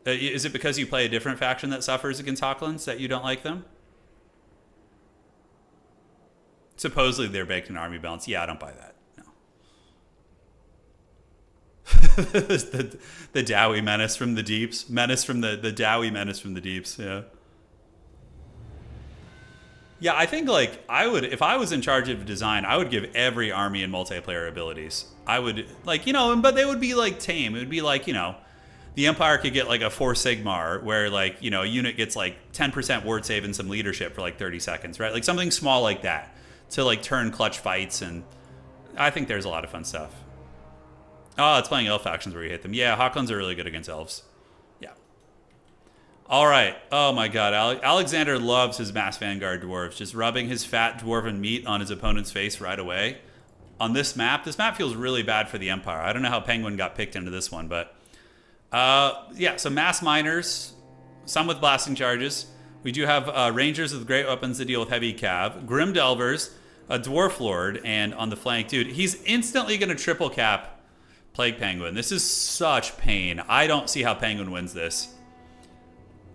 Is it because you play a different faction that suffers against Hawklands that you don't like them? Supposedly they're baked in army balance. Yeah, I don't buy that. the Dowie menace from the deeps. The Dowie menace from the deeps, yeah. Yeah, I think like I would, if I was in charge of design, I would give every army and multiplayer abilities. I would like, you know, but they would be like tame. It would be like, you know, the Empire could get like a 4 Sigmar where like, you know, a unit gets like 10% ward save and some leadership for like 30 seconds, right? Like something small like that to like turn clutch fights, and I think there's a lot of fun stuff. Oh, it's playing elf factions where you hit them. Yeah, Hawklands are really good against elves. Yeah. All right. Oh, my God. Alexander loves his Mass Vanguard dwarves. Just rubbing his fat dwarven meat on his opponent's face right away. On this map feels really bad for the Empire. I don't know how Penguin got picked into this one, but... yeah, so Mass Miners, some with blasting charges. We do have Rangers with great weapons to deal with heavy cav. Grim Delvers, a Dwarf Lord, and on the flank... Dude, he's instantly going to triple cap Plague Penguin. This is such pain. I don't see how Penguin wins this.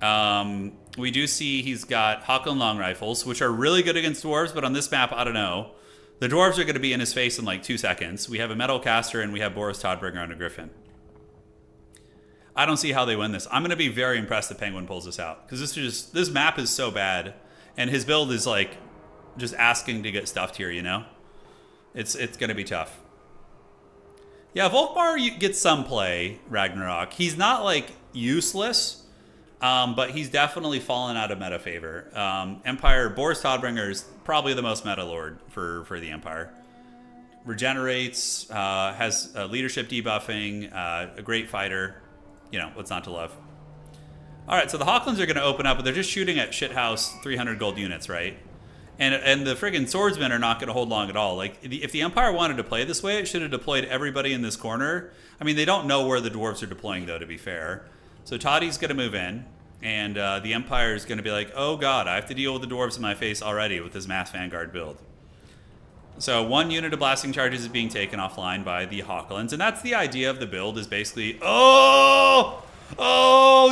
We do see he's got Hawkland long rifles, which are really good against dwarves, but on this map, I don't know. The dwarves are going to be in his face in like 2 seconds. We have a Metal Caster and we have Boris Todbringer on a Griffin. I don't see how they win this. I'm going to be very impressed that Penguin pulls this out, because this map is so bad, and his build is like just asking to get stuffed here, you know? It's going to be tough. Yeah, Volkmar gets some play, Ragnarok. He's not, like, useless, but he's definitely fallen out of meta favor. Empire, Boris Todbringer is probably the most meta lord for the Empire. Regenerates, has leadership debuffing, a great fighter. You know, what's not to love? All right, so the Hawklands are going to open up, but they're just shooting at shithouse 300 gold units, right? And the friggin' swordsmen are not going to hold long at all. Like, if the Empire wanted to play this way, it should have deployed everybody in this corner. I mean, they don't know where the dwarves are deploying, though, to be fair. So Toddy's going to move in, and the Empire is going to be like, oh god, I have to deal with the dwarves in my face already with this Mass Vanguard build. So 1 unit of blasting charges is being taken offline by the Hawklands, and that's the idea of the build, is basically, oh,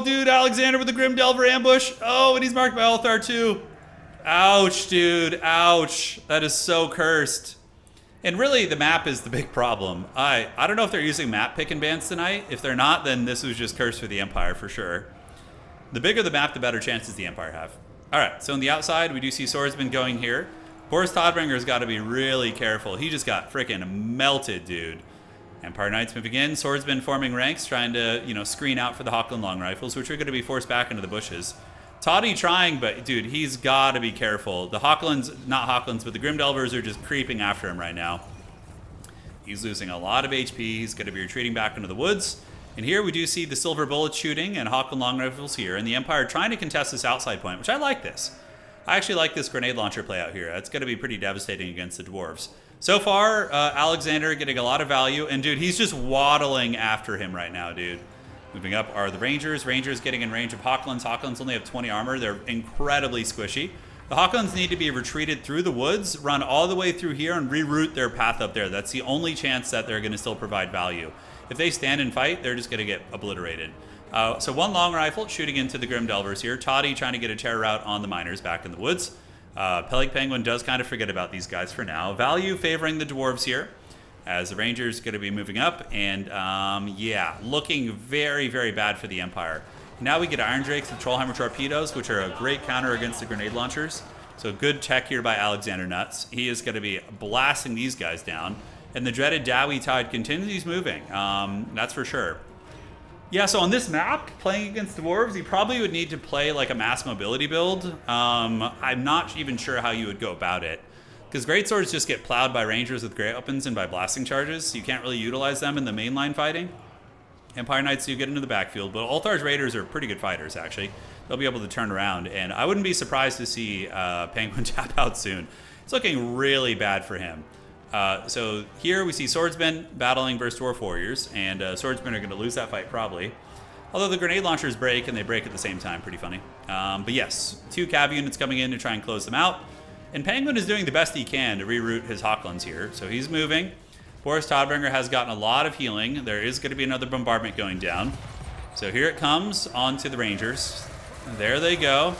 dude, Alexander with the Grim Delver ambush. Oh, and he's marked by Althar too. Ouch, dude. Ouch. That is so cursed. And really, the map is the big problem. I don't know if they're using map pick and bans tonight. If they're not, then this was just cursed for the Empire for sure. The bigger the map, the better chances the Empire have. All right, so on the outside, we do see Swordsman going here. Boris Todbringer's got to be really careful. He just got freaking melted, dude. Empire Knights moving in. Swordsman forming ranks, trying to, you know, screen out for the Hochland long rifles, which are going to be forced back into the bushes. Toddy trying, but dude, he's got to be careful. The Hochlands, not Hochlands, but the Grimdelvers are just creeping after him right now. He's losing a lot of HP. He's going to be retreating back into the woods. And here we do see the silver bullets shooting and Hochland long rifles here. And the Empire trying to contest this outside point, which I like this. I actually like this grenade launcher play out here. It's going to be pretty devastating against the dwarves. So far, Alexander getting a lot of value. And dude, he's just waddling after him right now, dude. Moving up are the Rangers. Rangers getting in range of Hochlands. Hochlands only have 20 armor. They're incredibly squishy. The Hochlands need to be retreated through the woods, run all the way through here, and reroute their path up there. That's the only chance that they're going to still provide value. If they stand and fight, they're just going to get obliterated. So one long rifle shooting into the Grimdelvers here. Toddy trying to get a terror route on the miners back in the woods. Peleg Penguin does kind of forget about these guys for now. Value favoring the dwarves here, as the Rangers going to be moving up. And yeah, looking very, very bad for the Empire. Now we get Iron Drakes and Trollheimer torpedoes, which are a great counter against the grenade launchers. So good tech here by Alexander Nuts. He is going to be blasting these guys down. And the dreaded Dowie Tide continues moving. That's for sure. Yeah, so on this map, playing against dwarves, you probably would need to play like a mass mobility build. I'm not even sure how you would go about it, because great swords just get plowed by rangers with great weapons and by blasting charges, so you can't really utilize them in the mainline fighting. Empire Knights do get into the backfield, but Ulthar's Raiders are pretty good fighters, actually. They'll be able to turn around, and I wouldn't be surprised to see Penguin tap out soon. It's looking really bad for him. So here we see Swordsmen battling versus Dwarf Warriors, and Swordsmen are going to lose that fight probably. Although the grenade launchers break, and they break at the same time. Pretty funny. But yes, 2 cav units coming in to try and close them out. And Penguin is doing the best he can to reroute his Hochlands here. So he's moving. Boris Todbringer has gotten a lot of healing. There is going to be another bombardment going down. So here it comes onto the Rangers. There they go.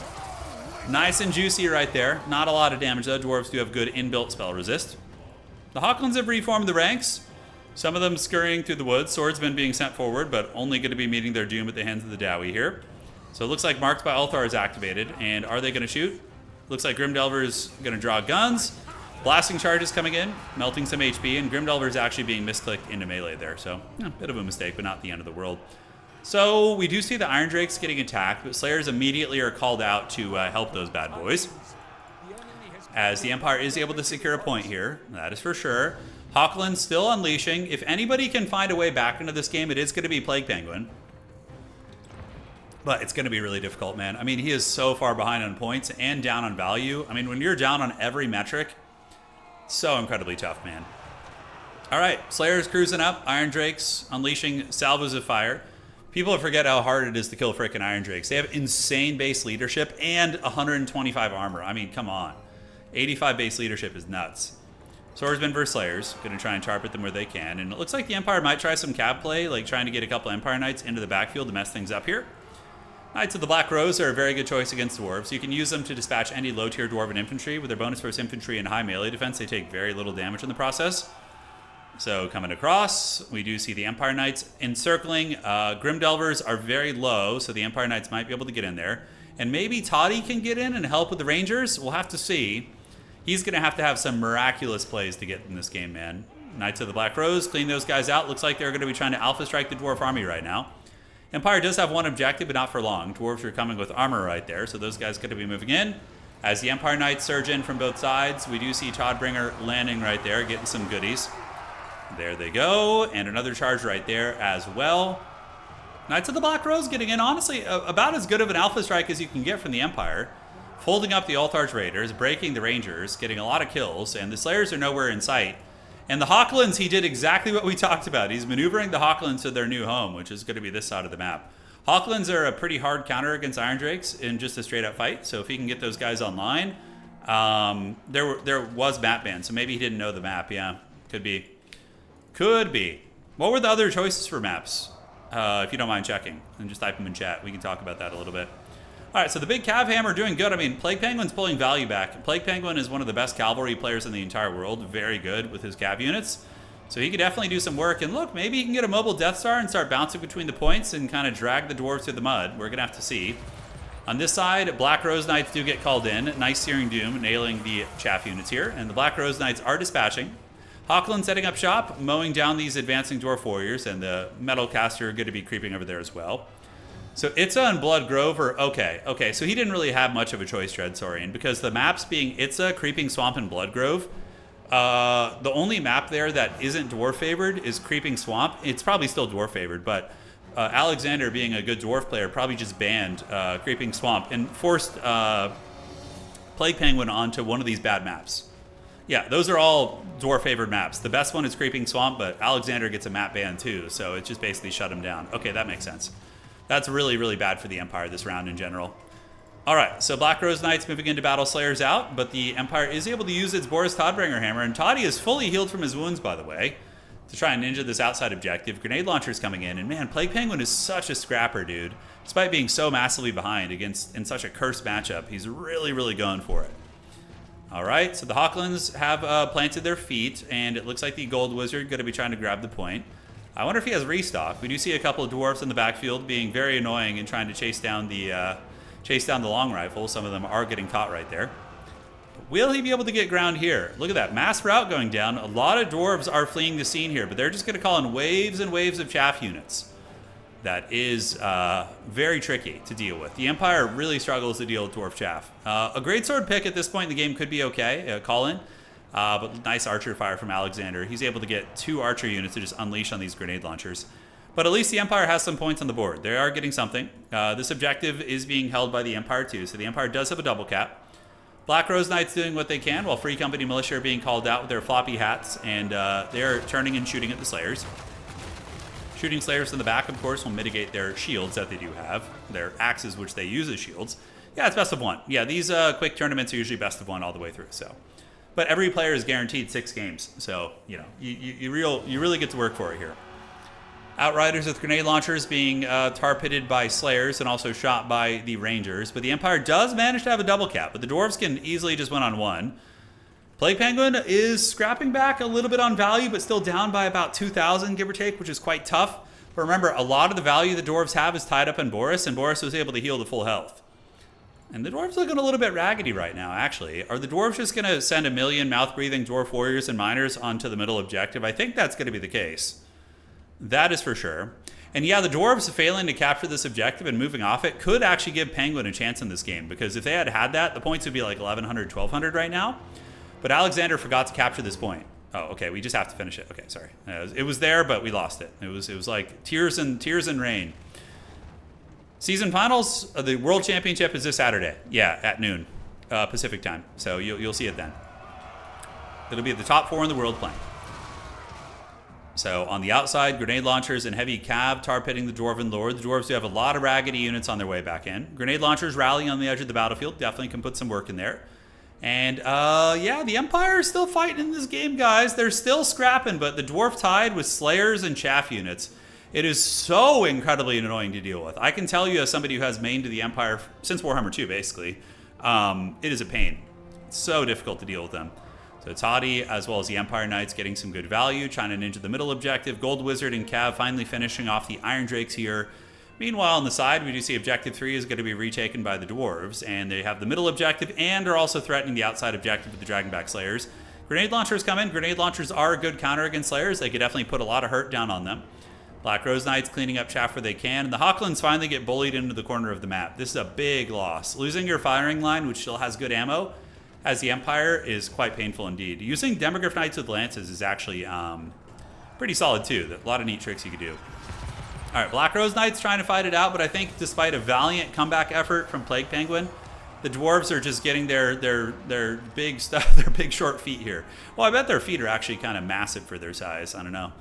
Nice and juicy right there. Not a lot of damage though. Dwarves do have good inbuilt spell resist. The Hochlands have reformed the ranks. Some of them scurrying through the woods. Swordsmen being sent forward, but only going to be meeting their doom at the hands of the Dowie here. So it looks like Marked by Ulthar is activated. And are they going to shoot? Looks like Grimdelver's going to draw guns. Blasting charges coming in, melting some HP, and Grimdelver's actually being misclicked into melee there. So, yeah, bit of a mistake, but not the end of the world. So, we do see the Iron Drakes getting attacked, but Slayers immediately are called out to help those bad boys. As the Empire is able to secure a point here, that is for sure. Hochland still unleashing. If anybody can find a way back into this game, it is going to be Plague Penguin. But it's going to be really difficult, man. I mean, he is so far behind on points and down on value. I mean, when you're down on every metric, so incredibly tough, man. All right, Slayers cruising up. Iron Drakes unleashing salvos of fire. People forget how hard it is to kill frickin' Iron Drakes. They have insane base leadership and 125 armor. I mean, come on. 85 base leadership is nuts. Swordsmen versus Slayers. Going to try and target them where they can. And it looks like the Empire might try some cab play, like trying to get a couple Empire Knights into the backfield to mess things up here. Knights of the Black Rose are a very good choice against dwarves. You can use them to dispatch any low-tier dwarven infantry. With their bonus versus infantry and high melee defense, they take very little damage in the process. So coming across, we do see the Empire Knights encircling. Grimdelvers are very low, so the Empire Knights might be able to get in there. And maybe Toddy can get in and help with the Rangers. We'll have to see. He's going to have some miraculous plays to get in this game, man. Knights of the Black Rose, clean those guys out. Looks like they're going to be trying to alpha strike the dwarf army right now. Empire does have one objective, but not for long. Dwarves are coming with armor right there, so those guys going to be moving in. As the Empire Knights surge in from both sides, we do see Todbringer landing right there, getting some goodies. There they go, and another charge right there as well. Knights of the Black Rose getting in, honestly, about as good of an alpha strike as you can get from the Empire. Folding up the Ulthar's Raiders, breaking the Rangers, getting a lot of kills, and the Slayers are nowhere in sight. And the Hochlands, he did exactly what we talked about. He's maneuvering the Hochlands to their new home, which is going to be this side of the map. Hochlands are a pretty hard counter against Iron Drakes in just a straight-up fight, so if he can get those guys online, there was map ban, so maybe he didn't know the map. Yeah, could be. Could be. What were the other choices for maps? If you don't mind checking, and just type them in chat. We can talk about that a little bit. All right, so the big Cav Hammer doing good. I mean, Plague Penguin's pulling value back. Plague Penguin is one of the best cavalry players in the entire world. Very good with his Cav units. So he could definitely do some work. And look, maybe he can get a mobile Death Star and start bouncing between the points and kind of drag the dwarves through the mud. We're going to have to see. On this side, Black Rose Knights do get called in. Nice Searing Doom, nailing the chaff units here. And the Black Rose Knights are dispatching. Hawkland setting up shop, mowing down these advancing dwarf warriors. And the Metal Caster going to be creeping over there as well. So Itza and Blood Grove are okay. So he didn't really have much of a choice, Dreadsaurian, because the maps being Itza, Creeping Swamp, and Blood Grove, the only map there that isn't dwarf favored is Creeping Swamp. It's probably still dwarf favored, but Alexander, being a good dwarf player, probably just banned Creeping Swamp and forced Plague Penguin onto one of these bad maps. Yeah, those are all dwarf favored maps. The best one is Creeping Swamp, but Alexander gets a map ban too, so it just basically shut him down. Okay, that makes sense. That's really, really bad for the Empire this round in general. All right, so Black Rose Knights moving into Battle Slayers out, but the Empire is able to use its Boris Todbringer Hammer, and Toddy is fully healed from his wounds, by the way, to try and ninja this outside objective. Grenade launchers coming in, and man, Plague Penguin is such a scrapper, dude. Despite being so massively behind against in such a cursed matchup, he's really, really going for it. All right, so the Hawklands have planted their feet, and it looks like the Gold Wizard going to be trying to grab the point. I wonder if he has restock. We do see a couple of dwarves in the backfield being very annoying and trying to chase down the long rifle. Some of them are getting caught right there. Will he be able to get ground here? Look at that mass rout going down. A lot of dwarves are fleeing the scene here, but they're just going to call in waves and waves of chaff units. That is very tricky to deal with. The Empire really struggles to deal with dwarf chaff. A greatsword pick at this point in the game could be okay. Call in. But nice archer fire from Alexander. He's able to get 2 archer units to just unleash on these grenade launchers. But at least the Empire has some points on the board. They are getting something. This objective is being held by the Empire too, so the Empire does have a double cap. Black Rose Knights doing what they can, while Free Company Militia are being called out with their floppy hats, and they're turning and shooting at the Slayers. Shooting Slayers in the back, of course, will mitigate their shields that they do have. Their axes, which they use as shields. Yeah, it's best of 1. Yeah, these quick tournaments are usually best of 1 all the way through, so... But every player is guaranteed 6 games, so you know you really get to work for it here. Outriders with grenade launchers being tar-pitted by Slayers and also shot by the Rangers, but the Empire does manage to have a double cap, but the Dwarves can easily just 1-on-1. Plague Penguin is scrapping back a little bit on value, but still down by about 2,000, give or take, which is quite tough. But remember, a lot of the value the Dwarves have is tied up in Boris, and Boris was able to heal to full health. And the Dwarves looking a little bit raggedy right now, actually. Are the Dwarves just going to send 1 million mouth-breathing Dwarf Warriors and Miners onto the middle objective? I think that's going to be the case. That is for sure. And yeah, the Dwarves failing to capture this objective and moving off it could actually give Penguin a chance in this game, because if they had had that, the points would be like 1,100, 1,200 right now. But Alexander forgot to capture this point. Oh, okay, we just have to finish it. Okay, sorry. It was there, but we lost it. It was like tears and rain. Season finals, the World Championship is this Saturday. Yeah, at noon, Pacific time. So you'll see it then. It'll be the top 4 in the world playing. So on the outside, grenade launchers and heavy cav tar-pitting the Dwarven Lord. The Dwarves do have a lot of raggedy units on their way back in. Grenade launchers rallying on the edge of the battlefield. Definitely can put some work in there. And yeah, the Empire is still fighting in this game, guys. They're still scrapping, but the Dwarf tide with Slayers and Chaff units. It is so incredibly annoying to deal with. I can tell you as somebody who has mained to the Empire since Warhammer 2, basically, it is a pain. It's so difficult to deal with them. So Toddy, as well as the Empire Knights, getting some good value, trying to ninja the middle objective. Gold Wizard and Cav finally finishing off the Iron Drakes here. Meanwhile, on the side, we do see Objective 3 is going to be retaken by the Dwarves, and they have the middle objective and are also threatening the outside objective with the Dragonback Slayers. Grenade launchers come in. Grenade launchers are a good counter against Slayers. They could definitely put a lot of hurt down on them. Black Rose Knights cleaning up chaff where they can, and the Hawklands finally get bullied into the corner of the map. This is a big loss. Losing your firing line, which still has good ammo, as the Empire, is quite painful indeed. Using Demogryph Knights with lances is actually pretty solid too. A lot of neat tricks you could do. All right, Black Rose Knights trying to fight it out, but I think despite a valiant comeback effort from Plague Penguin, the Dwarves are just getting their big stuff, their big short feet here. Well, I bet their feet are actually kind of massive for their size. I don't know.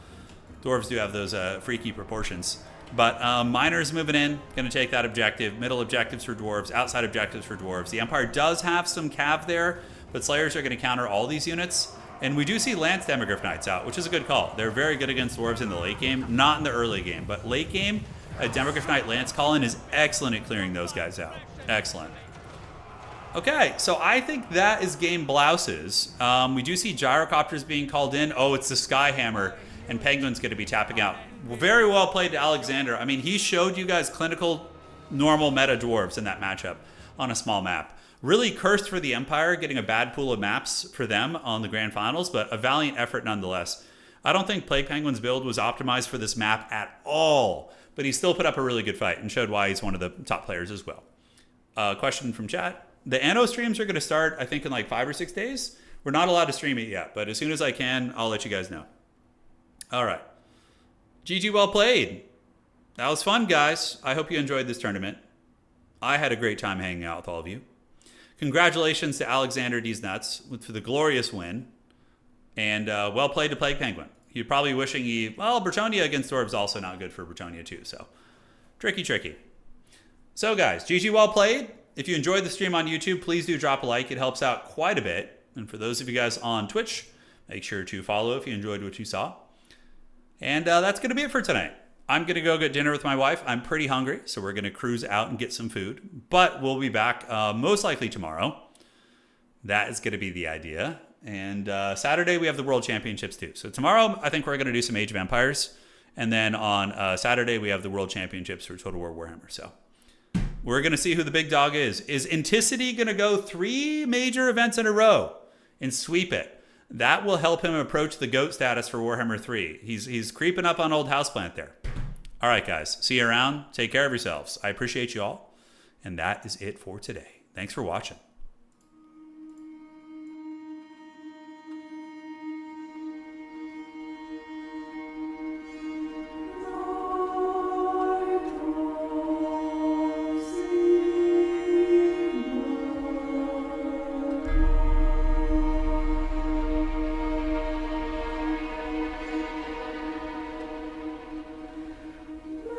Dwarves do have those freaky proportions. But Miners moving in, going to take that objective. Middle objectives for Dwarves, outside objectives for Dwarves. The Empire does have some cav there, but Slayers are going to counter all these units. And we do see Lance Demogryph Knights out, which is a good call. They're very good against Dwarves in the late game, not in the early game. But late game, a Demogryph Knight Lance call-in is excellent at clearing those guys out. Excellent. Okay, so I think that is game blouses. We do see gyrocopters being called in. Oh, it's the Skyhammer, and Penguin's going to be tapping out. Very well played to Alexander. I mean, he showed you guys clinical, normal meta dwarves in that matchup on a small map. Really cursed for the Empire, getting a bad pool of maps for them on the Grand Finals, but a valiant effort nonetheless. I don't think Plague Penguin's build was optimized for this map at all, but he still put up a really good fight and showed why he's one of the top players as well. Question from chat. The Anno streams are going to start, I think, in like 5 or 6 days. We're not allowed to stream it yet, but as soon as I can, I'll let you guys know. All right. GG, well played. That was fun, guys. I hope you enjoyed this tournament. I had a great time hanging out with all of you. Congratulations to Alexander D's Nuts for the glorious win. And well played to Plague Penguin. You're probably wishing Bretonnia against Dwarves also not good for Bretonnia too, so tricky. So guys, GG, well played. If you enjoyed the stream on YouTube, please do drop a like. It helps out quite a bit. And for those of you guys on Twitch, make sure to follow if you enjoyed what you saw. And that's going to be it for tonight. I'm going to go get dinner with my wife. I'm pretty hungry, so we're going to cruise out and get some food. But we'll be back most likely tomorrow. That is going to be the idea. And Saturday, we have the World Championships too. So tomorrow, I think we're going to do some Age of Empires. And then on Saturday, we have the World Championships for Total War Warhammer. So we're going to see who the big dog is. Is Inticity going to go 3 major events in a row and sweep it? That will help him approach the GOAT status for Warhammer 3. He's creeping up on old Houseplant there. All right, guys. See you around. Take care of yourselves. I appreciate you all. And that is it for today. Thanks for watching.